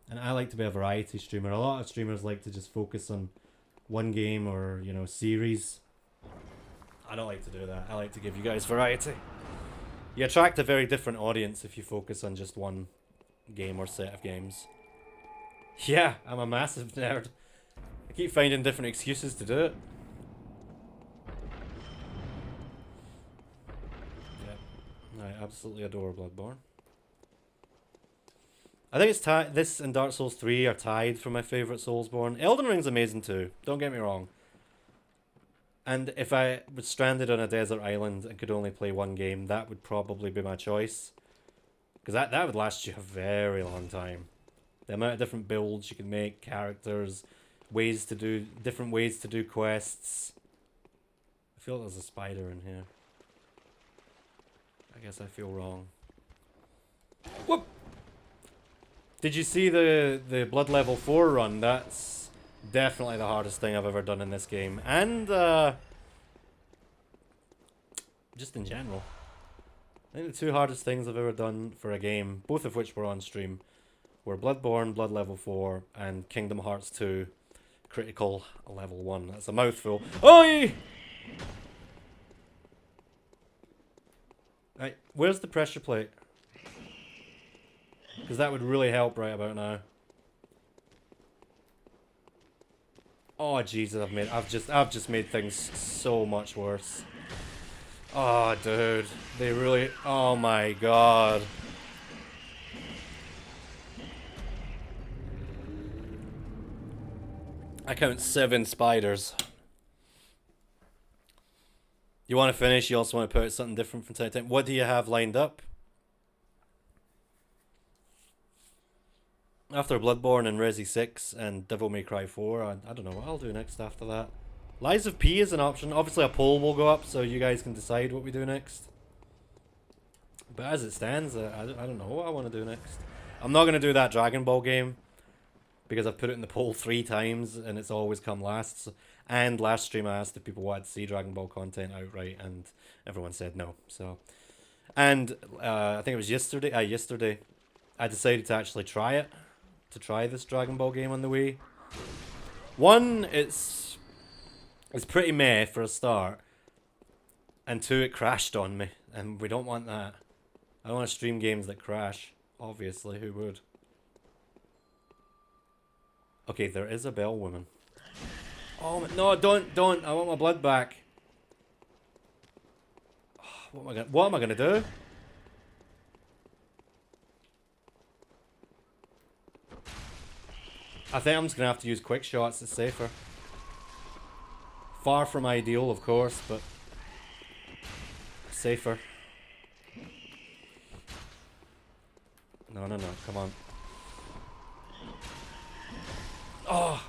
And I like to be a variety streamer. A lot of streamers like to just focus on one game or, you know, series. I don't like to do that. I like to give you guys variety. You attract a very different audience if you focus on just one game or set of games. Yeah, I'm a massive nerd. I keep finding different excuses to do it. Yeah, I absolutely adore Bloodborne. I think it's this and Dark Souls 3 are tied for my favourite Soulsborne. Elden Ring's amazing too, don't get me wrong. And if I was stranded on a desert island and could only play one game, that would probably be my choice. Because that would last you a very long time. The amount of different builds you can make, characters, different ways to do quests. I feel there's a spider in here. I guess I feel wrong. Whoop! Did you see the Blood Level 4 run? That's definitely the hardest thing I've ever done in this game. And, just in general. I think the 2 hardest things I've ever done for a game, both of which were on stream, were Bloodborne, Blood Level 4, and Kingdom Hearts 2, Critical Level 1. That's a mouthful. Oi! Right, where's the pressure plate? Because that would really help right about now. Oh Jesus, I've just made things so much worse. Oh dude, they really, oh my god. I count 7 spiders. You want to finish, you also want to put out something different from time to time. What do you have lined up? After Bloodborne and Resi 6 and Devil May Cry 4, I don't know what I'll do next after that. Lies of P is an option. Obviously a poll will go up so you guys can decide what we do next. But as it stands, I don't know what I want to do next. I'm not going to do that Dragon Ball game because I've put it in the poll 3 times and it's always come last. And last stream I asked if people wanted to see Dragon Ball content outright and everyone said no. So, and I think it was yesterday I decided to actually try it. To try this Dragon Ball game on the Wii. 1, it's pretty meh for a start. And 2, it crashed on me. And we don't want that. I don't want to stream games that crash. Obviously, who would? Okay, there is a bell woman. Oh, no, don't. I want my blood back. What am I gonna do? I think I'm just going to have to use quick shots, it's safer. Far from ideal, of course, but safer. No, come on. Oh!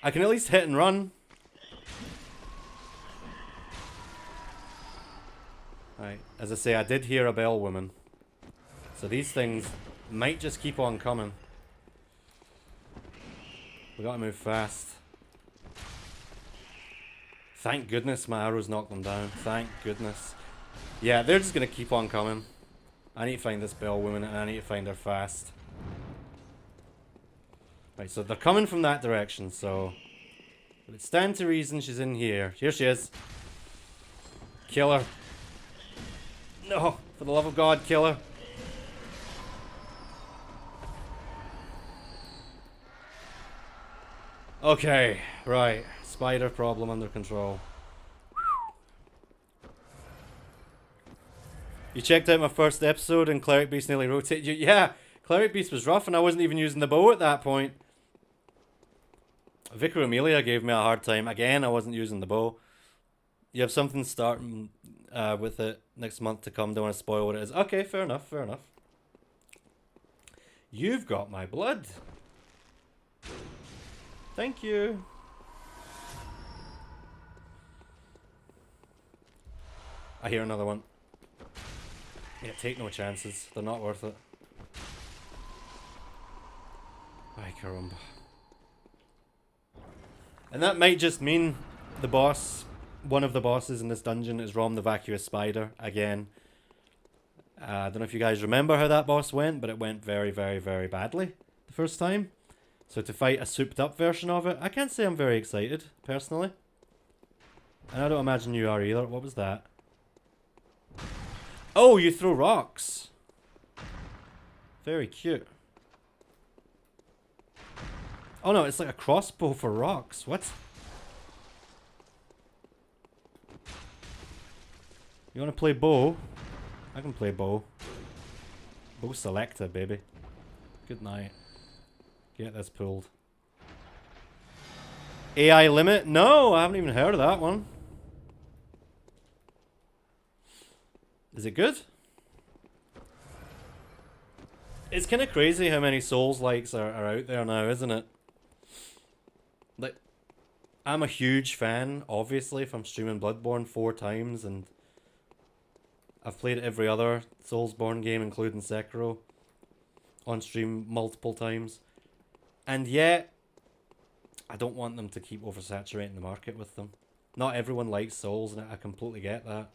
I can at least hit and run. Right, as I say, I did hear a bell woman. So these things might just keep on coming. We gotta move fast. Thank goodness my arrows knocked them down. Thank goodness. Yeah, they're just gonna keep on coming. I need to find this bell woman and I need to find her fast. Right, so they're coming from that direction, so it stands to reason she's in here. Here she is. Kill her. No, for the love of God, kill her. Okay, right. Spider problem under control. You checked out my first episode and Cleric Beast nearly rotated you. Yeah, Cleric Beast was rough and I wasn't even using the bow at that point. Vicar Amelia gave me a hard time. Again, I wasn't using the bow. You have something starting with it next month to come. Don't want to spoil what it is. Okay, fair enough, fair enough. You've got my blood. Thank you. I hear another one. Yeah, take no chances. They're not worth it. Ay, caramba. And that might just mean the boss, one of the bosses in this dungeon is Rom the Vacuous Spider again. I don't know if you guys remember how that boss went, but it went very, very, very badly the first time. So to fight a souped up version of it, I can't say I'm very excited, personally. And I don't imagine you are either. What was that? Oh, you throw rocks. Very cute. Oh no, it's like a crossbow for rocks. What? You want to play bow? I can play bow. Bow selector, baby. Good night. Get this pulled. AI limit? No, I haven't even heard of that one. Is it good? It's kind of crazy how many Souls-likes are out there now, isn't it? Like, I'm a huge fan, obviously, from streaming Bloodborne 4 times, and I've played every other Soulsborne game, including Sekiro, on stream multiple times. And yet, I don't want them to keep oversaturating the market with them. Not everyone likes Souls, and I completely get that.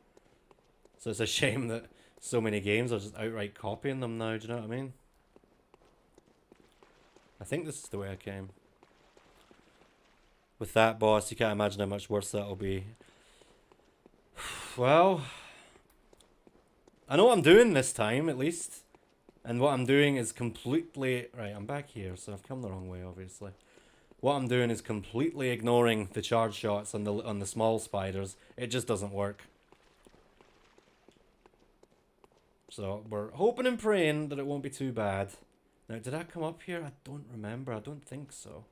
So it's a shame that so many games are just outright copying them now, do you know what I mean? I think this is the way I came. With that boss, you can't imagine how much worse that'll be. Well, I know what I'm doing this time, at least. And what I'm doing is completely... Right, I'm back here, so I've come the wrong way, obviously. What I'm doing is completely ignoring the charge shots on the small spiders. It just doesn't work. So, we're hoping and praying that it won't be too bad. Now, did I come up here? I don't remember. I don't think so.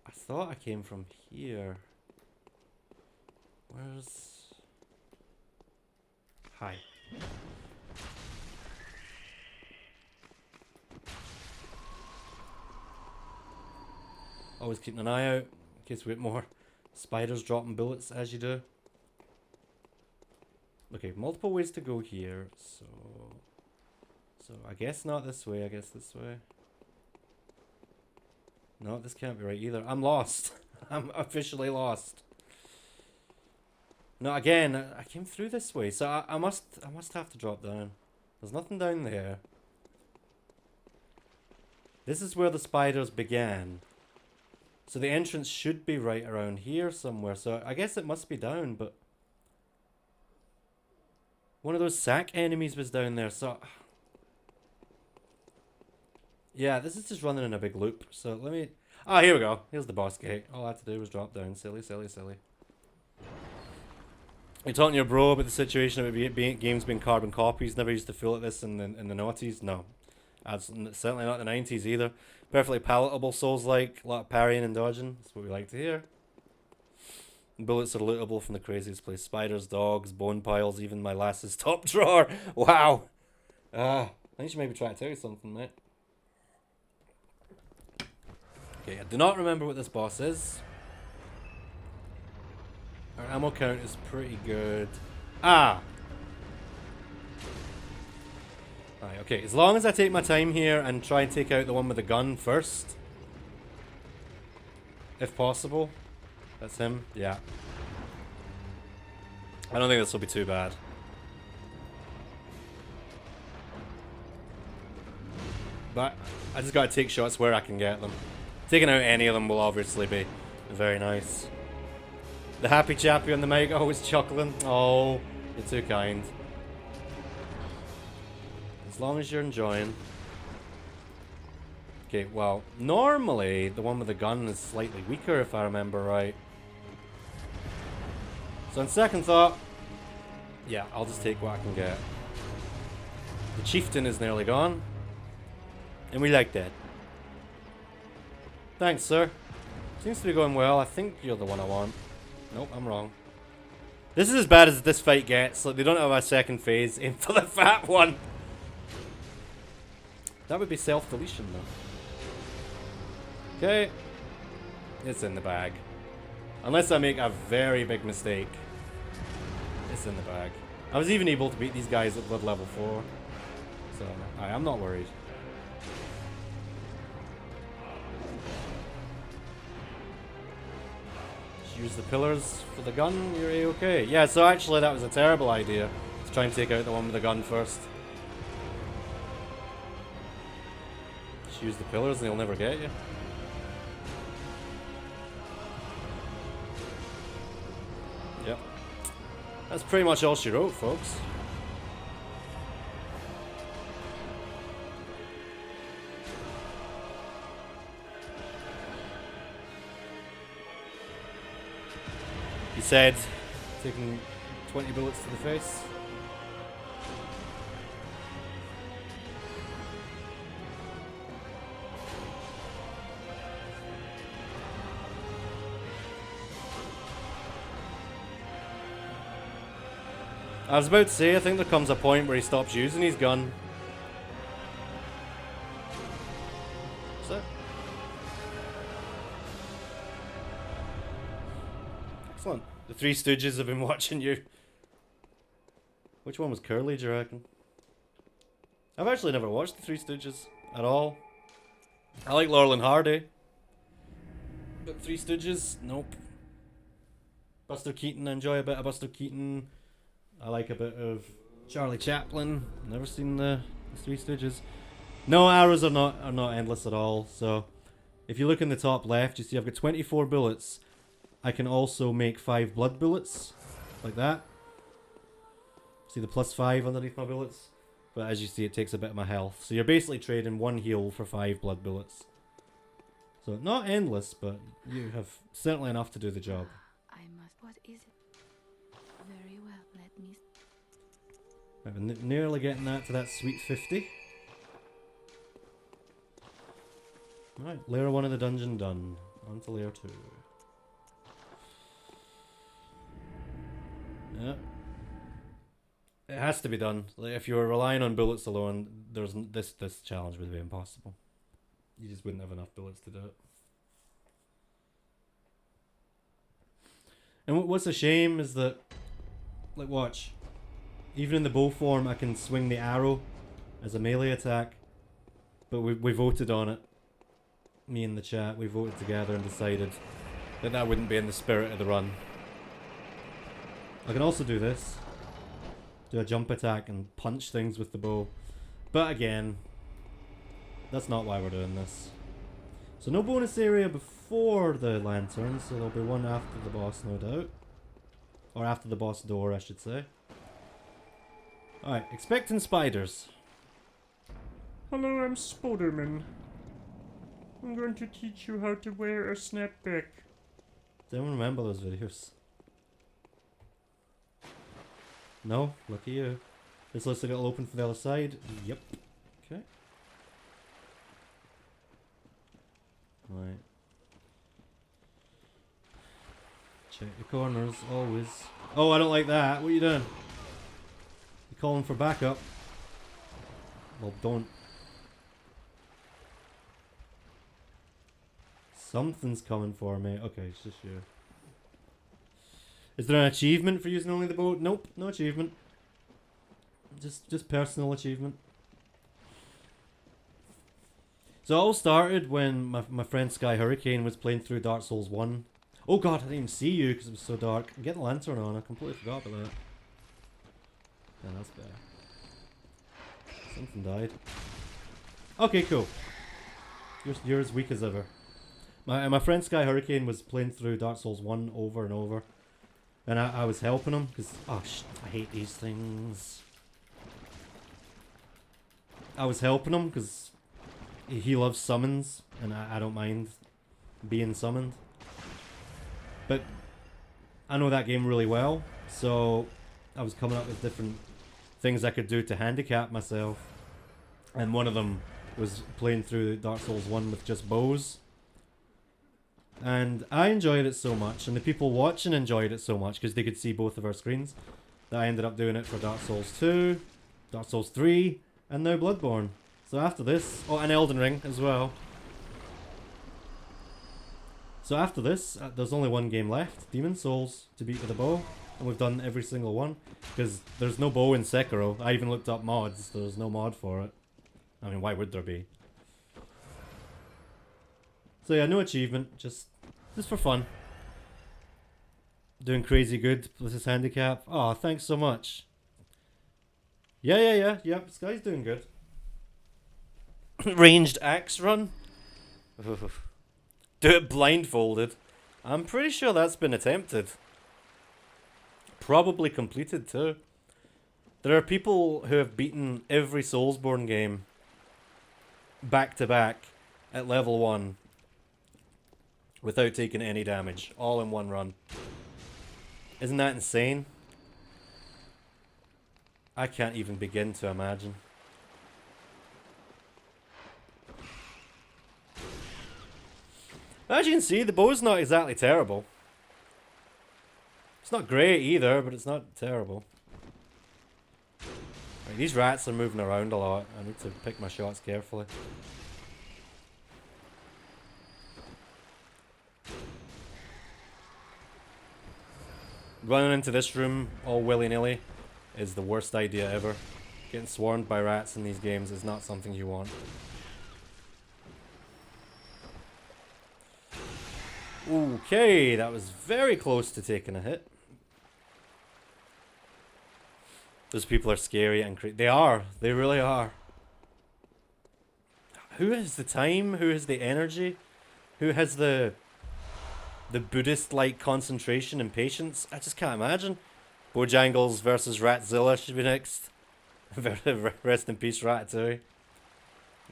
I thought I came from here. Where's... Hi. Always keeping an eye out in case we get more spiders dropping bullets as you do. Okay, multiple ways to go here, so I guess not this way, I guess this way. No, this can't be right either. I'm lost. I'm officially lost. No, again, I came through this way, so I must have to drop down. There's nothing down there. This is where the spiders began. So the entrance should be right around here somewhere, so I guess it must be down, but... One of those sack enemies was down there, so... Yeah, this is just running in a big loop, so let me... Ah, here we go. Here's the boss gate. All I had to do was drop down. Silly, silly, silly. You're talking to your bro about the situation of games being carbon copies. Never used to feel like this in the noughties. No. Certainly not the 90s either. Perfectly palatable Souls-like. A lot of parrying and dodging. That's what we like to hear. Bullets are lootable from the craziest place. Spiders, dogs, bone piles, even my lass's top drawer. Wow. I think she maybe try to tell you something, mate. Okay, I do not remember what this boss is. Our ammo count is pretty good. Ah! Right, okay, as long as I take my time here and try and take out the one with the gun first. If possible. That's him? Yeah. I don't think this will be too bad. But I just gotta take shots where I can get them. Taking out any of them will obviously be very nice. The happy chappy on the mic always chuckling. Oh, you're too kind. As long as you're enjoying. Okay, well, normally the one with the gun is slightly weaker if I remember right. So on second thought, yeah, I'll just take what I can get. The chieftain is nearly gone. And we like that. Thanks, sir. Seems to be going well. I think you're the one I want. Nope, I'm wrong. This is as bad as this fight gets. Like, they don't have a second phase. Aim for the fat one. That would be self-deletion, though. Okay. It's in the bag. Unless I make a very big mistake. It's in the bag. I was even able to beat these guys at blood level 4. So, I'm not worried. Just use the pillars for the gun, you're A-okay. Yeah, so actually that was a terrible idea. To try and take out the one with the gun first. Just use the pillars and they'll never get you. Yep. That's pretty much all she wrote, folks. He said, taking 20 bullets to the face. I was about to say, I think there comes a point where he stops using his gun. That's it. Excellent. The Three Stooges have been watching you. Which one was Curly, do you reckon? I've actually never watched the Three Stooges at all. I like Laurel and Hardy. But Three Stooges? Nope. Buster Keaton, I enjoy a bit of Buster Keaton. I like a bit of Charlie Chaplin. Never seen the Three Stooges. No, arrows are not endless at all. So, if you look in the top left, you see I've got 24 bullets. I can also make 5 blood bullets, like that. See the +5 underneath my bullets? But as you see, it takes a bit of my health. So you're basically trading 1 heal for 5 blood bullets. So not endless, but you have certainly enough to do the job. I must. What is it? Very well. Let me. Right, nearly getting that to that sweet 50. Right, layer 1 of the dungeon done. On to layer 2. Yeah. It has to be done. Like, if you were relying on bullets alone, there's this challenge would be impossible. You just wouldn't have enough bullets to do it. And what's a shame is that, like, watch. Even in the bow form, I can swing the arrow as a melee attack. But we voted on it. Me and the chat, we voted together and decided that that wouldn't be in the spirit of the run. I can also do this. Do a jump attack and punch things with the bow. But again, that's not why we're doing this. So no bonus area before the lantern, so there'll be one after the boss, no doubt. Or after the boss door, I should say. Alright, expecting spiders. Hello, I'm Spiderman. I'm going to teach you how to wear a snapback. Does anyone remember those videos? No? Lucky you. This looks like it'll open from the other side. Yep. Okay. Right. Check the corners, always. Oh, I don't like that. What are you doing? You calling for backup? Well, don't. Something's coming for me. Okay, it's just you. Is there an achievement for using only the bow? Nope, no achievement. Just personal achievement. So it all started when my friend Sky Hurricane was playing through Dark Souls 1. Oh god, I didn't even see you because it was so dark. Get the lantern on, I completely forgot about that. Yeah, that's bad. Something died. Okay, cool. You're as weak as ever. My friend Sky Hurricane was playing through Dark Souls 1 over and over. And I was helping him because... Oh, I hate these things. I was helping him because he loves summons, and I don't mind being summoned. But I know that game really well, so I was coming up with different things I could do to handicap myself. And one of them was playing through Dark Souls 1 with just bows. And I enjoyed it so much, and the people watching enjoyed it so much because they could see both of our screens, that I ended up doing it for Dark Souls 2, Dark Souls 3, and now Bloodborne. So after this, oh, and Elden Ring as well. So after this, there's only one game left, Demon Souls, to beat with a bow. And we've done every single one. Because there's no bow in Sekiro. I even looked up mods, there's no mod for it. I mean, why would there be? So yeah, no achievement, just for fun. Doing crazy good with his handicap. Oh, thanks so much. Yeah, this guy's doing good. Ranged axe run? Do it blindfolded. I'm pretty sure that's been attempted. Probably completed too. There are people who have beaten every Soulsborne game back to back at level 1 without taking any damage, all in one run. Isn't that insane? I can't even begin to imagine. As you can see, the bow's not exactly terrible. It's not great either, but it's not terrible. Right, these rats are moving around a lot. I need to pick my shots carefully. Running into this room all willy-nilly is the worst idea ever. Getting swarmed by rats in these games is not something you want. Okay, that was very close to taking a hit. Those people are scary and they are. They really are. Who has the time? Who has the energy? Who has the Buddhist-like concentration and patience? I just can't imagine. Bojangles versus Ratzilla should be next. Rest in peace, Ratatouille.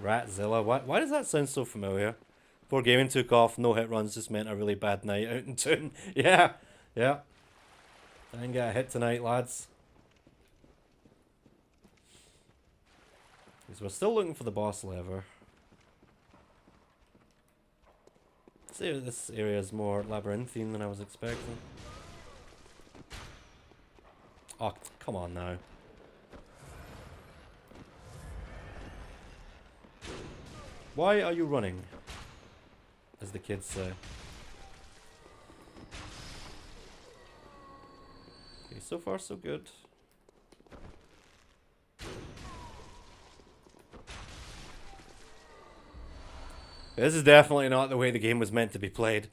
Ratzilla. Why does that sound so familiar? Before gaming took off, no hit runs just meant a really bad night out in town. Yeah. I didn't get a hit tonight, lads. So we're still looking for the boss lever. This area is more labyrinthine than I was expecting. Oh, come on now. Why are you running? As the kids say. Okay, so far so good. This is definitely not the way the game was meant to be played.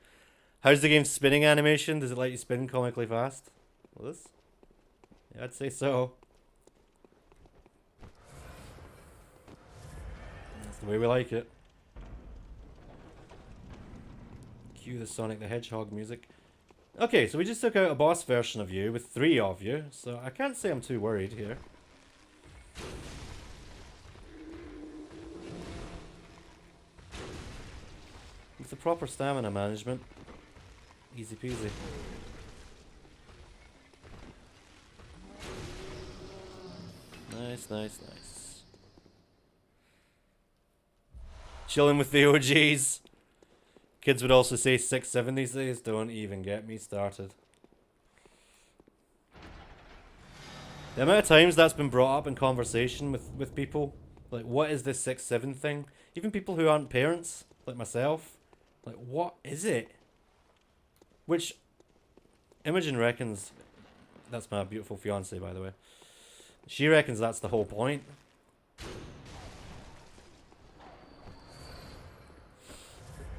How's the game's spinning animation? Does it let you spin comically fast? Well, this? Yeah, I'd say so. That's the way we like it. Cue the Sonic the Hedgehog music. Okay, so we just took out a boss version of you with 3 of you, so I can't say I'm too worried here. With the proper stamina management, easy peasy. Nice. Chilling with the OGs. Kids would also say 6-7 these days. Don't even get me started. The amount of times that's been brought up in conversation with people. Like, what is this 6-7 thing? Even people who aren't parents, like myself. Like, what is it? Which Imogen reckons... That's my beautiful fiance, by the way. She reckons that's the whole point.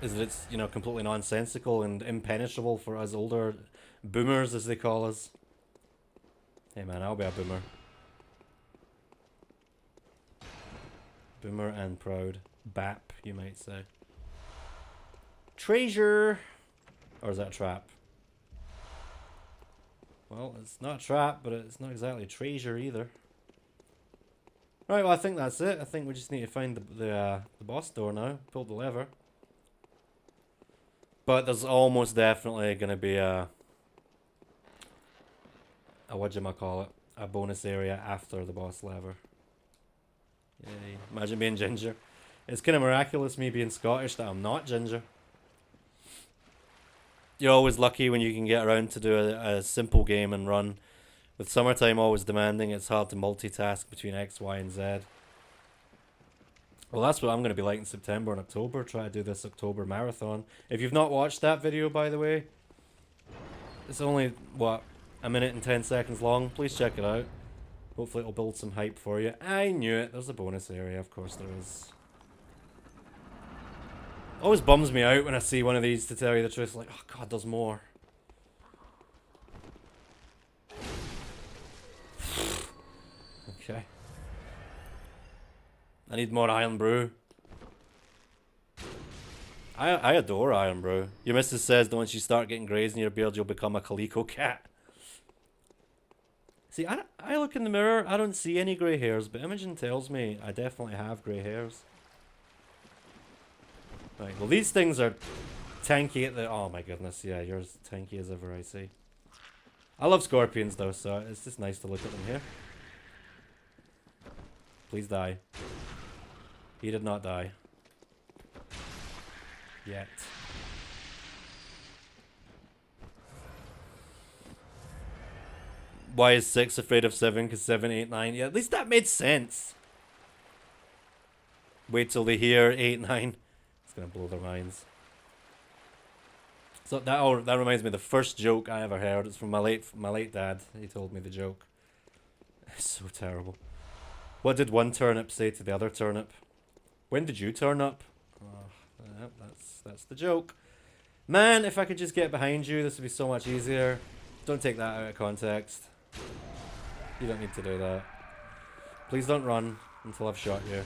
Is that it's, you know, completely nonsensical and impenetrable for us older boomers, as they call us. Hey man, I'll be a boomer. Boomer and proud. Bap, you might say. Treasure! Or is that a trap? Well, it's not a trap, but it's not exactly a treasure either. Right, well, I think that's it. I think we just need to find the boss door now. Pull the lever. But there's almost definitely going to be a whatchamacallit, a bonus area after the boss lever. Yay. Imagine being ginger. It's kind of miraculous me being Scottish that I'm not ginger. You're always lucky when you can get around to do a simple game and run. With summertime always demanding, it's hard to multitask between X, Y, and Z. Well, that's what I'm going to be like in September and October. Try to do this October marathon. If you've not watched that video, by the way, it's only, what, a minute and 10 seconds long. Please check it out. Hopefully it'll build some hype for you. I knew it. There's a bonus area. Of course there is. Always bums me out when I see one of these, to tell you the truth. Like, oh god, there's more. Okay. I need more Iron Brew. I adore Iron Brew. Your missus says that once you start getting greys in your beard, you'll become a calico cat. See, I look in the mirror, I don't see any grey hairs, but Imogen tells me I definitely have grey hairs. Right, well these things are tanky at the... Oh my goodness, yeah, you're as tanky as ever, I see. I love scorpions though, so it's just nice to look at them here. Please die. He did not die. Yet. Why is 6 afraid of 7? Because 7, 8, 9... Yeah, at least that made sense. Wait till they hear 8, 9. It's gonna blow their minds. So that reminds me of the first joke I ever heard. It's from my late dad. He told me the joke. It's so terrible. What did one turnip say to the other turnip? When did you turn up? Oh, that's the joke. Man, if I could just get behind you, this would be so much easier. Don't take that out of context. You don't need to do that. Please don't run until I've shot you.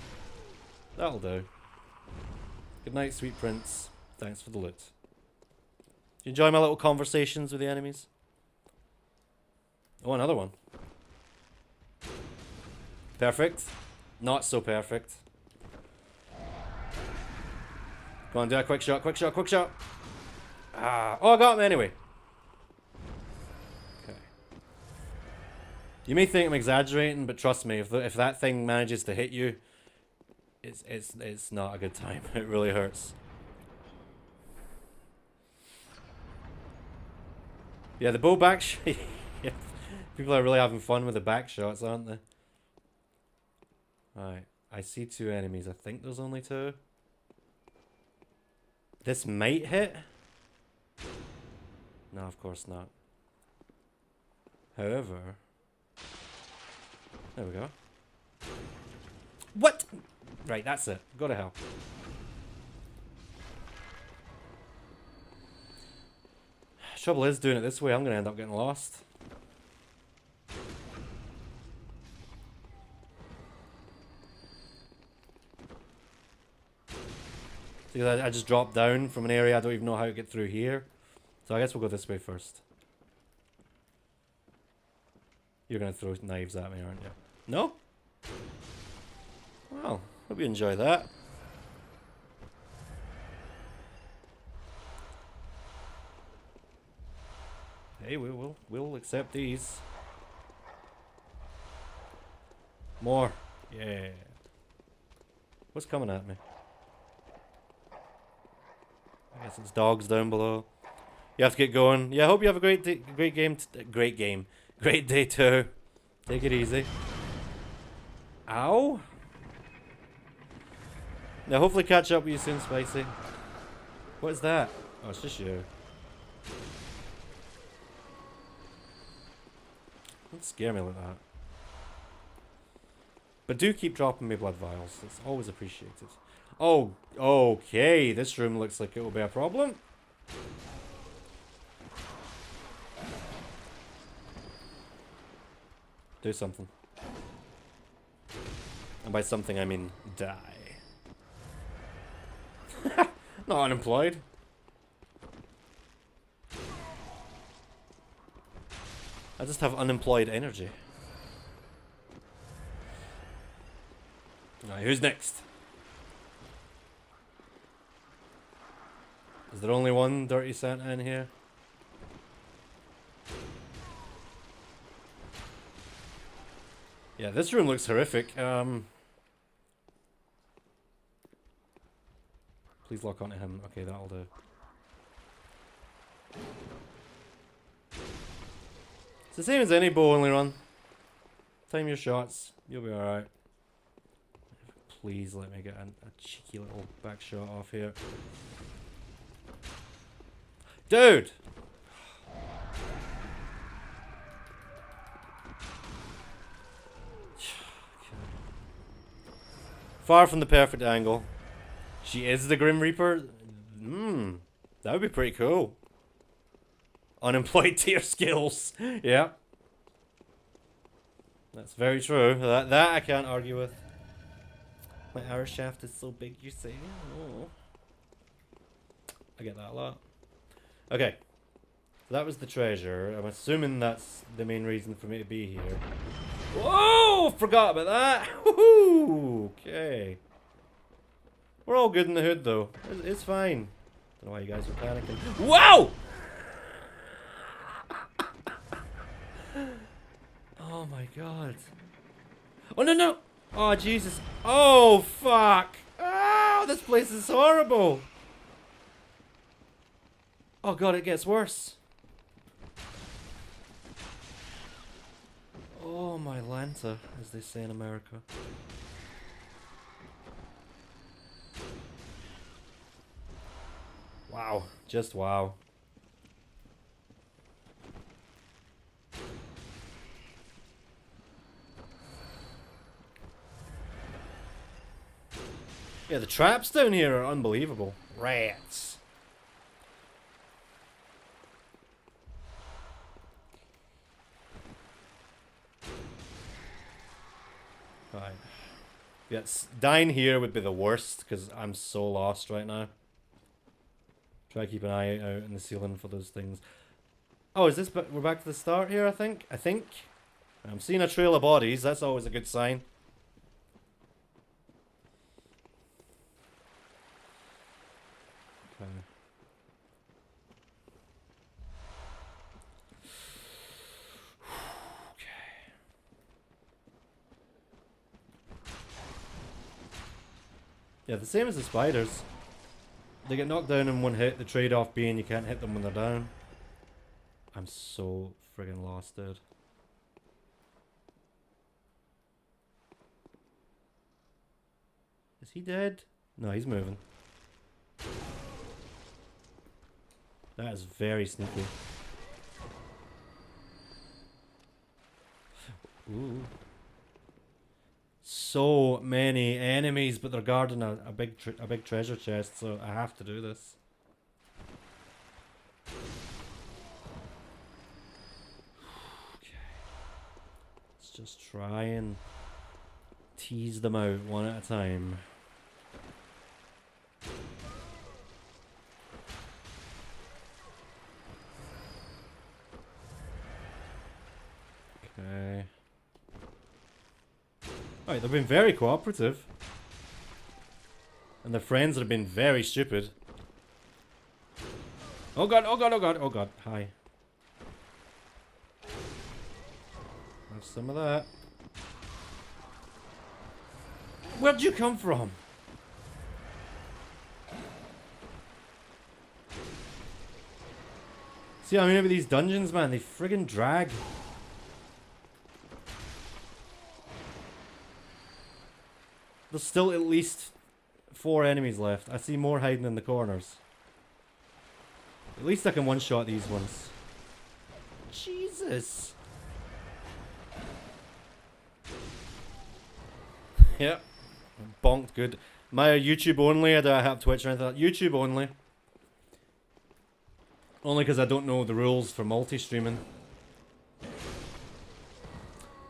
That'll do. Good night, sweet prince. Thanks for the loot. Do you enjoy my little conversations with the enemies? Oh, another one. Perfect. Not so perfect. Go on, do a quick shot, quick shot, quick shot. Ah, oh, I got him anyway. Okay. You may think I'm exaggerating, but trust me, if that thing manages to hit you, it's not a good time. It really hurts. Yeah, the bow back shot. People are really having fun with the back shots, aren't they? Alright, I see 2 enemies. I think there's only 2. This might hit. No, of course not. However... There we go. What? Right, that's it. Go to hell. Trouble is, doing it this way, I'm going to end up getting lost. See, I just dropped down from an area I don't even know how to get through here. So I guess we'll go this way first. You're going to throw knives at me, aren't you? No? Well, hope you enjoy that. Hey, we'll accept these. More. Yeah. What's coming at me? I guess it's dogs down below. You have to get going. Yeah, I hope you have a great day, great day too. Take it easy. Ow. Now, hopefully catch up with you soon, Spicy. What is that? Oh, it's just you. Don't scare me like that. But do keep dropping me blood vials. It's always appreciated. Oh, okay. This room looks like it will be a problem. Do something. And by something, I mean die. Not unemployed. I just have unemployed energy. Right, who's next? Is there only one Dirty Santa in here? Yeah, this room looks horrific. Please lock onto him. Okay, that'll do. It's the same as any bow only run. Time your shots. You'll be alright. Please let me get a cheeky little back shot off here. Dude! Far from the perfect angle. She is the Grim Reaper? That would be pretty cool. Unemployed tier skills. Yeah. That's very true. That I can't argue with. My arrow shaft is so big, you say? Oh. I get that a lot. Okay. So that was the treasure. I'm assuming that's the main reason for me to be here. Whoa! Forgot about that! Woohoo! Okay. We're all good in the hood, though. It's fine. Don't know why you guys are panicking. Wow! Oh my god. Oh no no! Oh Jesus. Oh fuck! Oh, this place is horrible! Oh god, it gets worse. Oh my Lanta, as they say in America. Wow, just wow. Yeah, the traps down here are unbelievable. Rats. Right. Yes, dying here would be the worst because I'm so lost right now. Try to keep an eye out in the ceiling for those things. Oh, is this? We're back to the start here, I think. I'm seeing a trail of bodies. That's always a good sign. Okay. Yeah, the same as the spiders. They get knocked down in one hit, the trade-off being you can't hit them when they're down. I'm so friggin' lost, dude. Is he dead? No, he's moving. That is very sneaky. Ooh. So many enemies, but they're guarding a big treasure chest, so I have to do this. Okay. Let's just try and tease them out one at a time. Okay. Alright, they've been very cooperative. And their friends have been very stupid. Oh god, oh god, oh god, oh god. Hi. Have some of that. Where'd you come from? See, I mean, over these dungeons, man, they friggin' drag. There's still at least 4 enemies left. I see more hiding in the corners. At least I can one-shot these ones. Jesus. Yep. Bonked good. My YouTube only, I don't have Twitch or anything like that. YouTube only. Only because I don't know the rules for multi-streaming.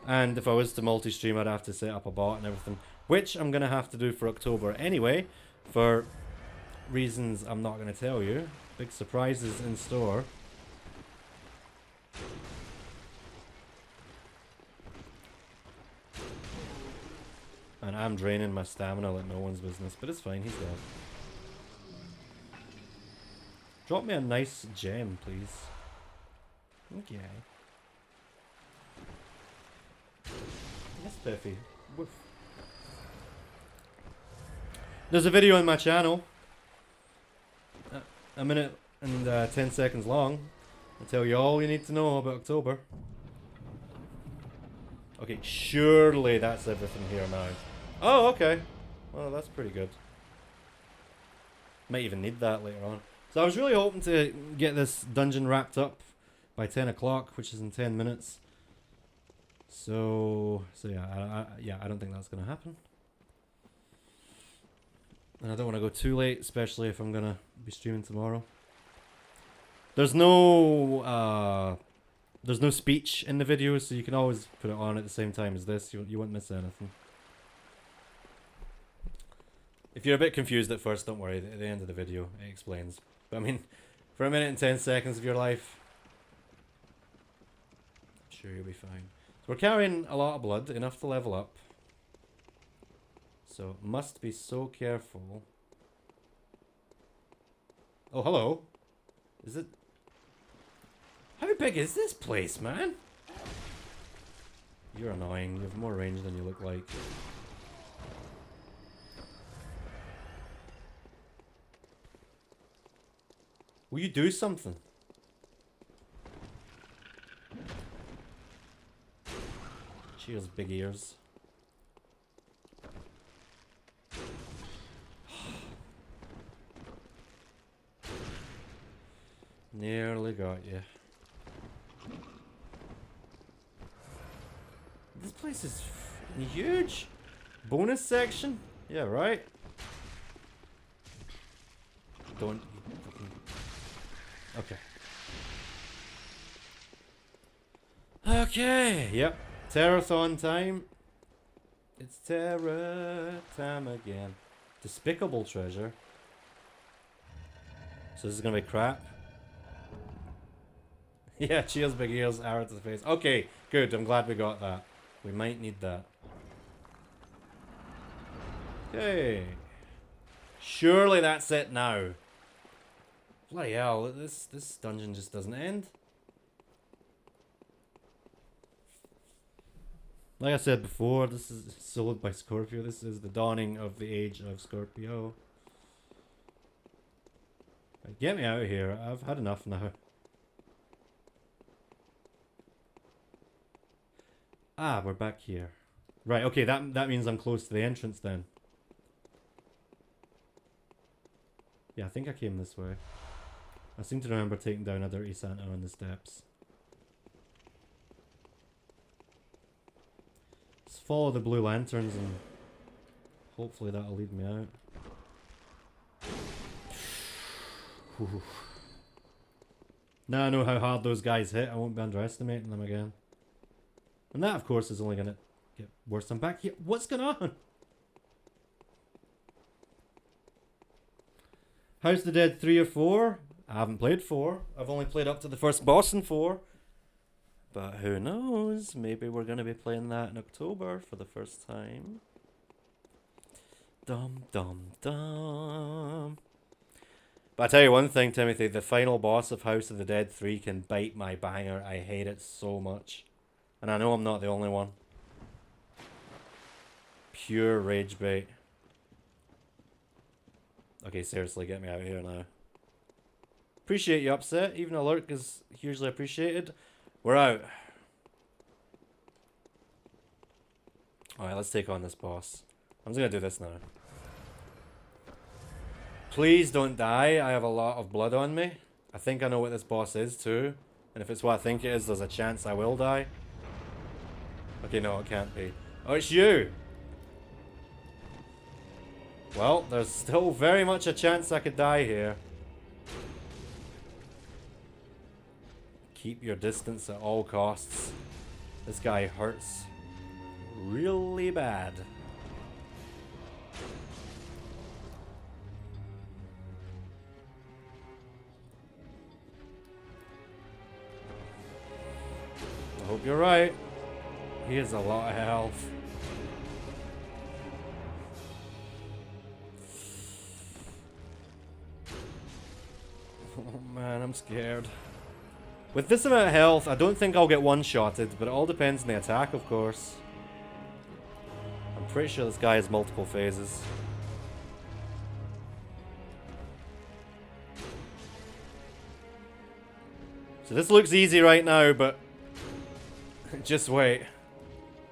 And if I was to multi-stream, I'd have to set up a bot and everything. Which I'm going to have to do for October anyway. For reasons I'm not going to tell you. Big surprises in store. And And I'm draining my stamina like no one's business, but it's fine, he's dead. Drop me a nice gem, please. Okay. Yes, Biffy. Woof. There's a video on my channel, a minute and 10 seconds long. I'll tell you all you need to know about October. Okay, surely that's everything here now. Oh, okay. Well, that's pretty good. Might even need that later on. So I was really hoping to get this dungeon wrapped up by 10 o'clock, which is in 10 minutes. So yeah, I don't think that's going to happen. And I don't want to go too late, especially if I'm going to be streaming tomorrow. There's no speech in the video, so you can always put it on at the same time as this. You won't miss anything. If you're a bit confused at first, don't worry. At the end of the video, it explains. But I mean, for a minute and 10 seconds of your life, I'm sure you'll be fine. So we're carrying a lot of blood, enough to level up. So must be so careful. Oh, hello. Is it? How big is this place, man? You're annoying. You have more range than you look like. Will you do something? Cheers, big ears. Nearly got you. This place is huge. Bonus section? Yeah, right. Don't. Okay. Okay. Yep. Terrathon time. It's Terra time again. Despicable treasure. So this is gonna be crap. Yeah, cheers, big ears, arrow to the face. Okay, good. I'm glad we got that. We might need that. Okay. Surely that's it now. Bloody hell, this dungeon just doesn't end. Like I said before, this is sold by Scorpio. This is the dawning of the age of Scorpio. Right, get me out of here. I've had enough now. Ah, we're back here. Right, okay, that means I'm close to the entrance then. Yeah, I think I came this way. I seem to remember taking down a dirty Santa on the steps. Let's follow the blue lanterns and hopefully that'll lead me out. Now I know how hard those guys hit, I won't be underestimating them again. And that, of course, is only going to get worse. I'm back here. What's going on? House of the Dead 3 or 4? I haven't played 4. I've only played up to the first boss in 4. But who knows? Maybe we're going to be playing that in October for the first time. Dum dum dum. But I tell you one thing, Timothy. The final boss of House of the Dead 3 can bite my banger. I hate it so much. And I know I'm not the only one. Pure rage bait. Okay, seriously, get me out of here now. Appreciate you, Upset. Even a lurk is hugely appreciated. We're out. Alright, let's take on this boss. I'm just gonna do this now. Please don't die. I have a lot of blood on me. I think I know what this boss is too. And if it's what I think it is, there's a chance I will die. Okay, no, it can't be. Oh, it's you! Well, there's still very much a chance I could die here. Keep your distance at all costs. This guy hurts really bad. I hope you're right. He has a lot of health. Oh man, I'm scared. With this amount of health, I don't think I'll get one-shotted, but it all depends on the attack, of course. I'm pretty sure this guy has multiple phases. So this looks easy right now, but just wait.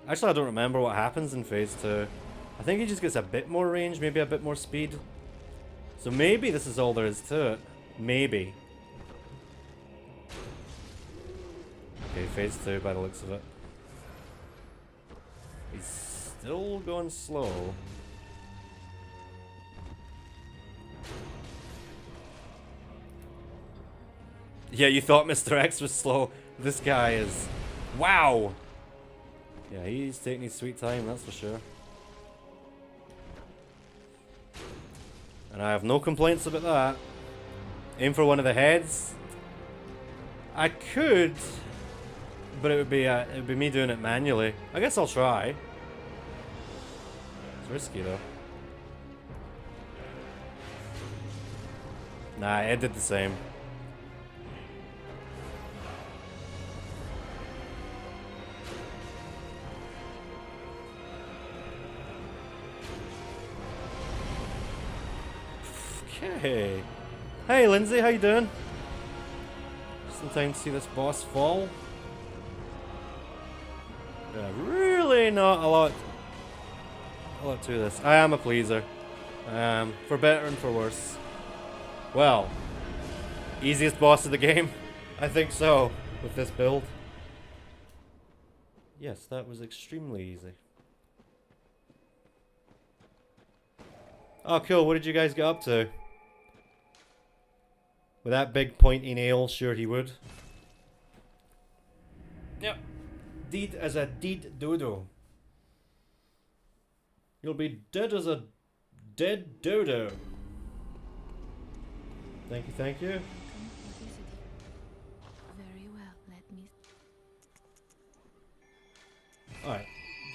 Actually, I don't remember what happens in phase 2. I think he just gets a bit more range, maybe a bit more speed. So maybe this is all there is to it. Maybe. Okay, phase 2 by the looks of it. He's still going slow. Yeah, you thought Mr. X was slow. This guy is... Wow! Yeah, he's taking his sweet time, that's for sure. And I have no complaints about that. Aim for one of the heads. I could, but it would be me doing it manually. I guess I'll try. It's risky though. Nah, it did the same. Okay. Hey Lindsay, how you doing? Just in time to see this boss fall. Yeah, really not a lot to this. I am a pleaser. For better and for worse. Well, easiest boss of the game? I think so, with this build. Yes, that was extremely easy. Oh cool, what did you guys get up to? With that big pointy nail, sure he would. Yep. Deed as a deed dodo. You'll be dead as a dead dodo. Thank you, thank you. Very well, let me... Alright,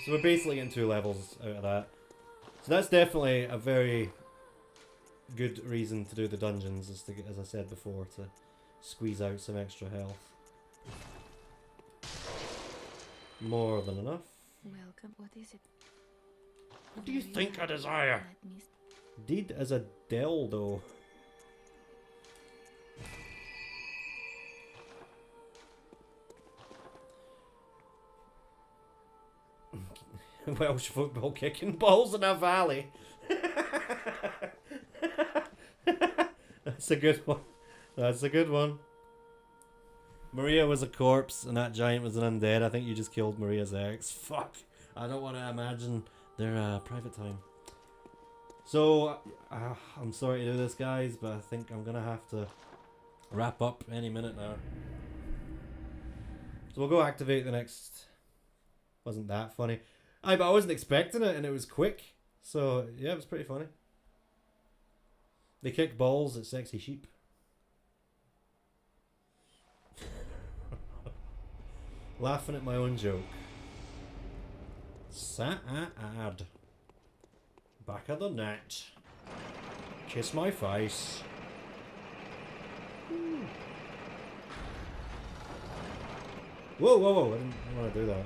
so we're basically getting 2 levels out of that. So that's definitely a very good reason to do the dungeons, is to get, as I said before, to squeeze out some extra health. More than enough. Welcome, what is it? What do you Very think I well, desire? let me... Deed as a dildo. Welsh football kicking balls in a valley. That's a good one. That's a good one. Maria was a corpse and that giant was an undead. I think you just killed Maria's ex. Fuck. I don't want to imagine their private time. So, I'm sorry to do this, guys, but I think I'm going to have to wrap up any minute now. So we'll go activate the next... Wasn't that funny? But I wasn't expecting it and it was quick. So, yeah, it was pretty funny. They kick balls at sexy sheep. Laughing at my own joke. Sad. Back of the net. Kiss my face. Whoa, whoa, whoa. I didn't want to do that.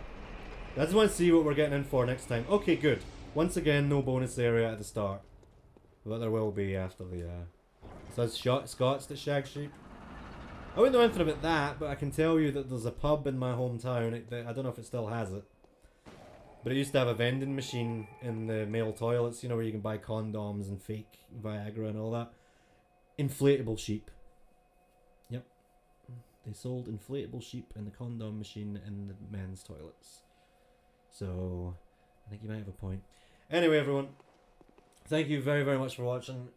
I just want to see what we're getting in for next time. Okay, good. Once again, no bonus area at the start. But there will be after the... So it's Scots that shag sheep. I wouldn't know anything about that, but I can tell you that there's a pub in my hometown. I don't know if it still has it. But it used to have a vending machine in the male toilets, you know, where you can buy condoms and fake Viagra and all that. Inflatable sheep. Yep. They sold inflatable sheep in the condom machine in the men's toilets. So, I think you might have a point. Anyway, everyone. Thank you very, very much for watching.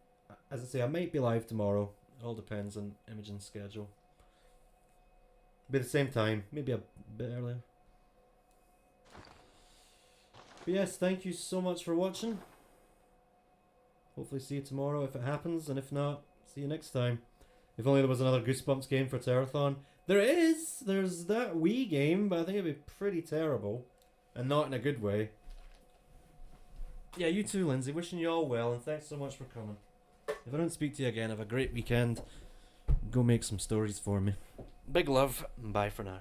As I say, I might be live tomorrow. It all depends on Imogen's schedule. Be the same time, maybe a bit earlier. But yes, thank you so much for watching. Hopefully see you tomorrow if it happens, and if not, see you next time. If only there was another Goosebumps game for Terrathon. There's that Wii game, but I think it'd be pretty terrible. And not in a good way. Yeah, you too, Lindsay. Wishing you all well, and thanks so much for coming. If I don't speak to you again, have a great weekend. Go make some stories for me. Big love. Bye for now.